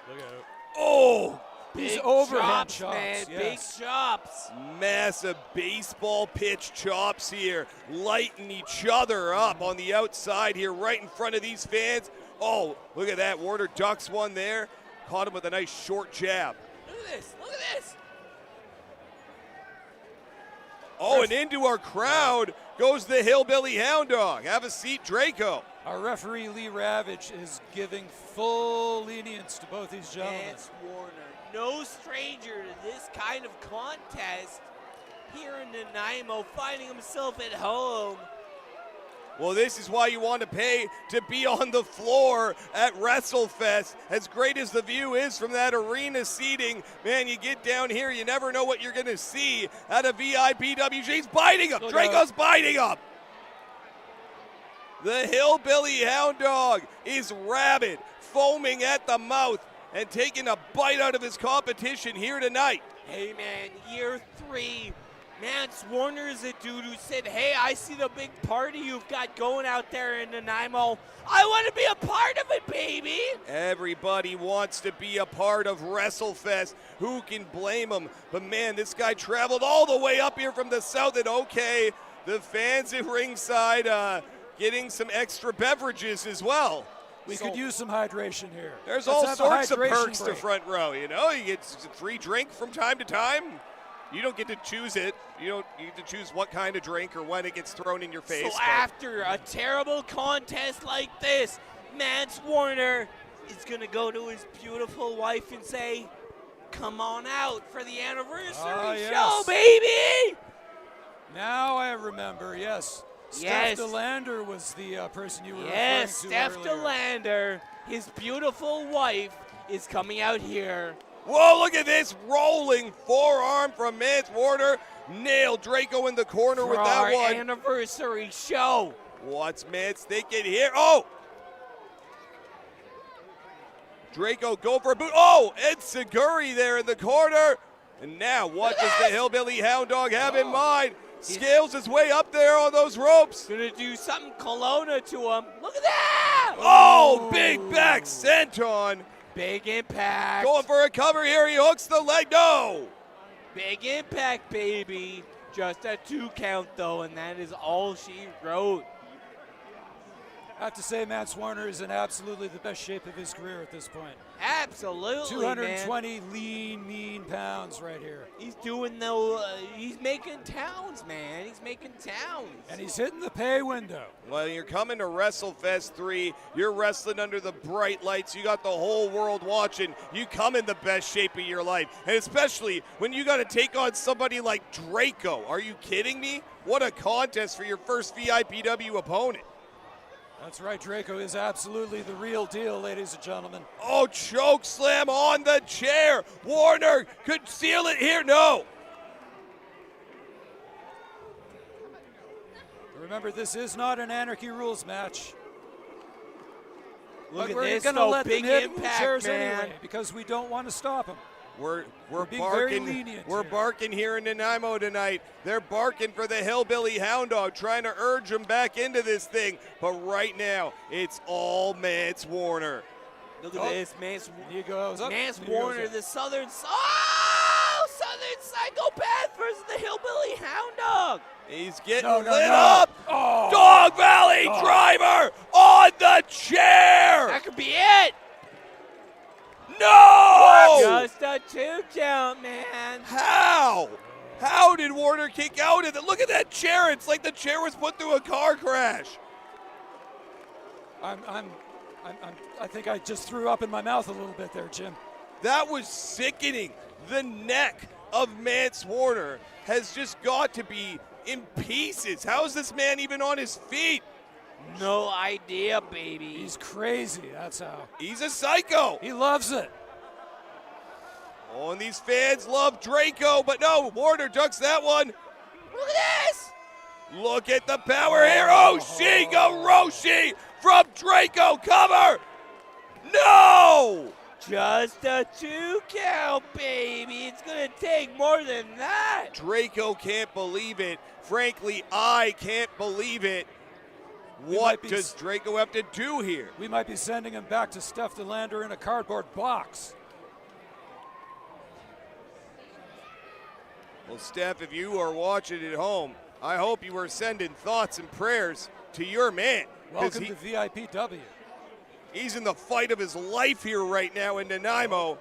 Look at it. Oh, These Big overhand chops, man. chops, Big yes. chops. massive baseball pitch chops here, lighting each other up on the outside here right in front of these fans. Oh, look at that. Warner ducks one there. Caught him with a nice short jab. Look at this. Look at this. Oh, and into our crowd goes the Hillbilly Hound Dog. Have a seat, Draco. Our referee, Lee Ravage, is giving full lenience to both these gentlemen. Vance Warner, no stranger to this kind of contest here in Nanaimo, finding himself at home. Well, this is why you want to pay to be on the floor at WrestleFest. As great as the view is from that arena seating, man, you get down here, you never know what you're going to see at a VIPW. He's biting him. Look Draco's biting him. The Hillbilly Hound Dog is rabid, foaming at the mouth, and taking a bite out of his competition here tonight. Hey, man, year 3. Vance Warner is a dude who said, hey, I see the big party you've got going out there in Nanaimo. I want to be a part of it, baby. Everybody wants to be a part of WrestleFest. Who can blame him? But, man, this guy traveled all the way up here from the south, and okay, the fans at ringside getting some extra beverages as well. We could use some hydration here. There's Let's all have a sorts of hydration perks break. to front row, you know? You get a free drink from time to time. You don't get to choose it. You get to choose what kind of drink or when it gets thrown in your face. So after a terrible contest like this, Vance Warner is going to go to his beautiful wife and say, come on out for the anniversary show, yes. baby. Now I remember, yes. Yes. Steph DeLander was the person you were Yes, referring Steph to earlier. DeLander, his beautiful wife, is coming out here. Whoa, look at this rolling forearm from Vance Warner. Nailed Draco in the corner For with our that one. anniversary show. What's Vance thinking here? Oh! Draco go for a boot. Oh, Ed Seguri there in the corner. And now what does the Hillbilly Hound Dog have in mind? Scales his way up there on those ropes. Gonna do something Kelowna to him. Look at that! Oh, big back senton. Big impact. Going for a cover here. He hooks the leg. No. Big impact, baby. Just a 2 count, though, and that is all she wrote. I have to say, Vance Warner is in absolutely the best shape of his career at this point. Absolutely, 220 lean, mean pounds right here. He's doing he's making towns, man. He's making towns. And he's hitting the pay window. Well, you're coming to WrestleFest 3. You're wrestling under the bright lights. You got the whole world watching. You come in the best shape of your life. And especially when you got to take on somebody like Draco. Are you kidding me? What a contest for your first VIPW opponent. That's right, Draco is absolutely the real deal, ladies and gentlemen. Oh, choke slam on the chair. Warner could seal it here. No. Remember, this is not an Anarchy Rules match. Look But at we're this, going to though. let Big them hit impact, chairs man. anyway because we don't want to stop them. We're being very barking. lenient We're here. barking here in Nanaimo tonight. They're barking for the Hillbilly Hound Dog, trying to urge him back into this thing. But right now, it's all Vance Warner. Look at this, Vance He goes up. Vance and he goes Warner, up. the Southern Psychopath versus the Hillbilly Hound Dog. He's getting No, lit no, no. up. Oh. Dog Valley Oh. driver on the chair. That could be it. No! Just a 2 count, man. How? How did Warner kick out of it? Look at that chair. It's like the chair was put through a car crash. I think I just threw up in my mouth a little bit there, Jim. That was sickening. The neck of Vance Warner has just got to be in pieces. How is this man even on his feet? No idea, baby. He's crazy, that's how. He's a psycho. He loves it. Oh, and these fans love Draco, but no, Warner ducks that one. Look at this! Look at the power here. Oh, Shingo Roshi from Draco. Cover. No! Just a 2 count, baby. It's going to take more than that. Draco can't believe it. Frankly, I can't believe it. What does Draco have to do here? We might be sending him back to stuff the lander in a cardboard box. Well, Steph, if you are watching at home, I hope you are sending thoughts and prayers to your man. Welcome to VIPW. He's in the fight of his life here right now in Nanaimo.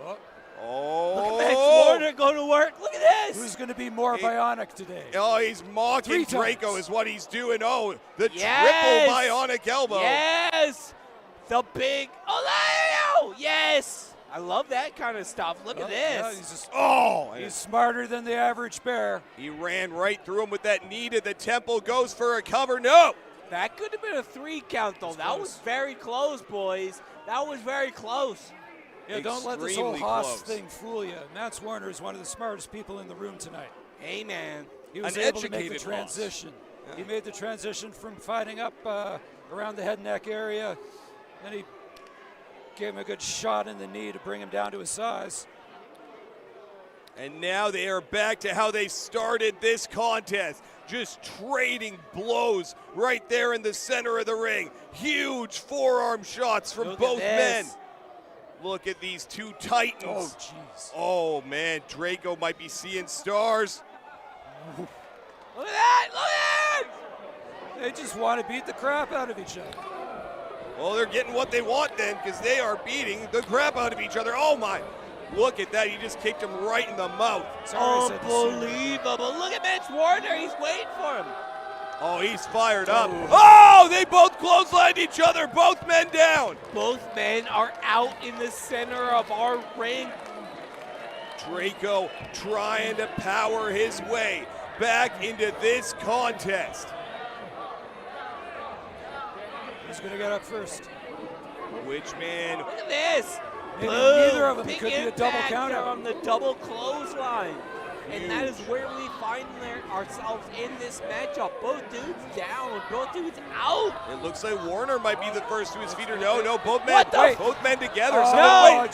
Oh. Look at Max Warner going to work. Look at this. Who's going to be more bionic today? Oh, he's mocking Draco is what he's doing. Oh, the triple bionic elbow. Yes. The big, oh, yes. I love that kind of stuff. Look at this. Yeah, he's smarter than the average bear. He ran right through him with that knee to the temple. Goes for a cover. No. That could have been a 3 count, though. That was very close, boys. That was very close. Yeah, don't let this whole Haas thing fool you. Mats Warner is one of the smartest people in the room tonight. Hey, man. He was able to make the transition. He made the transition from fighting up around the head and neck area. Then he gave him a good shot in the knee to bring him down to his size. And now they are back to how they started this contest. Just trading blows right there in the center of the ring. Huge forearm shots from both men. Look at these two titans. Oh, jeez. Oh, man, Draco might be seeing stars. Look at that, look at that! They just want to beat the crap out of each other. Well, they're getting what they want then, because they are beating the crap out of each other. Oh, my. Look at that, he just kicked him right in the mouth. Unbelievable. Look at Max Warner, he's waiting for him. Oh, he's fired up. Oh, they both clotheslined each other, both men down. Both men are out in the center of our ring. Draco trying to power his way back into this contest. Who's going to get up first? Which man? Look at this. Maybe neither of them. Big could be a double counter on the double clothesline. And that is where we find ourselves in this matchup. Both dudes down, both dudes out. It looks like Warner might be the first to his feet, or no, both men together. No,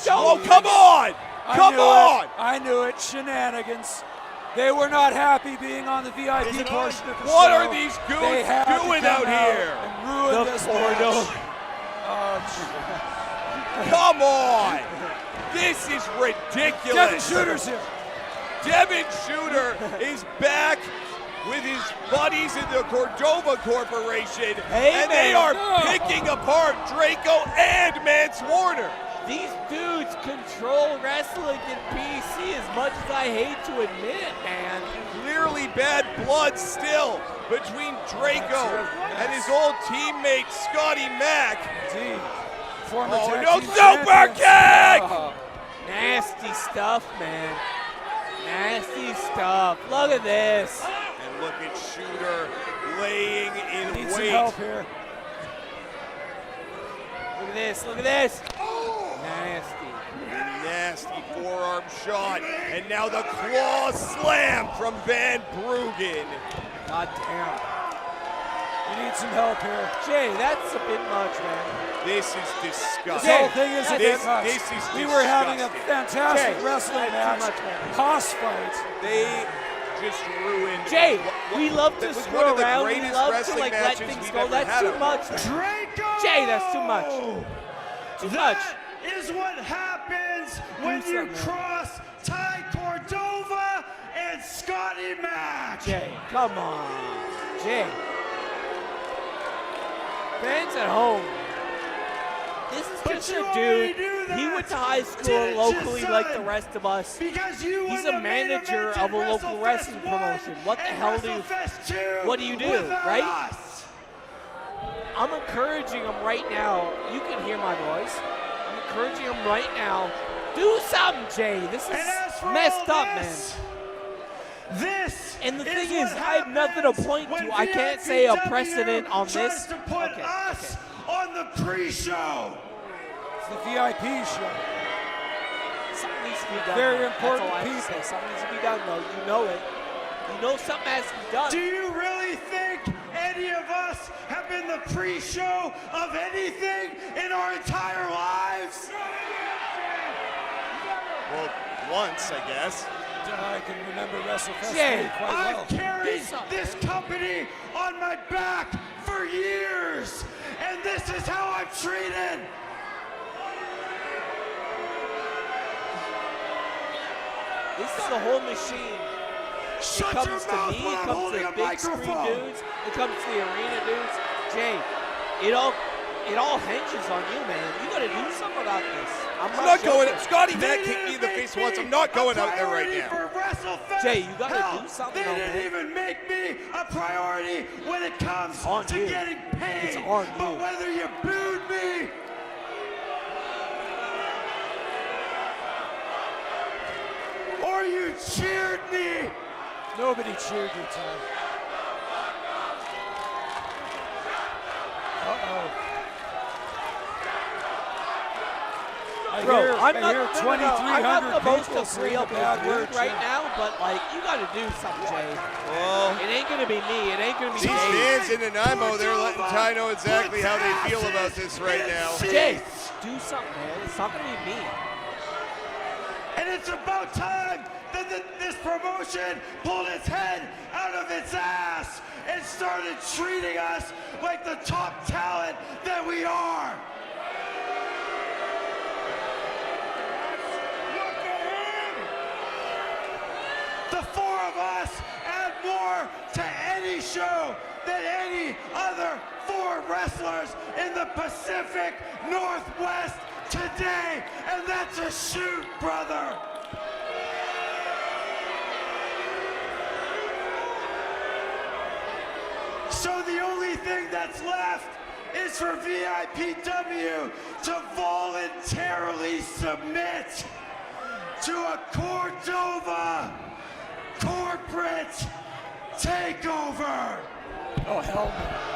come on! Come on! I knew it, shenanigans. They were not happy being on the VIP portion of the show. What are these goons doing out here? And ruin this match. Come on! This is ridiculous. Devin Shooter's here. Devin Shooter is back with his buddies in the Cordova Corporation, and they are picking apart Draco and Mance Warner. These dudes control wrestling in PC as much as I hate to admit it, man. Clearly bad blood still between Draco and his old teammate Scotty Mack. Indeed. No super kick! Nasty stuff, man. Nasty stuff. Look at this. And look at Shooter laying in Need some wait. help here. Look at this. Look at this. Nasty. Nasty forearm shot. And now the claw slam from Van Bruggen. God damn. You need some help here. Jay, that's a bit much, man. This is disgusting. This whole thing is a bit much. This is we were having a fantastic Jay, wrestling match. Hoss fight. They just ruined. Jay, we love to was screw one of the around. We greatest love to wrestling let matches things we've go. ever That's had too on much. Draco! Jay, that's too much. Too much. That is what happens when you cross Ty Cordova and Scotty Mack. Jay, come on. Jay. Fans at home. This is just a dude. He went to high school locally like the rest of us. He's a manager of a local wrestling promotion. What the hell do you do, right? I'm encouraging him right now. You can hear my voice. I'm encouraging him right now. Do something, Jay. This is messed up, man. And the thing is, I have nothing to point to. I can't say a precedent on this. Okay. On the pre-show. It's the VIP show. Something needs to be done. Very though. important That's all I have to say. Something needs to be done, though. You know it. You know something has to be done. Do you really think any of us have been the pre-show of anything in our entire lives? Well, once, I guess. I can remember Wrestlefest Jay, III quite well. I've carried this company on my back for years, and this is how I'm treated. This is the whole machine. Shut It your comes to mouth me, when it I'm comes to holding the a big screen microphone. dudes, it comes to the arena dudes. Jay, it all hinges on you, man. You gotta do something about this. I'm not going. joking. Scotty They Matt kicked me in the didn't face make once. me I'm not going a out there right priority now. for WrestleFest. Jay, you gotta Hell, do something, They though, didn't man. even make me a priority when it comes On to you. getting paid. It's on but you. whether you booed me or you cheered me, Nobody cheered you, Tom. Uh-oh. Bro, I'm not, I hear no, no, no, I'm not 2,300 the most people saying agreeable a bad dude word right Jay. now, but like, you gotta do something, Jay. Well, It ain't gonna be me. It ain't gonna be these Dave. fans in Nanaimo, they're letting Ty know exactly how they feel about this right now. Jay, do something, man. It's not gonna be me. and it's about time that this promotion pulled its head out of its ass and started treating us like the top talent that we are. The four of us add more to any show than any other four wrestlers in the Pacific Northwest today, and that's a shoot, brother. So the only thing that's left is for VIPW to voluntarily submit to a Cordova corporate takeover. Oh, hell no.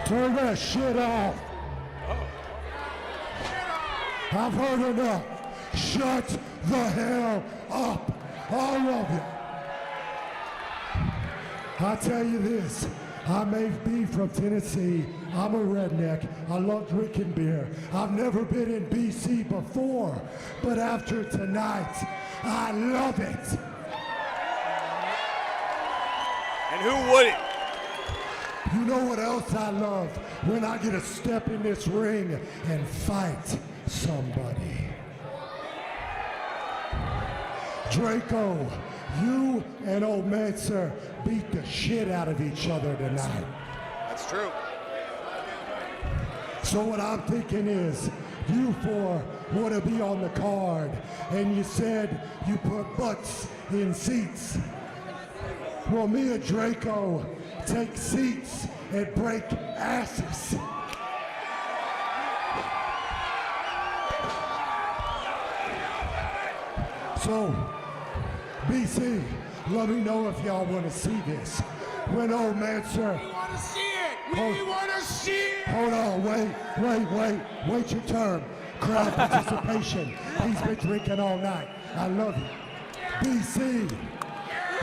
Turn that shit off. I've heard enough. Shut the hell up, all of you. I tell you this, I may be from Tennessee. I'm a redneck. I love drinking beer. I've never been in BC before, but after tonight, I love it. And who wouldn't? You know what else I love? When I get to step in this ring and fight somebody. Draco, you and old Manser beat the shit out of each other tonight. That's true. So what I'm thinking is, you four want to be on the card, and you said you put butts in seats. Well, me and Draco take seats and break asses. So, BC, let me know if y'all want to see this. When old Manser... We want to see it. We want to see it. Hold on, wait your turn. Crowd participation. He's been drinking all night. I love you. BC,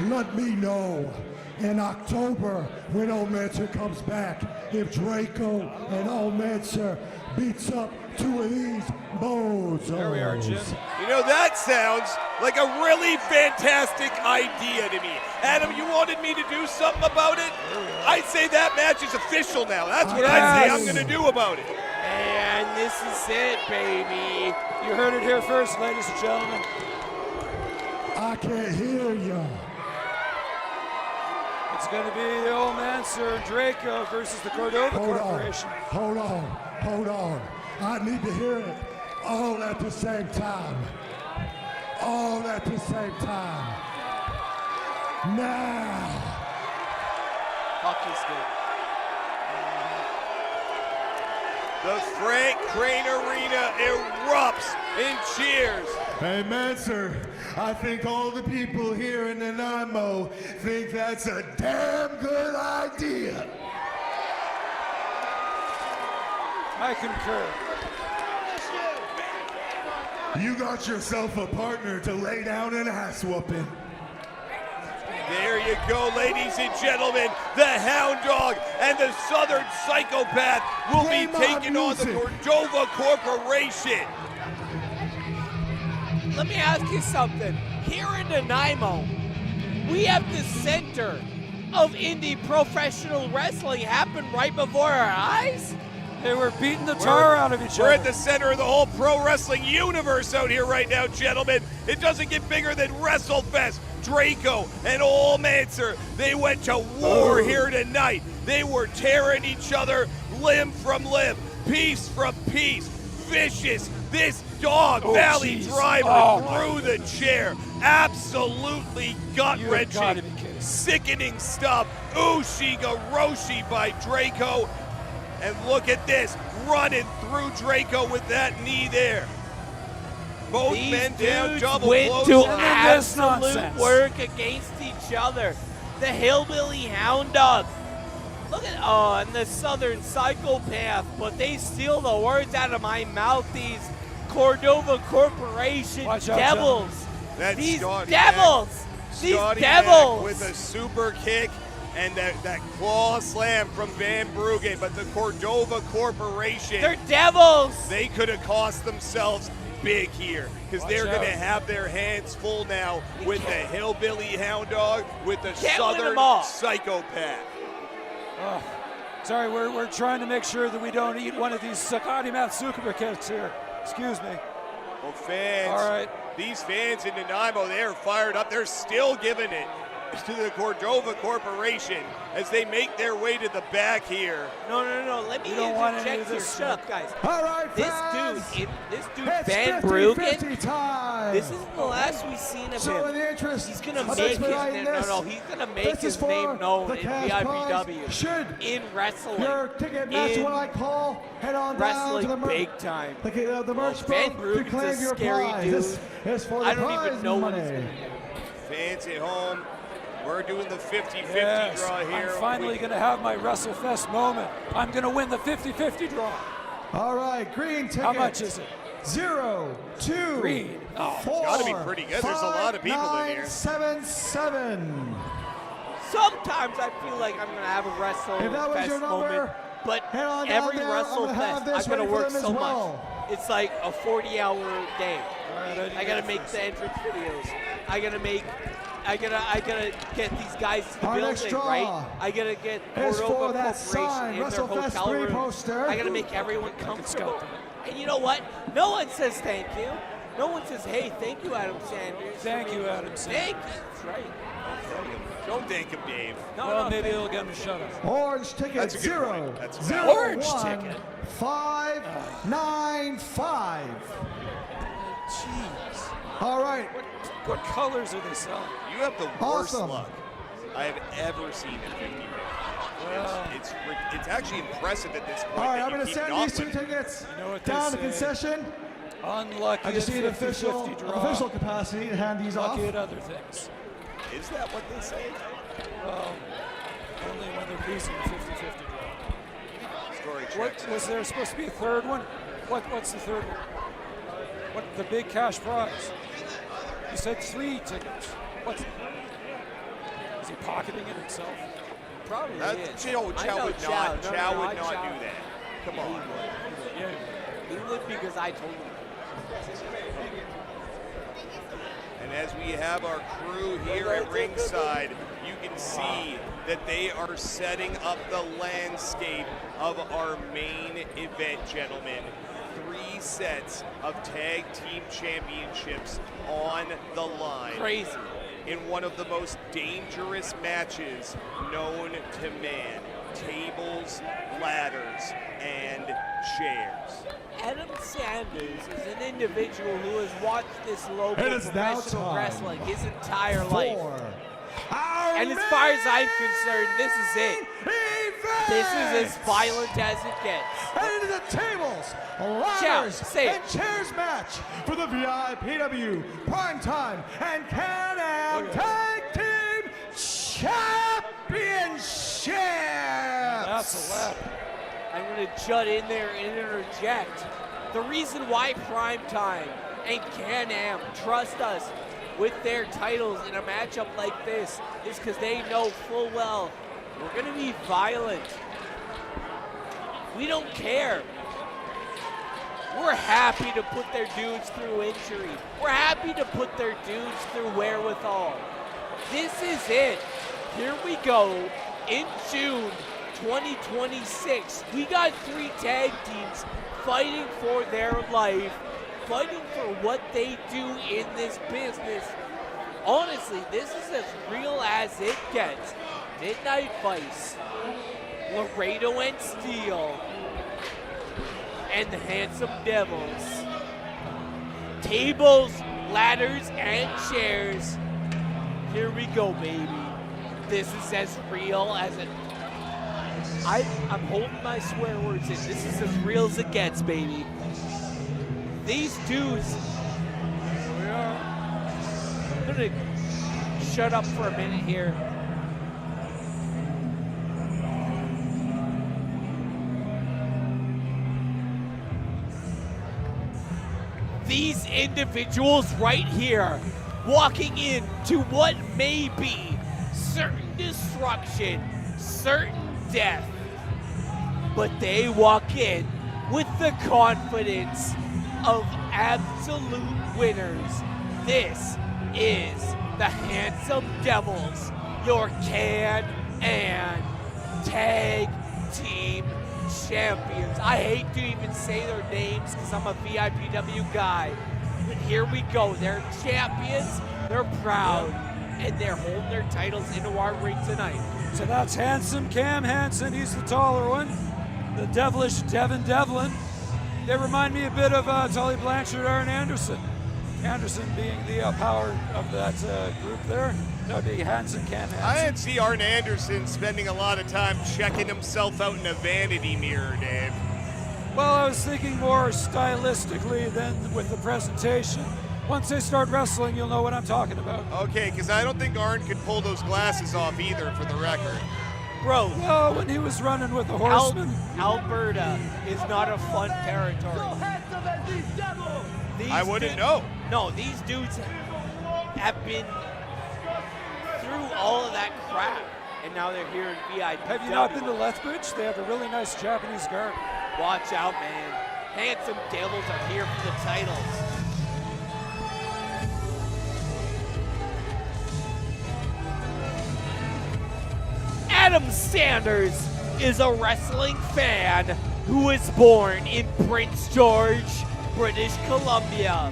let me know in October when Old Manser comes back if Draco and Old Manser beats up two of these bozos. There we are, Jim. You know, that sounds like a really fantastic idea to me. Adam, you wanted me to do something about it? I'd say that match is official now. That's what I'd say I'm going to do about it. And this is it, baby. You heard it here first, ladies and gentlemen. I can't hear you. It's going to be the old Manser and Draco versus the Cordova Corporation. Hold on. I need to hear it all at the same time. All at the same time. Now. Hockey's good. The Frank Crane Arena erupts in cheers Hey, Manser, I think all the people here in Nanaimo think that's a damn good idea. I concur. You got yourself a partner to lay down an ass whooping. There you go, ladies and gentlemen. The Hound Dog and the Southern Psychopath will Play be my taking on the music. Cordova Corporation. Let me ask you something. Here in Nanaimo, we have the center of indie professional wrestling happen right before our eyes? They were beating the tar out of each other. We're at the center of the whole pro wrestling universe out here right now, gentlemen. It doesn't get bigger than Wrestlefest. Draco and Old Manser, they went to war here tonight. They were tearing each other limb from limb, piece from piece. Vicious. This Dog Valley geez. driver Oh, through the chair. Absolutely gotta gut-wrenching, be kidding. sickening stuff. Ushiga Roshi by Draco. And look at this, running through Draco with that knee there. Both These men down, dudes double went close to line. this absolute nonsense. work against each other. The Hillbilly Hound Dog. Look at, and the Southern Psychopath, but they steal the words out of my mouth, these Cordova Corporation Watch out, devils. That's These Scotty devils. Mac. These Scotty Mac devils. with a super kick and that claw slam from Van Bruggen, but the Cordova Corporation, They're devils. they could have cost themselves big here because they're Watch going to out. have their hands full now with the Hillbilly Hound Dog, with the Can't win Southern them all. Psychopath. Oh, sorry, we're trying to make sure that we don't eat one of these Sakati Matsuka kicks here. Excuse me. Well, fans, All right. these fans in Nanaimo, they are fired up. They're still giving it to the Cordova Corporation as they make their way to the back here. No. Let me We don't want any interject of here. this Shut up, guys. All right, This fans. dude, It's Van 50-50 Bruggen. time. This isn't the last we've seen of So in him. the interest He's gonna of make his expediting name. this, No, he's gonna make this is his for name known the in cash prize. VIPW, Should in wrestling, your ticket match in what I call, head on down to wrestling the merch. big time. The merch Van booth to Bruggen's claim a your scary prize. dude. This is for the I don't prize even know what he's money. gonna do. Fans at home, we're doing the 50-50 Yes, draw I'm here. finally going to have my WrestleFest moment. I'm going to win the 50-50 draw. All right, green ticket. How much is it? 0, 2, Green. Oh, 4, gotta be pretty good. There's a lot of people in here. 7. Sometimes I feel like I'm gonna have a If that was WrestleFest your number, moment, but head on down every there. I'm gonna have WrestleFest this I'm gonna ready for work them as so well. much. It's like a 40-hour day. all right, do I gotta that make first. the entrance videos. I gotta get these guys to the Our next building, draw right? I gotta get is Cordova for that Corporation signed in their Wrestlefest hotel 3 room. poster. I gotta make everyone scout comfortable. them. And you know what? No one says thank you. No one says, hey, thank you, Adam Sanders. Thank you, Adam Sanders. Thank you. That's right. Don't thank him, Dave. No, Well, no, maybe thank it'll get him shut up. Orange ticket That's a good 0, point. That's a 0, Orange 1, ticket. 5, 9, 5. Jeez. All right, What colors are they selling? You have the worst Awesome. luck I have ever seen in 50 minutes. Well. It's actually impressive at this point. all right, that I'm you going to keep send not these 2 winning. tickets You know what they down to say. concession. Unlucky I just at need 50-50 official draw. capacity to hand these off. Lucky at other things. Is that what they say? Well, only when they're losing the 50-50 draw. Story What checks. was there supposed to be a third one? What's the third one? What the big cash prize? You said 3 tickets. What's? Is he pocketing it himself? Probably That, is. Chow I would know not. Chow. No, Chow no, would I not Chow. do that. Come on. Yeah. He would because I told him. And as we have our crew here at ringside, you can see that they are setting up the landscape of our main event, gentlemen. 3 sets of tag team championships on the line. Crazy. In one of the most dangerous matches known to man. Tables, ladders, and chairs. Adam Sanders is an individual who has watched this local It is now professional time wrestling his entire life. for And as far as I'm concerned, this is it. fans! This is as violent as it gets. And into the tables, ladders, say it. and chairs match for the VIPW Primetime and Can-Am Tag Team Championships! That's a lap. I'm going to jut in there and interject. The reason why Primetime and Can-Am trust us with their titles in a matchup like this is because they know full well we're going to be violent. We don't care. We're happy to put their dudes through injury. We're happy to put their dudes through wherewithal. This is it. Here we go. In June 2026, we got 3 tag teams fighting for their life, fighting for what they do in this business. Honestly, this is as real as it gets. Midnight Vice, Laredo and Steel, and the Handsome Devils. Tables, ladders, and chairs. Here we go, baby. This is as real as it. I'm holding my swear words in. This is as real as it gets, baby. These dudes. Here we are. I'm gonna shut up for a minute here. These individuals right here walking into what may be certain destruction, certain death, but they walk in with the confidence of absolute winners. This is the Handsome Devils, your Can-Am Tag Team Champions. I hate to even say their names because I'm a VIPW guy, but here we go. They're champions, they're proud, and they're holding their titles into our ring tonight. So that's Handsome Cam Hansen. He's the taller one. The devilish Devin Devlin. They remind me a bit of Tully Blanchard, Arn Anderson. Anderson being the power of that group there. That would be Handsome Cam Hansen. I didn't see Arn Anderson spending a lot of time checking himself out in a vanity mirror, Dave. Well, I was thinking more stylistically than with the presentation. Once they start wrestling, you'll know what I'm talking about. Okay, because I don't think Arn could pull those glasses off either, for the record. Bro, Well, when he was running with the horsemen. Alberta is not a fun territory. I wouldn't know. No, these dudes have been through all of that crap, and now they're here in VIPW. Have you not been to Lethbridge? They have a really nice Japanese garden. Watch out, man. Handsome Devils are here for the titles. Adam Sanders is a wrestling fan who was born in Prince George, British Columbia,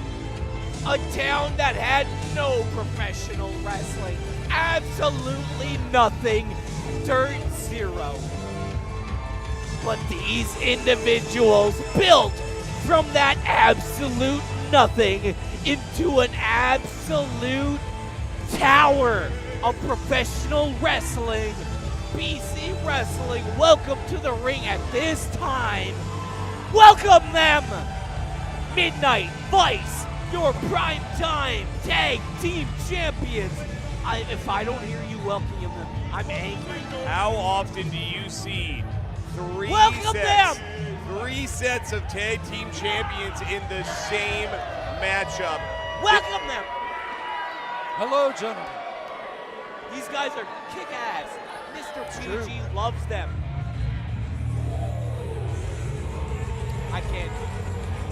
a town that had no professional wrestling, absolutely nothing, dirt zero. But these individuals built from that absolute nothing into an absolute tower of professional wrestling. BC Wrestling, welcome to the ring at this time. Welcome them, Midnight Vice, your prime time tag team champions. If I don't hear you welcoming them, I'm angry. How often do you see three sets of tag team champions in the same matchup? Welcome them. Hello, gentlemen. These guys are kick-ass. Mr. PG loves them. I can't.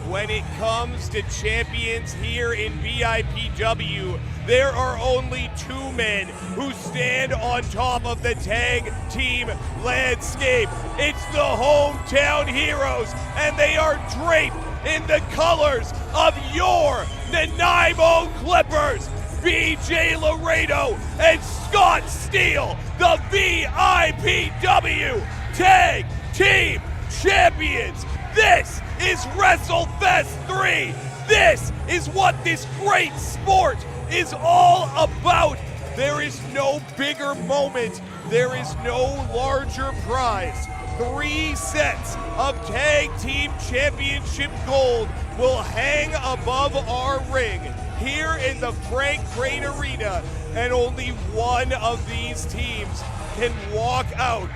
When it comes to champions here in VIPW, there are only 2 men who stand on top of the tag team landscape. It's the hometown heroes, and they are draped in the colors of your Nanaimo Clippers. BJ Laredo and Scott Steele, the VIPW Tag Team Champions. This is Wrestlefest III. This is what this great sport is all about. There is no bigger moment. There is no larger prize. 3 sets of Tag Team Championship gold will hang above our ring here in the Frank Crane Arena, and only one of these teams can walk out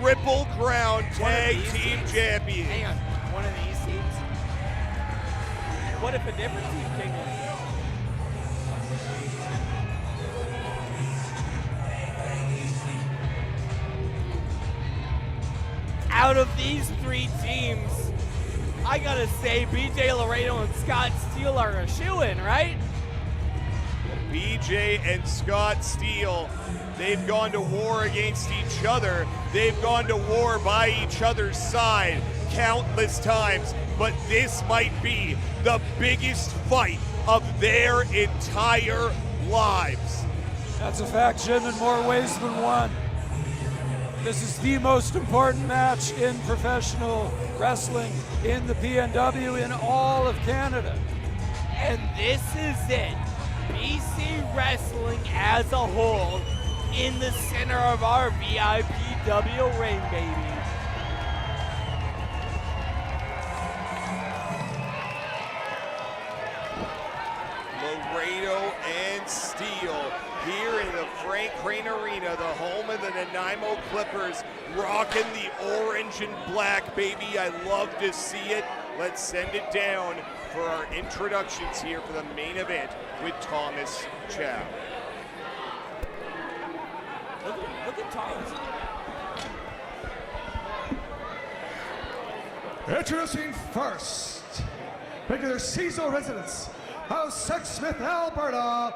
Triple Crown Tag Team Champion. Hang on, one of these teams? What if a different team came in? Out of these 3 teams, I gotta say BJ Laredo and Scott Steele are a shoo-in, right? BJ and Scott Steele, they've gone to war against each other. They've gone to war by each other's side countless times, but this might be the biggest fight of their entire lives. That's a fact, Jim, in more ways than one. This is the most important match in professional wrestling in the PNW in all of Canada. And this is it. BC Wrestling as a whole in the center of our VIPW ring, baby. Laredo and Steele here in the Frank Crane Arena, the home of the Nanaimo Clippers, rocking the orange and black, baby. I love to see it. Let's send it down for our introductions here for the main event with Thomas Chow. Look at Thomas. Introducing first, making their seasonal residence out of Sexsmith, Alberta,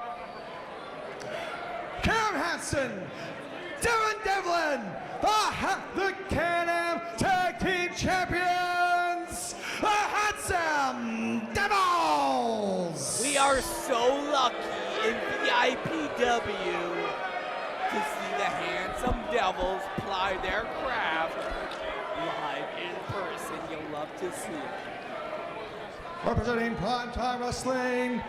Cam Hansen, Darren Devlin, the Can-Am Tag Team Champions, the Handsome Devils! We are so lucky in VIPW to see the Handsome Devils ply their craft live in person. You'll love to see it. Representing Primetime Wrestling,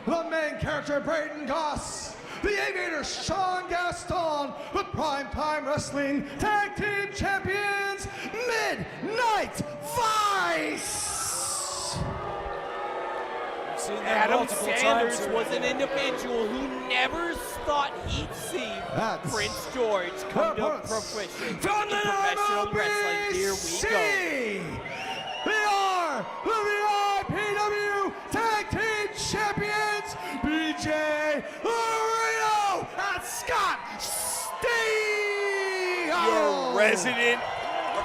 the main character Braden Goss, the Aviator Sean Gaston, the Primetime Wrestling Tag Team Champions, Midnight Vice! Adam Sanders was an individual who never thought he'd see Prince George come to fruition in professional wrestling. Here we go. They are the VIPW Tag Team Champions, BJ Laredo and Scott Steele! Your resident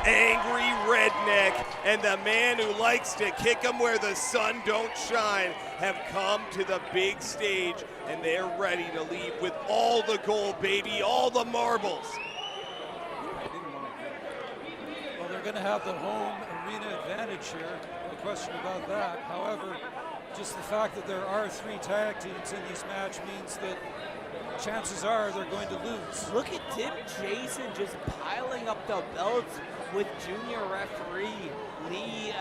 angry redneck and the man who likes to kick 'em where the sun don't shine have come to the big stage, and they're ready to leave with all the gold, baby, all the marbles. Well, they're going to have the home arena advantage here, no question about that. However, just the fact that there are 3 tag teams in this match means that chances are they're going to lose. Look at Tim Jason just piling up the belts with junior referee Lee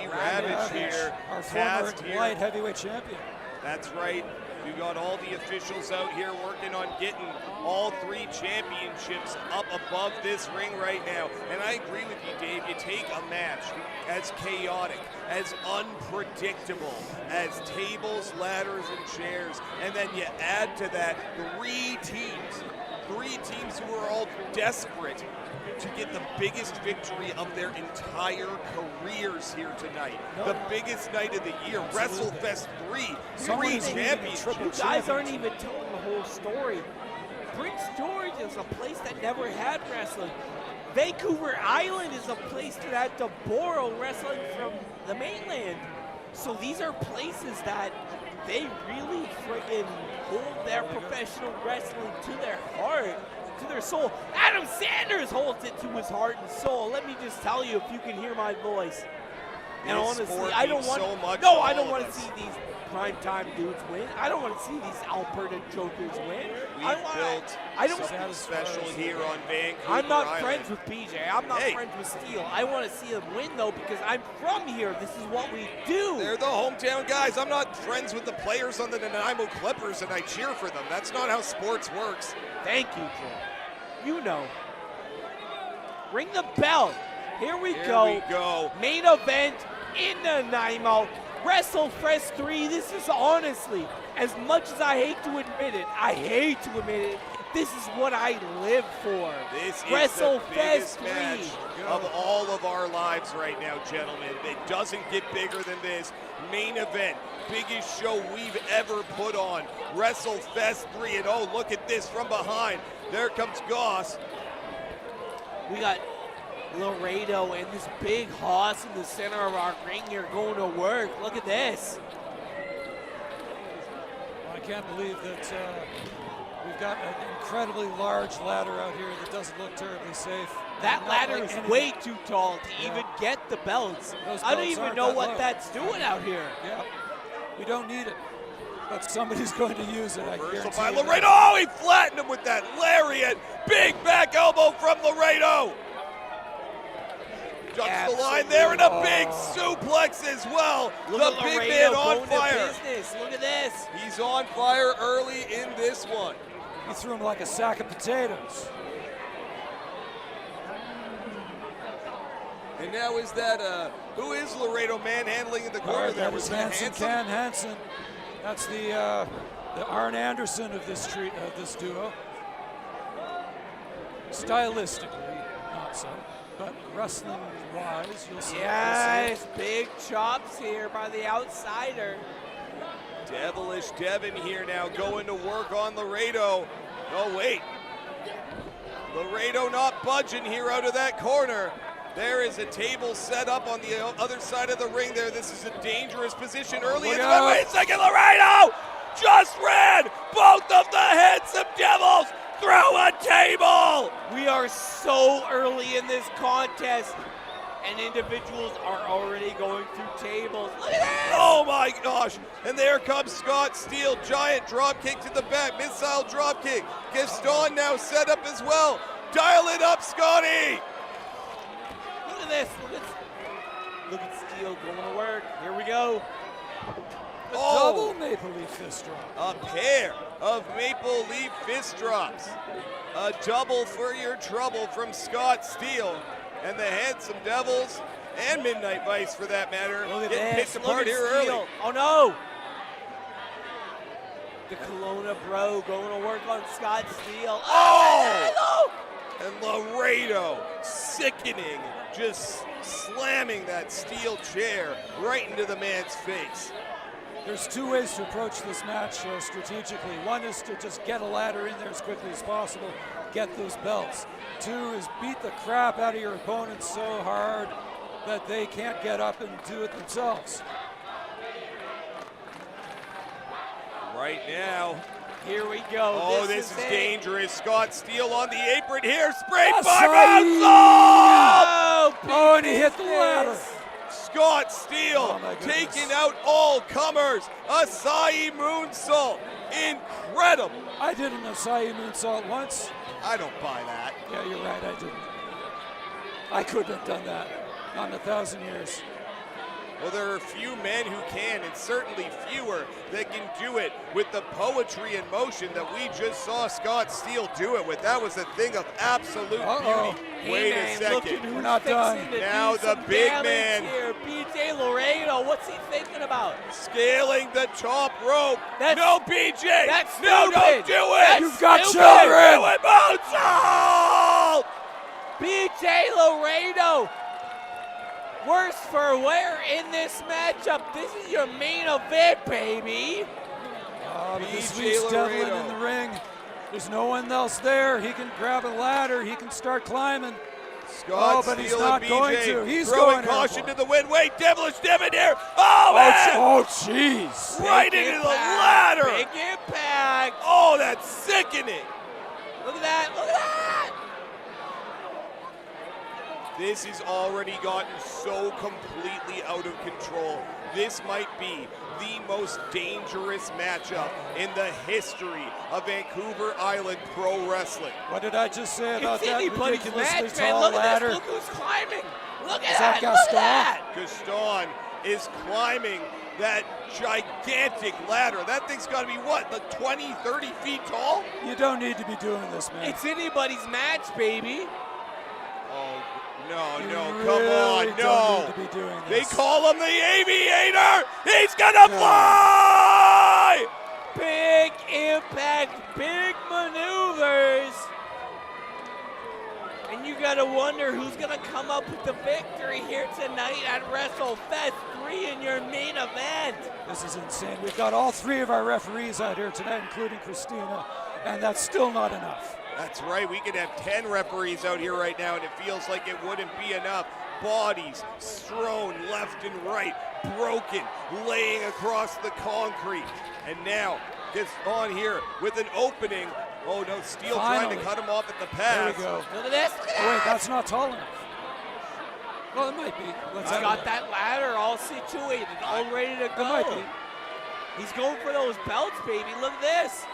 Ravage here, our former here. light heavyweight champion. That's right. We got all the officials out here working on getting all 3 championships up above this ring right now. And I agree with you, Dave. You take a match as chaotic, as unpredictable as tables, ladders, and chairs, and then you add to that 3 teams who are all desperate to get the biggest victory of their entire careers here tonight. The biggest night of the year, Wrestlefest III, 3 championships. You guys aren't even telling the whole story. Prince George is a place that never had wrestling. Vancouver Island is a place that had to borrow wrestling from the mainland. So these are places that they really friggin' hold their professional wrestling to their heart, to their soul. Adam Sanders holds it to his heart and soul. Let me just tell you, if you can hear my voice. And This honestly, sport I don't means want so much no, to I all don't of want to us. see these primetime dudes win. I don't want to see these Alberta jokers win. I We've want- built I don't. something special here on Vancouver I'm not Island. friends with PJ. I'm not Hey. friends with Steele. I want to see them win though because I'm from here. This is what we do. They're the hometown guys. I'm not friends with the players on the Nanaimo Clippers, and I cheer for them. That's not how sports works. Thank you, Joe. You know. Ring the bell. Here we go. Main event in Nanaimo. Wrestlefest III. This is honestly, as much as I hate to admit it, this is what I live for. This is the Wrestlefest biggest 3. match of all of our lives right now, gentlemen. It doesn't get bigger than this. Main event, biggest show we've ever put on. Wrestlefest 3, and oh, look at this from behind. There comes Goss. We got Laredo and this big hoss in the center of our ring here going to work. Look at this. I can't believe that we've got an incredibly large ladder out here that doesn't look terribly safe. That Not ladder like is anything. way too tall to even get the belts. Those I don't belts even aren't know that what low. that's doing out here. Yeah, we don't need it, but somebody's going to use it. I Reversal guarantee by you that. Laredo. Oh, he flattened him with that lariat. Big back elbow from Laredo. Jumps the line there and a big suplex as well. Look The at big Laredo man on going to fire. business. Look at this. He's on fire early in this one. He threw him like a sack of potatoes. And now is that, who is Laredo manhandling in the corner there? That Was is that Hanson, Hanson? Ken Hansen. That's the Arn Anderson of this duo. Stylistically, not so, but wrestling-wise, you'll see. Yes, big chops here by the outsider. Devilish Devin here now going to work on Laredo. Oh, wait. Laredo not budging here out of that corner. There is a table set up on the other side of the ring there. This is a dangerous position early in the out. wait a second, Laredo just ran both of the handsome devils through a table. We are so early in this contest, and individuals are already going through tables. Look at this! Oh my gosh, and there comes Scott Steele, giant drop kick to the back, missile drop kick. Gaston now set up as well. Dial it up, Scotty. Look at this. Look at Steele going to work. Here we go. Double Maple Leaf fist drop. A pair of Maple Leaf fist drops. A double for your trouble from Scott Steele and the Handsome Devils and Midnight Vice for that matter. Look at Getting this. picked Look apart at here Steele. early. Oh no! The Kelowna bro going to work on Scott Steele. Oh! And Laredo, sickening, just slamming that steel chair right into the man's face. There's two ways to approach this match strategically. One is to just get a ladder in there as quickly as possible, get those belts. Two is beat the crap out of your opponent so hard that they can't get up and do it themselves. Right now, Here we go. oh, this is it. dangerous. Scott Steele on the apron here, sprayed by Acai! Moonsault! Oh, and he hit the ladder. Scott Steele Oh, my goodness. taking out all comers. Acai Moonsault. Incredible. I did an acai moonsault once. I don't buy that. Yeah, you're right, I didn't. I couldn't have done that. Not in 1,000 years. Well, there are few men who can, and certainly fewer that can do it with the poetry and motion that we just saw Scott Steele do it with. That was a thing of absolute Uh-oh. beauty. Hey Wait man, a look at second. who's We're not fixing done. to Now do the some big damage man. here. BJ Laredo, what's he thinking about? Scaling the top rope. That's- no, BJ. that's no, don't stupid. do it. That's You've got stupid. children. Do it, Moonsault! BJ Laredo, worse for wear in this matchup. This is your main event, baby. But this BJ leaves Devlin Laredo. in the ring. There's no one else there. He can grab a ladder. He can start climbing. Scott Oh, but he's Steele not and going BJ to. He's throwing going caution airborne. to the wind. Wait, Devilish Devin here. Oh, man! Oh, jeez. Right Big into the impact, ladder. Big impact. Oh, that's sickening. Look at that. Look at that. This has already gotten so completely out of control. This might be the most dangerous matchup in the history of Vancouver Island Pro Wrestling. What did I just say about It's that anybody's ridiculously match, man. tall Look at ladder? this. Look who's climbing. Look at Is that. that Look at Gaston? that. Gaston is climbing that gigantic ladder. That thing's got to be what, like 20, 30 feet tall? You don't need to be doing this, man. It's anybody's match, baby. Oh, no, You no, really come on, don't no. need to be doing They this. call him the Aviator. He's gonna fly! Big impact, big maneuvers. And you gotta wonder who's gonna come up with the victory here tonight at Wrestlefest III in your main event. This is insane. We've got all three of our referees out here tonight, including Christina, and that's still not enough. That's right, we could have 10 referees out here right now and it feels like it wouldn't be enough. Bodies strewn left and right, broken, laying across the concrete. And now, gets on here with an opening. Oh no, Steele trying Finally. to cut him off at the There we pass. go. Look at this. Look at Oh, wait, that. that's not tall enough. Well, it might be. Let's He's have got it. that ladder all situated, all ready to It might go. be. He's going for those belts, baby. Look at this.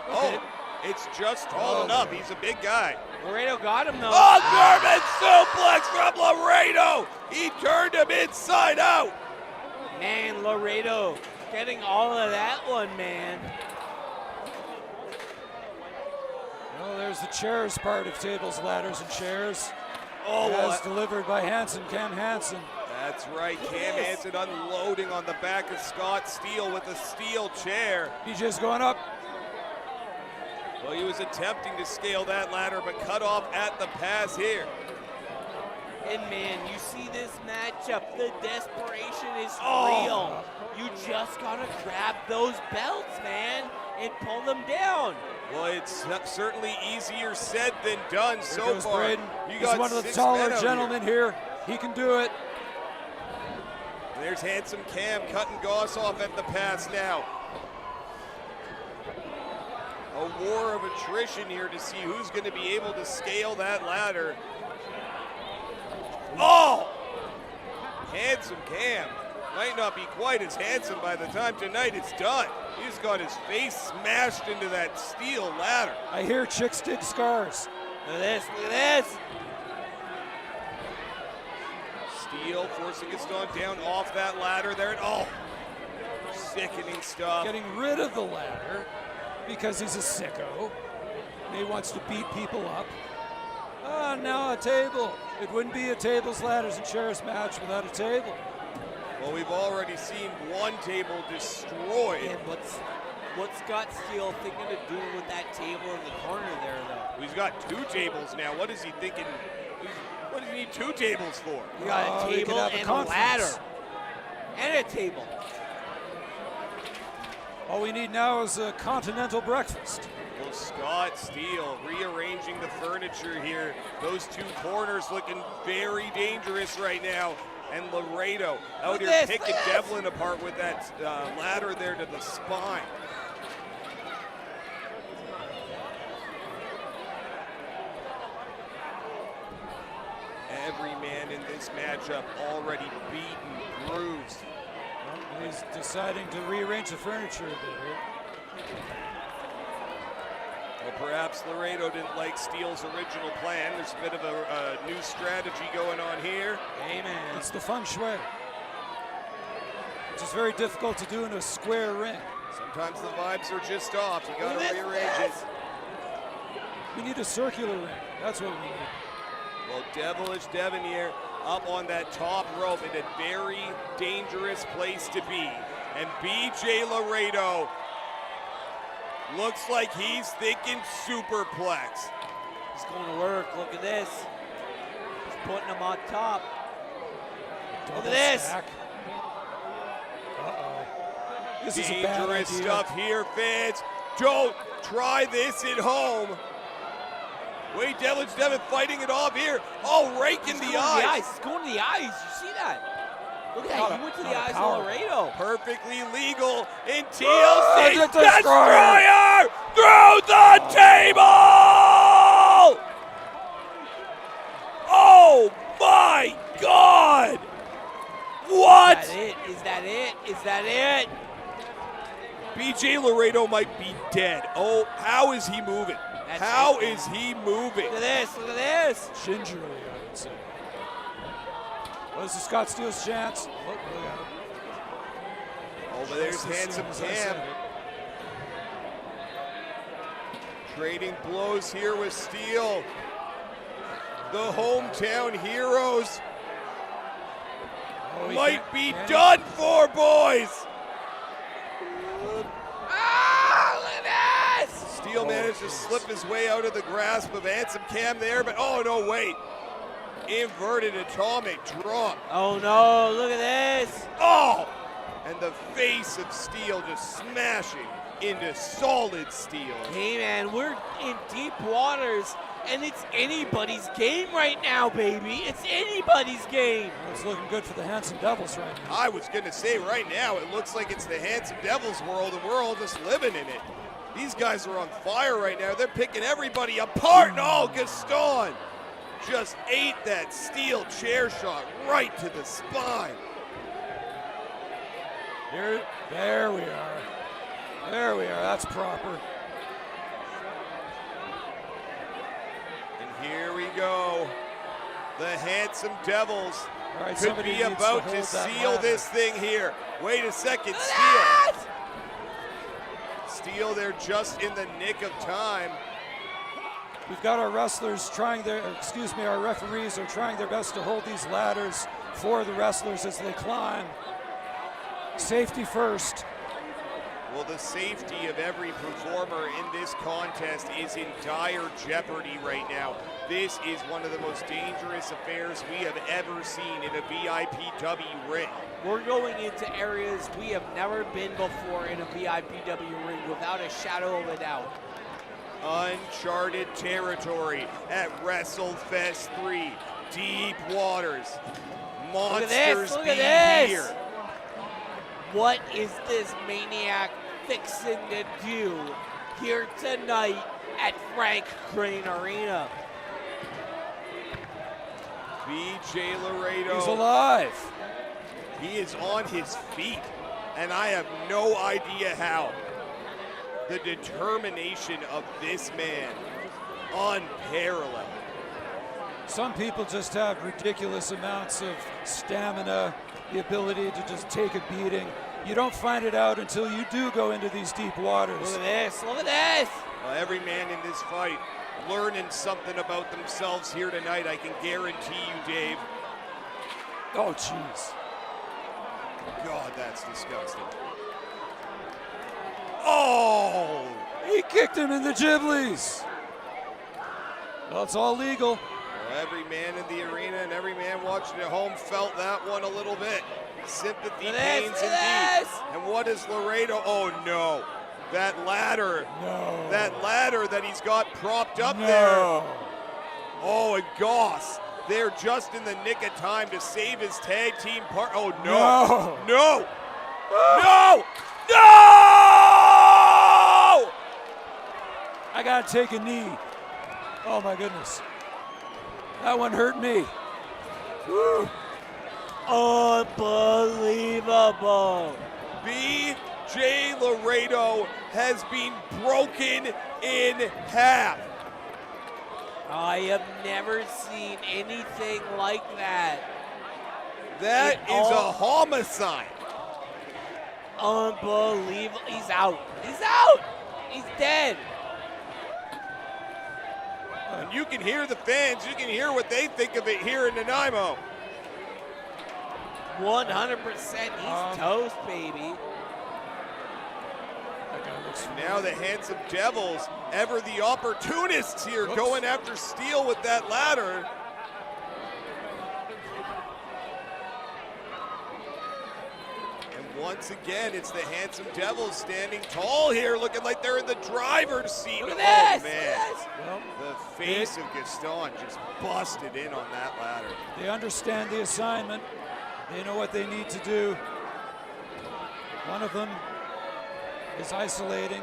Oh, it's just tall enough. He's a big guy. Laredo got him though. Oh, German suplex from Laredo. He turned him inside out. Man, Laredo getting all of that one, man. Well, there's the chairs part of tables, ladders, and chairs. Oh, As delivered by Hansen, Cam Hansen. that's right. Cam Hansen unloading on the back of Scott Steele with a steel chair. BJ's going up. Well, he was attempting to scale that ladder, but cut off at the pass here. And man, you see this matchup, the desperation is Oh. real. You just gotta grab those belts, man, and pull them down. Well, it's certainly easier said than done Here so goes far. Braden. You He's got one of the 6 taller men out gentlemen here. He can do it. There's handsome Cam cutting Goss off at the pass now. A war of attrition here to see who's going to be able to scale that ladder. Oh! Handsome Cam. Might not be quite as handsome by the time tonight it's done. He's got his face smashed into that steel ladder. I hear chicks dig scars. Look at this, look at this. Steele forcing Gaston down off that ladder there. And oh! Sickening stuff. Getting rid of the ladder because he's a sicko. He wants to beat people up. Ah, now a table. It wouldn't be a tables, ladders, and chairs match without a table. Well, we've already seen one table destroyed. And what's Scott Steele thinking of doing with that table in the corner there, though? He's got 2 tables now. What is he thinking? What does he need 2 tables for? You got Oh, a we could table have a and a conference. ladder. And a table. All we need now is a continental breakfast. Well, Scott Steele rearranging the furniture here. Those 2 corners looking very dangerous right now. And Laredo out Look here at this, picking look at this. Devlin apart with that ladder there to the spine. Every man in this matchup already beaten, bruised. Well, he's deciding to rearrange the furniture a bit here. Well, perhaps Laredo didn't like Steele's original plan. There's a bit of a new strategy going on here. Amen. It's the feng shui, which is very difficult to do in a square ring. Sometimes the vibes are just off. You gotta Look at rearrange it. this. We need a circular ring. That's what we need. Well, Devilish Devon here up on that top rope in a very dangerous place to be. And BJ Laredo looks like he's thinking superplex. He's going to work. Look at this. He's putting him on top. Look Double at this. stack. Uh-oh. This is a bad Dangerous idea. stuff here, fans. Don't try this at home. Wait, Devilish Devon fighting it off here. Oh, rake in He's the going to eyes. He's going to the eyes. You see that? Look at Not that. a- He went to not the a eyes power. of Laredo. Perfectly legal in Oh, TLC. the Destroyer. Destroyer through the table. that it? BJ Laredo might be dead. Oh, how is he moving? How is he moving? Look at this, look at this. Gingerly, I would say. What is the Scott Steele's chance? Oh, look at him. Oh, but there's Handsome Cam. Trading blows here with Steele. The hometown heroes might be done for, boys. Ah, look at this. Steele managed to slip his way out of the grasp of Handsome Cam there, but oh no, wait. Inverted atomic drop. Oh no, look at this. Oh! And the face of Steele just smashing into solid steel. Hey man, we're in deep waters, and it's anybody's game right now, baby. It's anybody's game. It's looking good for the Handsome Devils right now. I was gonna say right now, it looks like it's the Handsome Devils world, and we're all just living in it. These guys are on fire right now. They're picking everybody apart, and oh, Gaston just ate that steel chair shot right to the spine. There we are. There we are. That's proper. And here we go. The Handsome Devils Right, could somebody be needs to about to hold that seal ladder. this thing here. Wait a second, Steele there just in the nick of time. We've got our wrestlers trying our referees are trying their best to hold these ladders for the wrestlers as they climb. Safety first. Well, the safety of every performer in this contest is in dire jeopardy right now. This is one of the most dangerous affairs we have ever seen in a VIPW ring. We're going into areas we have never been before in a VIPW ring, without a shadow of a doubt. Uncharted territory at Wrestlefest III. Deep waters. Monsters Look be at this. here. What is this maniac fixing to do here tonight at Frank Crane Arena? BJ Laredo. He's alive. He is on his feet, and I have no idea how. The determination of this man, unparalleled. Some people just have ridiculous amounts of stamina, the ability to just take a beating. You don't find it out until you do go into these deep waters. Look at this, look at this. Well, every man in this fight learning something about themselves here tonight, I can guarantee you, Dave. Oh, jeez. God, that's disgusting. Oh! He kicked him in the Ghiblies. Well, it's all legal. Well, every man in the arena and every man watching at home felt that one a little bit. Sympathy, pains indeed. And what is Laredo? Oh no, that ladder. No. That ladder that he's got propped up No. there. Oh, and Goss, they're just in the nick of time to save his tag team part. Oh no. No. No. No. No. I gotta take a knee. Oh my goodness. That one hurt me. Woo. Unbelievable. BJ Laredo has been broken in half. I have never seen anything like that. That is a homicide. Unbelievable. He's out. He's out. He's dead. And you can hear the fans. You can hear what they think of it here in Nanaimo. 100%. He's toast, baby. Now the Handsome Devils, ever the opportunists here, going after Steele with that ladder. And once again, it's the Handsome Devils standing tall here, looking like they're in the driver's seat. Look at this. Man. Look at this. The face of Gaston just busted in on that ladder. They understand the assignment. They know what they need to do. One of them is isolating.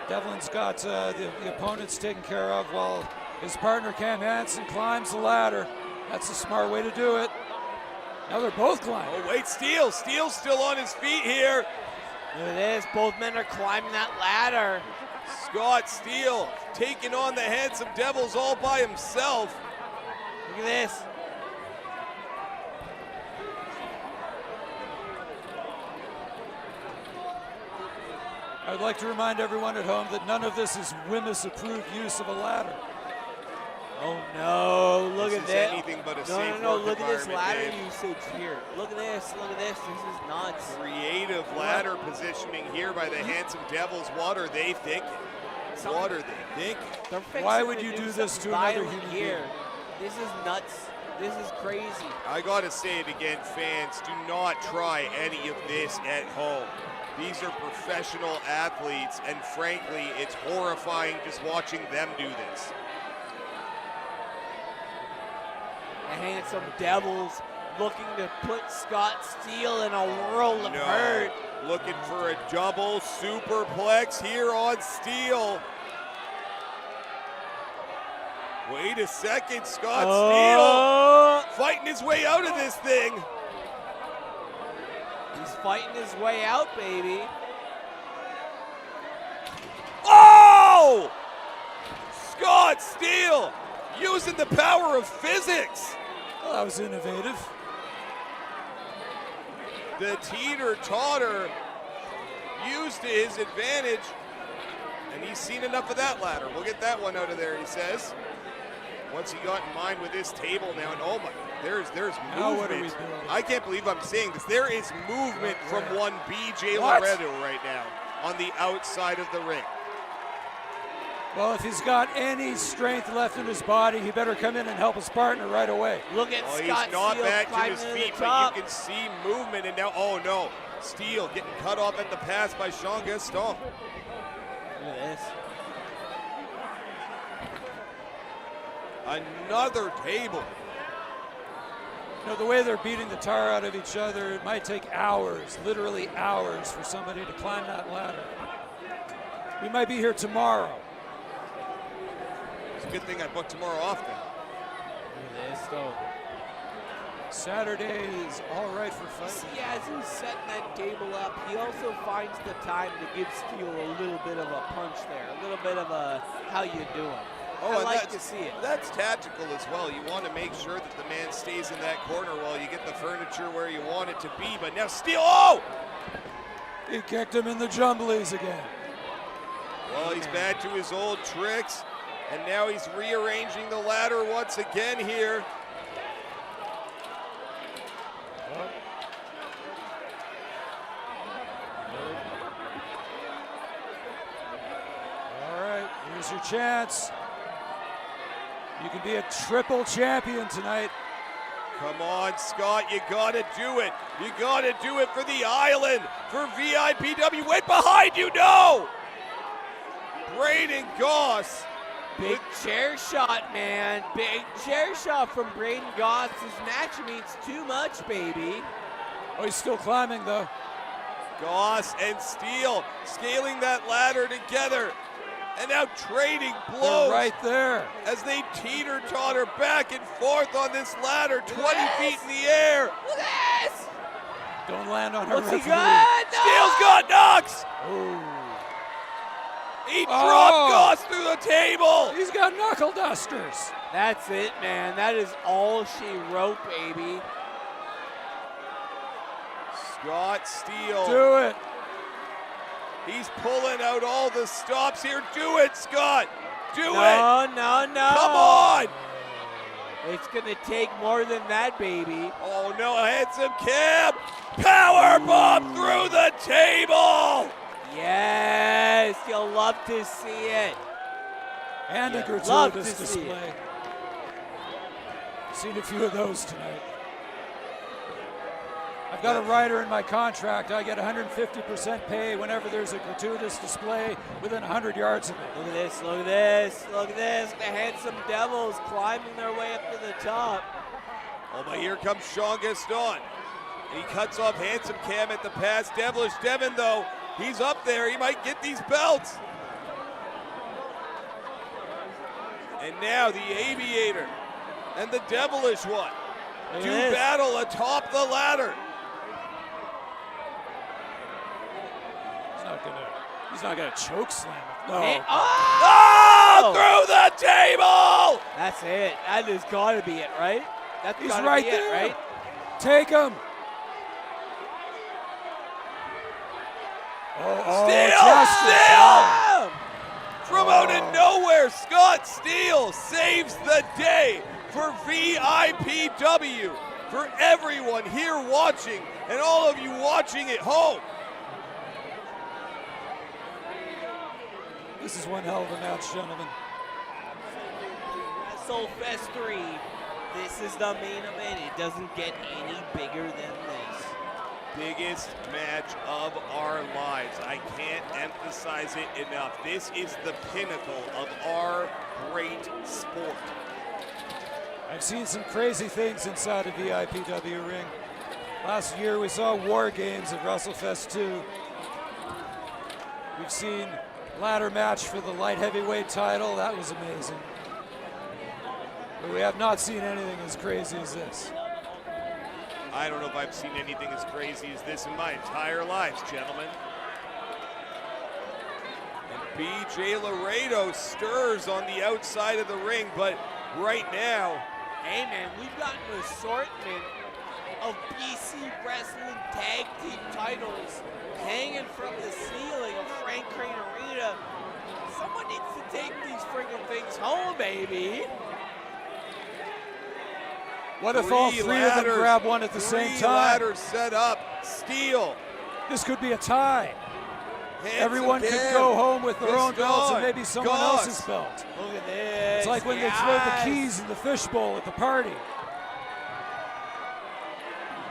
Devlin's got the opponents taken care of while his partner Cam Hansen climbs the ladder. That's a smart way to do it. Now they're both climbing. Oh, wait, Steele. Steele's still on his feet here. Look at this. Both men are climbing that ladder. Scott Steele taking on the Handsome Devils all by himself. Look at this. I would like to remind everyone at home that none of this is Wimmis-approved use of a ladder. Oh no, look This at is that. anything but a No, safe no, work look at this environment, ladder Dave. usage here. Look at this, this is nuts. Creative ladder positioning here by the Handsome Devils. What are they thinking? What are they thinking? They're fixing Why would to you do do this something to another violent human here. being? This is nuts. This is crazy. I gotta say it again, fans, do not try any of this at home. These are professional athletes, and frankly, it's horrifying just watching them do this. The Handsome Devils looking to put Scott Steele in a world of hurt. Looking for a double superplex here on Steele. Wait a second, Scott Steele fighting his way out of this thing. He's fighting his way out, baby. Oh! Scott Steele using the power of physics. Well, that was innovative. The teeter-totter used to his advantage, and he's seen enough of that ladder. We'll get that one out of there, he says. Once he got in mind with this table now, and oh my, there's Now what are we movement. building? I can't believe I'm saying this. There is movement from one BJ What? Loretto right now on the outside of the ring. Well, if he's got any strength left in his body, he better come in and help his partner right away. Look at Oh, Scott he's not Steele back to climbing his to feet, the but top. you can see movement, and now, oh no, Steele getting cut off at the pass by Sean Gaston. Look at this. Another table. You know, the way they're beating the tar out of each other, it might take hours, literally hours, for somebody to climb that ladder. We might be here tomorrow. It's a good thing I booked tomorrow off then. Look at this, though. Saturday is all right for fighting. See, as he's setting that table up, he also finds the time to give Steele a little bit of a punch there, a little bit of a how you doing. I and like to see it. That's tactical as well. You want to make sure that the man stays in that corner while you get the furniture where you want it to be. But now Steele, oh! He kicked him in the jumblies again. Well, he's back to his old tricks, and now he's rearranging the ladder once again here. All right, here's your chance. You can be a triple champion tonight. Come on, Scott, you gotta do it. You gotta do it for the island, for VIPW. Wait behind you, no! Braden Goss. Big chair shot, man. Big chair shot from Braden Goss. This match means too much, baby. Oh, he's still climbing, though. Goss and Steele scaling that ladder together. And now trading blows. They're right there. As they teeter-totter back and forth on this ladder, 20 feet in the air. Look at this! Don't land on her. What's he referee. got? No! Steele's got knocks. Oh. He dropped Goss through the table. He's got knuckle dusters. That's it, man. That is all she wrote, baby. Scott Steele. Do it. He's pulling out all the stops here. Do it, Scott. Do it. No. Come on. It's going to take more than that, baby. Oh, no, Handsome Cam. Power bomb through the table. Yes, you'll love to see it. And a love gratuitous to see it. display. Seen a few of those tonight. I've got a rider in my contract. I get 150% pay whenever there's a gratuitous display within 100 yards of me. Look at this, look at this, look at this. The Handsome Devils climbing their way up to the top. Oh, but here comes Sean Gaston. He cuts off Handsome Cam at the pass. Devilish Devin, though, he's up there. He might get these belts. And now the Aviator and the Devilish one to battle atop the ladder. He's not gonna choke slam it. No. Oh, through the table! That's it. That has got to be it, right? That's He's gotta right be there. it, right? Take him. Steele! From out of nowhere, Scott Steele saves the day for VIPW. For everyone here watching and all of you watching at home. This is one hell of a match, gentlemen. Wrestlefest 3. This is the main event. It doesn't get any bigger than this. Biggest match of our lives. I can't emphasize it enough. This is the pinnacle of our great sport. I've seen some crazy things inside a VIPW ring. Last year we saw War Games at Wrestlefest 2. We've seen ladder match for the light heavyweight title. That was amazing. But we have not seen anything as crazy as this. I don't know if I've seen anything as crazy as this in my entire life, gentlemen. And BJ Laredo stirs on the outside of the ring, but right now, Hey man, we've got an assortment of BC Wrestling Tag Team titles hanging from the ceiling of Frank Crane Arena. Someone needs to take these friggin' things home, baby. What if all three of them grab one at the same time? Ladders set up. Steele. This could be a tie. Hands Everyone again. could go home with their own Fist belts on. and maybe someone Goss. else's belt. Look at this. It's like when they throw the keys in the fishbowl at the party.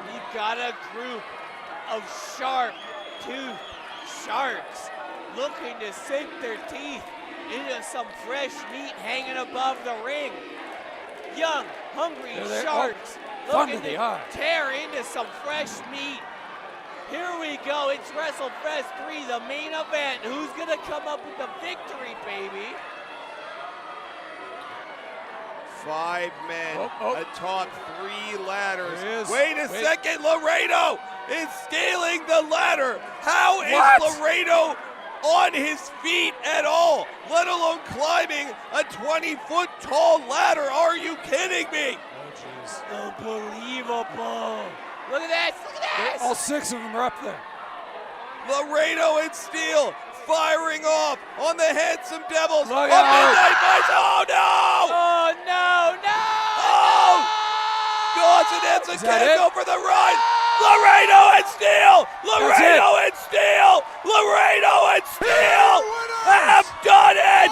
We've got a group of sharp-toothed sharks looking to sink their teeth into some fresh meat hanging above the ring. Young, hungry There they are. sharks Thunder looking the to eye. tear into some fresh meat. Here we go. It's Wrestlefest 3, the main event. Who's going to come up with the victory, baby? 5 men atop 3 ladders. There he is. Wait a second, Laredo is scaling the ladder. How is What? Laredo on his feet at all, let alone climbing a 20-foot tall ladder? Are you kidding me? Unbelievable. Look at this. Look at this. All 6 of them are up there. Laredo and Steele firing off on the Handsome Devils Look of out. Midnight Vice. Oh no! Oh, no, no. Oh! Dawson ends Is a that can't it? go for the run. Laredo and Steele! Laredo and Steele! Laredo and Steele have done it!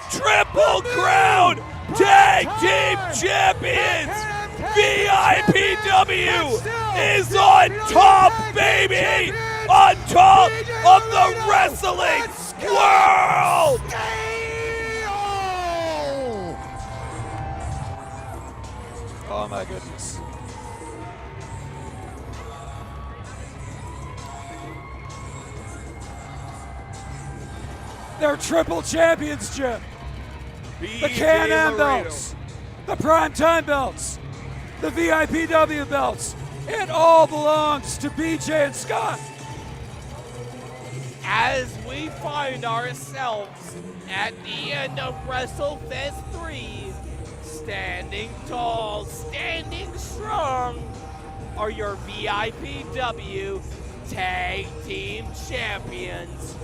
Triple Crown Tag Team Champions! VIPW is on top, baby! On top of the wrestling world! Oh my goodness. They're triple champions, Jim. The Can-Am belts, the Primetime belts, the VIPW belts. It all belongs to BJ and Scott. As we find ourselves at the end of Wrestlefest 3, standing tall, standing strong, are your VIPW Tag Team Champions,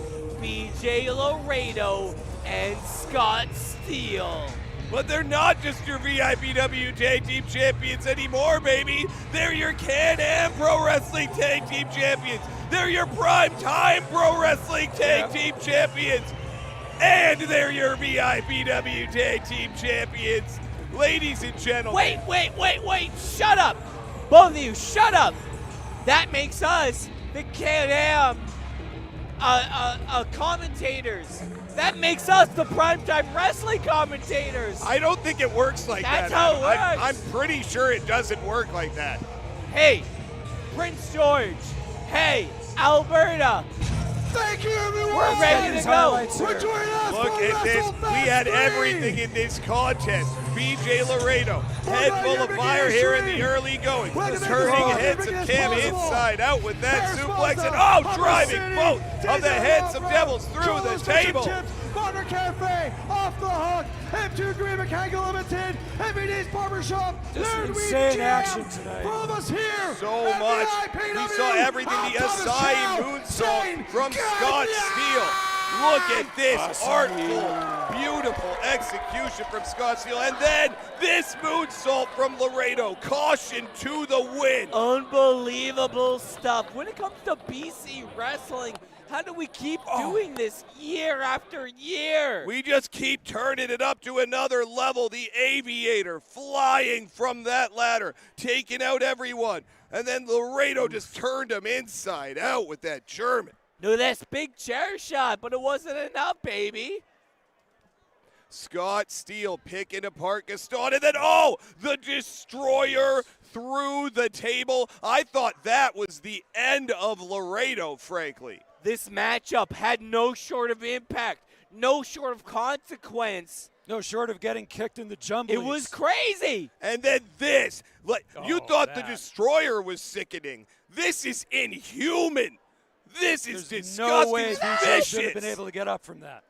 BJ Laredo and Scott Steele. But they're not just your VIPW Tag Team Champions anymore, baby. They're your Can-Am Pro Wrestling Tag Team Champions. They're your Prime Time Pro Wrestling Tag Team Champions. And they're your VIPW Tag Team Champions. Ladies and gentlemen. Wait. Shut up. Both of you, shut up. That makes us the Can-Am commentators. That makes us the Primetime Wrestling commentators. I don't think it works like That's that. how it works. I'm pretty sure it doesn't work like that. Hey, Prince George. Hey, Alberta. Thank you, everyone. We're ready to go. Highlights here. For joining us Look for at this. We Wrestlefest had 3. everything in this contest. BJ Laredo. Head full of fire here in the early going. Turning heads of Cam inside out with that suplex. And driving both of the heads of Devils through the table. Bonner Cafe off the hook. M2 Green Mechanical Limited. MVD's Barbershop. Just insane action tonight. For all of us here. So much. We saw everything. The Asai moonsault from Scott Steele. Look at this artful, beautiful execution from Scott Steele. And then this moonsault from Laredo. Caution to the wind. Unbelievable stuff. When it comes to BC wrestling, how do we keep doing this year after year? We just keep turning it up to another level. The Aviator flying from that ladder, taking out everyone. And then Laredo just turned him inside out with that German. No, that's big chair shot, but it wasn't enough, baby. Scott Steele picking apart Gaston, and then, the Destroyer through the table. I thought that was the end of Laredo, frankly. This matchup had no short of impact, no short of consequence. No short of getting kicked in the jumblies. It was crazy. And then this. You thought the Destroyer was sickening. This is inhuman. This is disgusting. No way BJ should have been able to get up from that.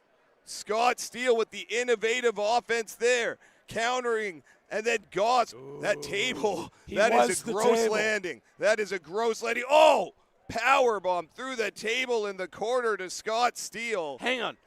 Scott Steele with the innovative offense there, countering, and then Goss, that table, that is a gross landing. That is a gross landing. Powerbomb through the table in the corner to Scott Steele. Hang on.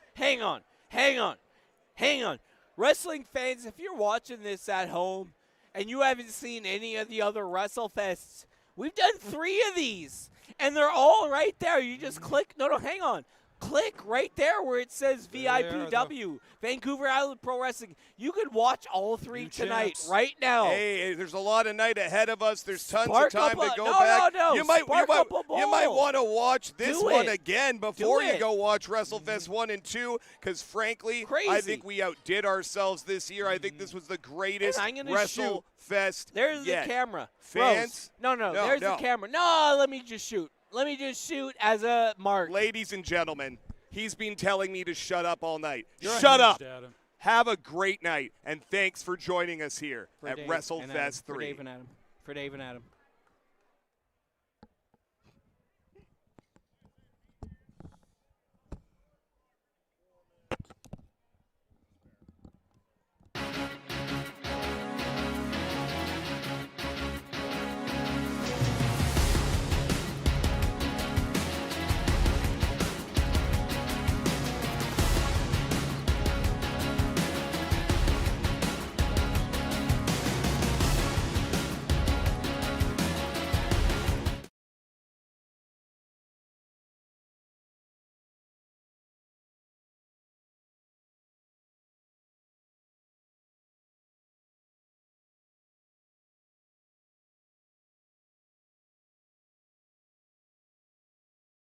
Wrestling fans, if you're watching this at home and you haven't seen any of the other WrestleFests, we've done 3 of these. And they're all right there. You just click. No, hang on. Click right there where it says VIPW, Vancouver Island Pro Wrestling. You could watch all 3 tonight, right now. Hey, there's a lot of night ahead of us. There's tons of time to go back. No. You might want to watch this one again before you go watch WrestleFest 1 and 2, because frankly, I think we outdid ourselves this year. I think this was the greatest WrestleFest There's yet. the camera. Fans? No, there's the camera. No, let me just shoot. Let me just shoot as a mark. Ladies and gentlemen, he's been telling me to shut up all night. You're shut up. Adam. Have a great night, and thanks for joining us here at WrestleFest 3. For Dave and Adam.